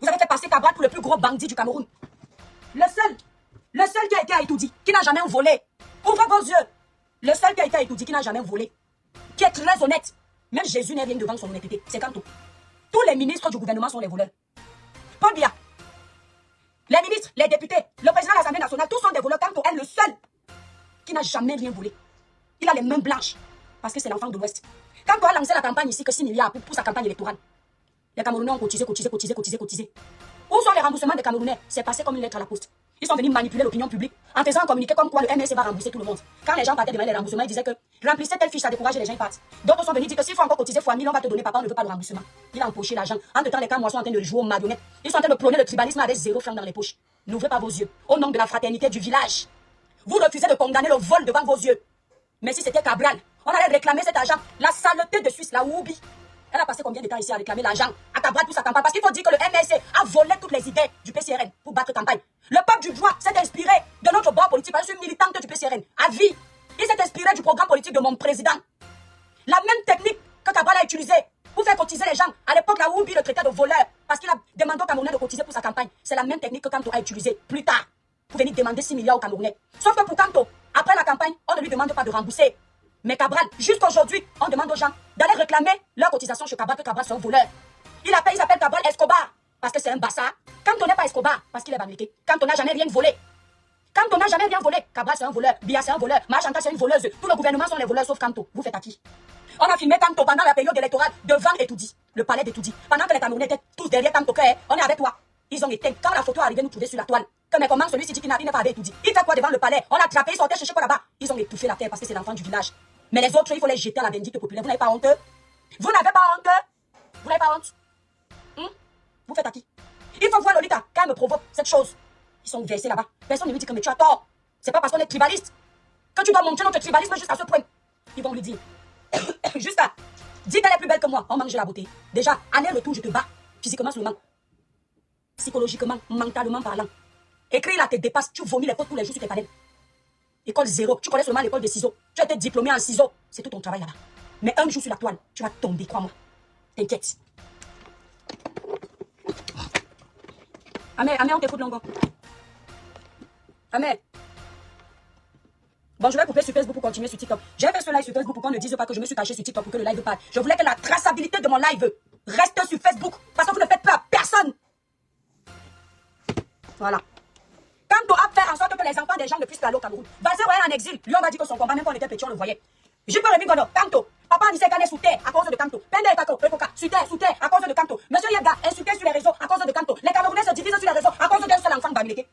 Vous avez fait passer Cabral pour le plus gros bandit du Cameroun. Le seul qui a été à Itoudi, qui n'a jamais volé. Ouvrez vos yeux. Le seul qui a été à Itoudi, qui n'a jamais volé. Qui est très honnête. Même Jésus n'est rien devant son honnêteté. C'est Kanto. Tous les ministres du gouvernement sont les voleurs. Paul Biya. Les ministres, les députés, le président de l'Assemblée nationale, tous sont des voleurs. Kanto est le seul qui n'a jamais rien volé. Il a les mains blanches. Parce que c'est l'enfant de l'Ouest. Kanto a lancé la campagne ici, que 6 milliards pour sa campagne électorale. Les Camerounais ont cotisé. Où sont les remboursements des Camerounais? C'est passé comme une lettre à la poste. Ils sont venus manipuler l'opinion publique en faisant un communiqué comme quoi le MSC va rembourser tout le monde. Quand les gens partaient demander les remboursements, ils disaient que remplissez telle fiche, ça décourage les gens, ils partent. D'autres sont venus dire que s'il faut encore cotiser fois 1000, on va te donner, papa, on ne veut pas de remboursement. Il a empoché l'argent. Entre temps, les Camerounais sont en train de jouer aux marionnettes. Ils sont en train de prôner le tribalisme avec 0 francs dans les poches. N'ouvrez pas vos yeux. Au nom de la fraternité du village, vous refusez de condamner le vol devant vos yeux. Mais si c'était Cabral, on allait réclamer cet argent. La saleté de Suisse, la Woubi. Elle a passé combien de temps ici à réclamer l'argent à Cabral pour sa campagne? Parce qu'il faut dire que le MSC a volé toutes les idées du PCRN pour battre campagne. Le peuple du droit s'est inspiré de notre bord politique. Je suis militante du PCRN à vie. Il s'est inspiré du programme politique de mon président. La même technique que Cabral a utilisée pour faire cotiser les gens. À l'époque, la Woubi le traitait de voleur parce qu'il a demandé aux Camerounais de cotiser pour sa campagne. C'est la même technique que Kanto a utilisée plus tard pour venir demander 6 milliards aux Camerounais. Sauf que pour Kanto, après la campagne, on ne lui demande pas de rembourser. Mais Cabral, jusqu'aujourd'hui, on demande aux gens d'aller réclamer leur cotisation chez Cabral, que Cabral soit un voleur. Il s'appelle Cabral Escobar, parce que c'est un bassa. Kanto n'est pas Escobar, parce qu'il est bamléqué. Kanto n'a jamais rien volé. Kanto n'a jamais rien volé. Cabral, c'est un voleur. Bia, c'est un voleur. Machanta, c'est une voleuse. Tout le gouvernement sont les voleurs, sauf Kanto. Vous faites à qui? On a filmé Kanto pendant la période électorale devant Etoudi, le palais d'Etoudi. Pendant que les Camerounais étaient tous derrière Kanto, on est avec toi. Ils ont été, quand la photo est arrivée, nous trouver sur la toile. Que mais comment celui-ci dit qu'il n'est pas avec Etoudi? Il fait quoi devant le palais? On l'a attrapé, il sortait chercher quoi là-bas? Ils ont étouffé la terre parce que c'est l'enfant du village. Mais les autres, il faut les jeter à la vindicte populaire. Vous n'avez pas honte? Vous n'avez pas honte? Vous n'avez pas honte? Vous faites à qui? Il faut voir Lolita, quand elle me provoque cette chose. Ils sont versés là-bas. Personne ne lui dit que mais tu as tort. C'est pas parce qu'on est tribaliste que tu dois montrer notre tribalisme jusqu'à ce point. Ils vont lui dire. Juste à. Dis qu'elle est plus belle que moi. On mange la beauté. Déjà, aller-retour, je te bats. Physiquement seulement. Psychologiquement, mentalement parlant. Écrire là te dépasse. Tu vomis les potes tous les jours sur tes panels. École 0. Tu connais seulement l'école de ciseaux. Tu as été diplômé en ciseaux. C'est tout ton travail là-bas. Mais un jour sur la toile, tu vas tomber, crois-moi. T'inquiète. Amé, on t'écoute, Longo. Amé. Bon, je vais couper sur Facebook pour continuer sur TikTok. J'ai fait ce live sur Facebook pour qu'on ne dise pas que je me suis caché sur TikTok pour que le live parte. Je voulais que la traçabilité de mon live reste sur Facebook. Parce que vous ne faites peur à personne. Voilà. Kanto a fait en sorte que les enfants des gens ne puissent pas aller au Cameroun. Balsero est en exil. Lui, on va dire que son combat, même quand on était petit, on le voyait. Je peux revenir, Kanto. Papa Nissé Kane sous terre à cause de Kanto. Pende Kako, Pekoka, sous terre à cause de Kanto. Monsieur Yabga, insulté sur les réseaux à cause de Kanto. Les Camerounais se divisent sur les réseaux à cause d'un seul enfant Bamileke.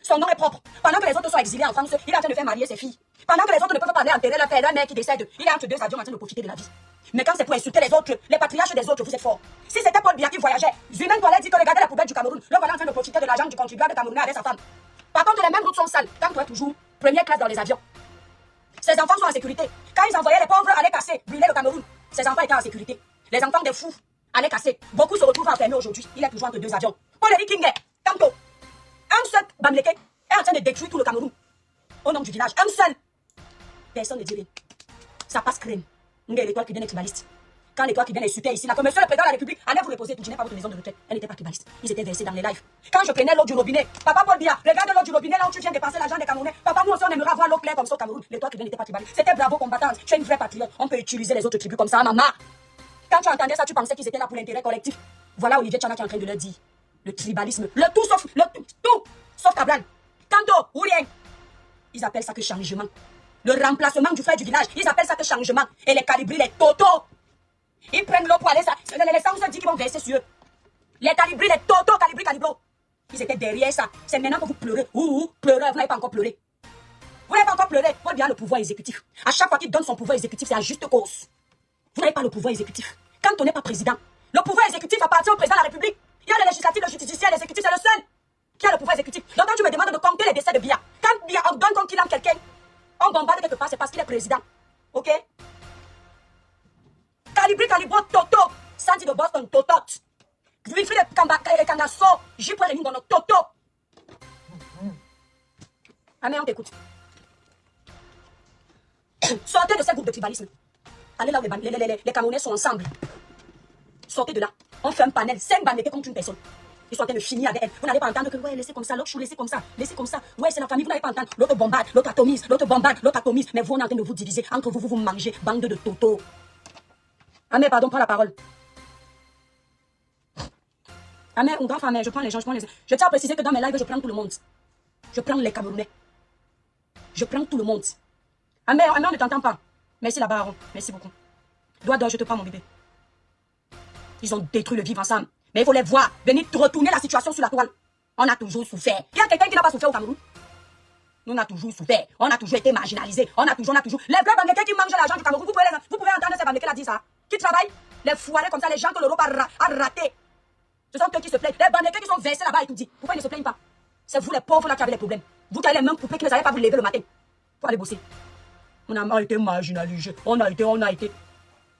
Son nom est propre. Pendant que les autres sont exilés en France, il est en train de faire marier ses filles. Pendant que les autres ne peuvent pas aller enterrer leur père, leur mère qui décède, il est entre deux avions en train de profiter de la vie. Mais quand c'est pour insulter les autres, les patriarches des autres, vous êtes forts. Si c'était Paul Biya qui voyageait, Zumen Toilette dit que regardez la poubelle du Cameroun, le voilà en train de profiter de l'argent du contribuable camerounais avec sa femme. Par contre, les mêmes routes sont sales. Quand toi toujours première classe dans les avions. Ces enfants sont en sécurité. Quand ils envoyaient les pauvres aller casser, brûler le Cameroun, ces enfants étaient en sécurité. Les enfants des fous allaient casser. Beaucoup se retrouvent enfermés aujourd'hui. Il est toujours entre deux avions. Paul Eric Kingé, Kanto, un seul Bamileke est en train de détruire tout le Cameroun. Au nom du village, un seul. Personne ne dit rien. Ça passe crème. L'étoile qui vient est tribaliste. Quand l'étoile qui vient est super ici, là, que monsieur le président de la République, allez vous reposer tout. Je n'ai pas votre maison de retraite. Elle n'était pas tribaliste. Ils étaient versés dans les lives. Quand je prenais l'eau du robinet, papa Paul Biya, regarde l'eau du robinet là où tu viens de passer l'argent des Camerounais. Papa, nous aussi on aimerait avoir l'eau claire comme ça au Cameroun. L'étoile qui vient n'était pas tribaliste. C'était bravo combattante. Tu es une vraie patriote. On peut utiliser les autres tribus comme ça, maman. Quand tu entendais ça, tu pensais qu'ils étaient là pour l'intérêt collectif. Voilà Olivier Tchana qui est en train de leur dire. Le tribalisme. Le tout sauf Cabral. Kanto ou rien. Ils appellent ça que changement. Le remplacement du frère du village. Ils appellent ça que changement. Et les calibris, les totaux. Ils prennent l'eau pour aller ça. Les sangs se disent qu'ils vont verser sur eux. Les calibris, les totaux, calibris, calibros. Ils étaient derrière ça. C'est maintenant que vous pleurez. Pleurez, vous n'avez pas encore pleuré. Vous n'avez pas encore pleuré. Votre bien le pouvoir exécutif. À chaque fois qu'il donne son pouvoir exécutif, c'est à juste cause. Vous n'avez pas le pouvoir exécutif. Quand on n'est pas président, le pouvoir exécutif appartient au président de la République. Il y a le législatif, le judiciaire, l'exécutif, c'est le seul qui a le pouvoir exécutif. Donc quand tu me demandes de compter les décès de Biya, quand Biya on donne compte qu'il aime quelqu'un, on bombarde quelque part, c'est parce qu'il est président. Ok? Calibri, calibro, toto. Sandy de Boston, totot. Wilfried de Kangasso, J. Rémi dans notre toto. Ah mais on t'écoute. Sortez de ces groupes de tribalisme. Allez là où les Camerounais sont ensemble. Sortez de là. On fait un panel, 5 bandés contre une personne. Ils sont en train de finir avec elle. Vous n'allez pas entendre que ouais, laissez comme ça, l'autre chou, laissez comme ça, laissez comme ça. Ouais, c'est la famille, vous n'allez pas entendre. L'autre bombarde, l'autre atomise, l'autre bombarde, l'autre atomise. Mais vous, on est en train de vous diviser. Entre vous, vous mangez, bande de toto. Ah mais pardon, prends la parole. Ah mais, on grand frère, je prends les gens, je prends les... Je tiens à préciser que dans mes lives, je prends tout le monde. Je prends les Camerounais. Je prends tout le monde. Ah mais on ne t'entend pas. Merci la baronne, merci beaucoup. Doigt d'or, je te prends mon bébé. Ils ont détruit le vivre ensemble. Mais il faut les voir. Venir retourner la situation sur la toile. On a toujours souffert. Il y a quelqu'un qui n'a pas souffert au Cameroun. Nous, on a toujours souffert. On a toujours été marginalisés. On a toujours... Les vrais bandequets qui mangent l'argent du Cameroun, vous pouvez entendre ces bandequets là dire ça. Qui travaillent, les foirés comme ça, les gens que l'Europe a ratés. Ce sont eux qui se plaignent. Les bandequets qui sont versés là-bas et tout dit. Pourquoi ils ne se plaignent pas? C'est vous les pauvres là qui avez les problèmes. Vous qui avez les mêmes poupées qui ne savez pas vous lever le matin. Faut aller bosser. On a été marginalisés. On a été.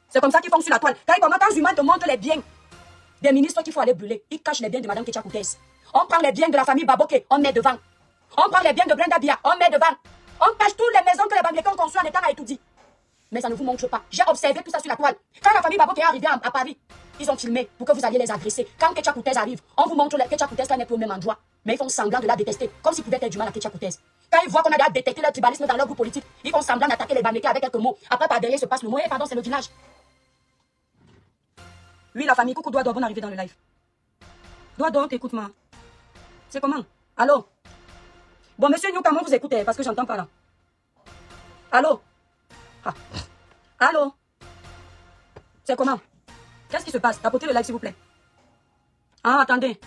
C'est comme ça qu'ils font sur la toile. Quand Zuma te montre les biens des ministres qu'il faut aller brûler, ils cachent les biens de Mme Ketia Koutès. On prend les biens de la famille Baboke, on met devant. On prend les biens de Brenda Biya, on met devant. On cache toutes les maisons que les Bamilekés ont conçues en étant à Etoudi. Mais ça ne vous montre pas. J'ai observé tout ça sur la toile. Quand la famille Baboke est arrivée à Paris, ils ont filmé pour que vous alliez les agresser. Quand Ketia Koutès arrive, on vous montre Ketia Koutès n'est plus au même endroit. Mais ils font semblant de la détester, comme s'ils pouvaient faire du mal à Ketia Koutès. Quand ils voient qu'on a déjà détecté le tribalisme dans leur groupe politique, ils font semblant d'attaquer les Bamilekés avec quelques mots. Après, par derrière, se passe le mot. Pardon, c'est le village. Oui, la famille, coucou, doigt d'or, bonne arrivée dans le live. Doigt d'or, t'écoutes-moi. C'est comment? Allô? Bon, monsieur New, comment vous écoutez? Parce que j'entends pas là. Allô? Ah. Allô? C'est comment? Qu'est-ce qui se passe? Tapotez le live, s'il vous plaît. Ah, attendez.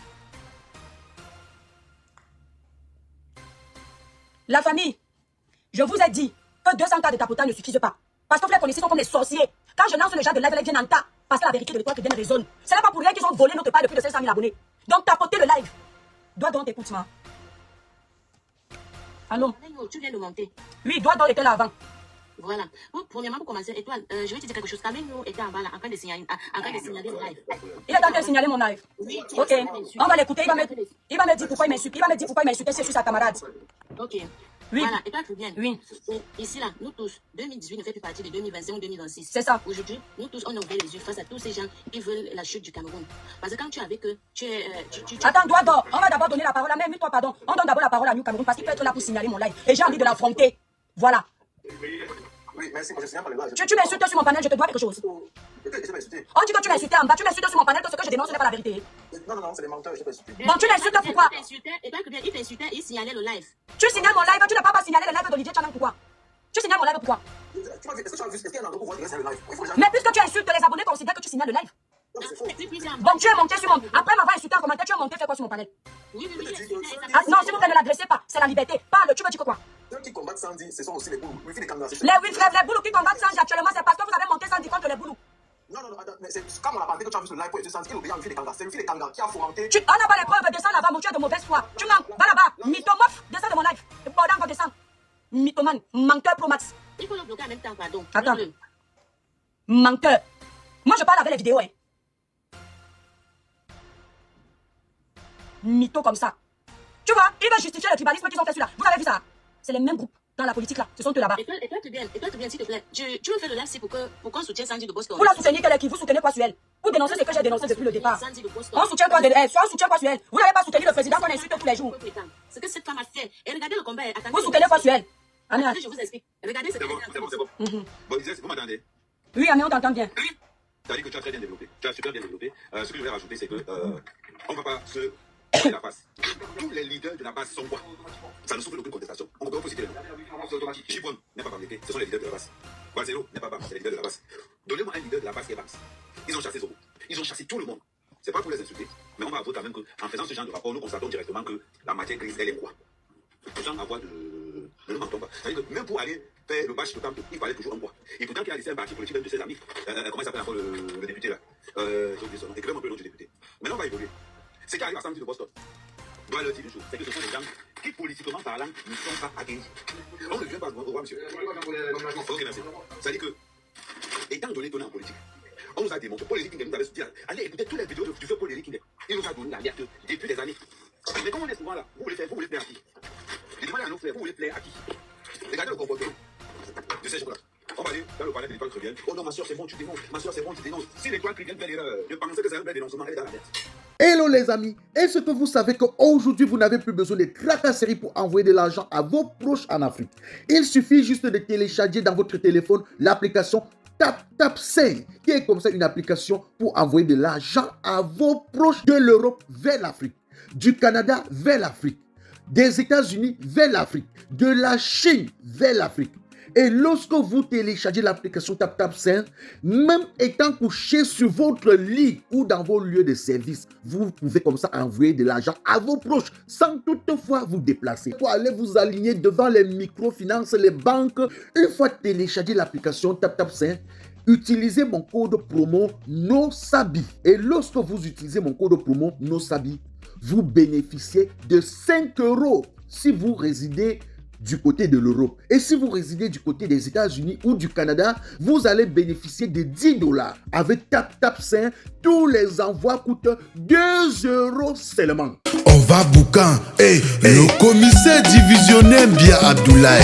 La famille, je vous ai dit que 200 cas de tapotage ne suffisent pas. Parce que vous les connaissez, sont comme des sorciers. Quand je lance le genre de live, elle vient en tas. Parce que la vérité de toi qui vient raisonne. Ce n'est pas pour rien qu'ils ont volé notre part de plus de 500 000 abonnés. Donc tapotez le live. Doigt d'or, écoute-moi. Allô? Tu viens de monter. Oui, doigt d'or était là avant. Voilà. Bon, premièrement, pour commencer, Étoile, je vais te dire quelque chose. Camille nous était en bas là, en train de signaler le live. Il est en train de signaler mon live. Oui, ok, on va l'écouter. Il va me dire pourquoi il m'insulte. Il va me dire pourquoi il m'insulte sur sa camarade. Ok. Oui. Voilà, et toi, tu viens. Oui. Ici, là, nous tous, 2018 ne fait plus partie de 2025 ou 2026. C'est ça. Aujourd'hui, nous tous, on a ouvert les yeux face à tous ces gens qui veulent la chute du Cameroun. Parce que quand tu es avec eux, tu es... Attends, doigt d'or. On va d'abord donner la parole à même toi, pardon. On donne d'abord la parole à New Cameroun parce qu'il peut être là pour signaler mon live. Et j'ai envie de l'affronter. Voilà. Oui, merci, je signale par le live. Tu m'insultes sur mon panel, je te dois quelque chose. Je t'ai insulté. On dit que tu m'as insulté en bas, tu m'insultes sur mon panel, que ce que je dénonce n'est pas la vérité. Non, c'est des menteurs, je t'ai insulté. Bon, tu l'insultes pourquoi? Et toi, il t'insultait, il signalait le live. Tu signales mon live, tu n'as pas signalé le live d'Olivier Tchanan pourquoi? Tu signales mon live pourquoi? Est-ce que tu as vu, est-ce qu'il y a un endroit où on voit que le live? Mais puisque tu insultes, les abonnés considèrent que tu signales le live. Bon, tu es monté sur mon... Après m'avoir insulté en commentaire, tu es monté faire quoi sur mon panel? Oui. Ah, non, s'il vous plaît, ne l'agressez pas, c'est la liberté. Parle, tu veux dire quoi? Ceux qui combattent Sandy, ce sont aussi les boulous. Les Kanga, c'est Les Wilfred, les boulous qui combattent Sandy actuellement, c'est parce que vous avez monté Sandy contre les boulous. Non, attends, mais c'est comme on a parlé que tu as vu sur le live pour étudier Sandy qui est obéi à Wilfried Kanga. C'est Wilfried Kanga qui a fomenté. On n'a pas les preuves, descends là-bas, mon tu es de mauvaise foi. Tu mens, va là-bas, mythomorphe, descends de mon live. Pendant qu'on descend. Mythomane, menteur pro max. Il faut le bloquer en même temps, pardon. Attends. Menteur. Moi, je parle avec les vidéos, hein. Mytho comme ça. Tu vois, il va justifier le tribalisme qu'ils ont fait celui-là. Vous avez vu ça? C'est les mêmes groupes dans la politique là. Ce sont eux là-bas. Et toi, tu viens, s'il te plaît. Tu veux faire le live pour qu'on soutienne Sandy de Boston. Vous la soutenez qu'elle est qui? Vous soutenez quoi sur elle? Vous dénoncez ce que j'ai dénoncé depuis le départ. Sandy de Boston. On soutient quoi de elle? On soutient quoi sur elle? Vous n'avez pas soutenu le président qu'on insulte tous les jours. Ce que cette femme a fait. Et regardez le combat. Attendez, vous soutenez quoi sur elle? Amé, attendez, je vous explique. Regardez ce que C'est bon. Bon, Isaac, vous m'entendez? oui, Amé, on t'entend bien. Tu as dit que tu as très bien développé. Tu as super bien développé. Ce que je vais rajouter, c'est que on ne va pas se de la base. Tous les leaders de la base sont quoi? Ça ne souffre d'aucune contestation. On peut citer les noms. Chibon n'est pas Bamileke, ce sont les leaders de la base. Walzero n'est pas Bam, c'est les leaders de la base. Donnez-moi un leader de la base qui est Bams. Ils ont chassé Zobo. Ils ont chassé tout le monde. C'est pas pour les insulter, mais on va avouer quand même qu'en faisant ce genre de rapport, nous constatons directement que la matière grise, elle est quoi? Les gens avoir de... Ne nous mentons pas. C'est-à-dire que même pour aller faire le bâche total, il fallait toujours un poids. Et pourtant, il a laissé un parti politique même de ses amis. Comment il s'appelle encore le député là? J'ai oublié son nom. Écrivez un peu le nom du député. Maintenant, on va évoluer. Ce qui arrive à samedi de Boston doit leur dire une chose, c'est que ce sont des gens qui, politiquement parlant, ne sont pas accueillis. On ne vient pas au revoir, monsieur. Ok, merci. C'est-à-dire que, étant donné qu'on est en politique, on nous a démontré, Paul Eric Kinge nous avait dit, allez écouter toutes les vidéos du feu Paul Eric Kinge. Il nous a donné l'alerte depuis des années. Mais comme on est souvent là, vous voulez plaire à qui? Dites-moi à nos frères, vous voulez plaire à qui? Regardez le comportement de ces gens-là. On va aller dans le palais de l'étoile chrétienne. Oh non, ma soeur, c'est bon, tu dénonces. Ma soeur, c'est bon, tu dénonces. Si l'étoile chrétienne fait l'erreur de penser que c'est un vrai dénoncement, elle est dans la merde. Hello les amis, est-ce que vous savez qu'aujourd'hui vous n'avez plus besoin de tracasseries pour envoyer de l'argent à vos proches en Afrique? Il suffit juste de télécharger dans votre téléphone l'application TapTapSend, qui est comme ça une application pour envoyer de l'argent à vos proches de l'Europe vers l'Afrique, du Canada vers l'Afrique, des États-Unis vers l'Afrique, de la Chine vers l'Afrique. Et lorsque vous téléchargez l'application TapTapSend, même étant couché sur votre lit ou dans vos lieux de service, vous pouvez comme ça envoyer de l'argent à vos proches sans toutefois vous déplacer. Pour aller vous aligner devant les microfinances, les banques, une fois téléchargé l'application TapTapSend, utilisez mon code promo NOSABI. Et lorsque vous utilisez mon code promo NOSABI, vous bénéficiez de 5 € si vous résidez du côté de l'Europe. Et si vous résidez du côté des États-Unis ou du Canada, vous allez bénéficier de 10 $. Avec TapTapSend, tous les envois coûtent 2 € seulement. On va boucan. Hey, le commissaire divisionnaire bien Abdoulaye.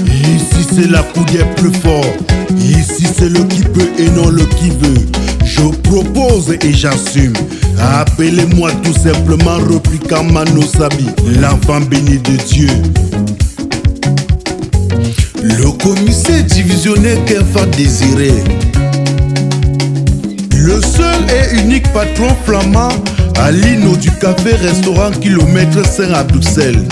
Ici c'est la coup des plus forts. Ici c'est le qui peut et non le qui veut. Je propose et j'assume. Appelez-moi tout simplement Replica Manosabi, l'enfant béni de Dieu. Le commissaire divisionnaire qu'un fa désiré. Le seul et unique patron flamand à l'Ino du café-restaurant kilomètre 5 à Bruxelles.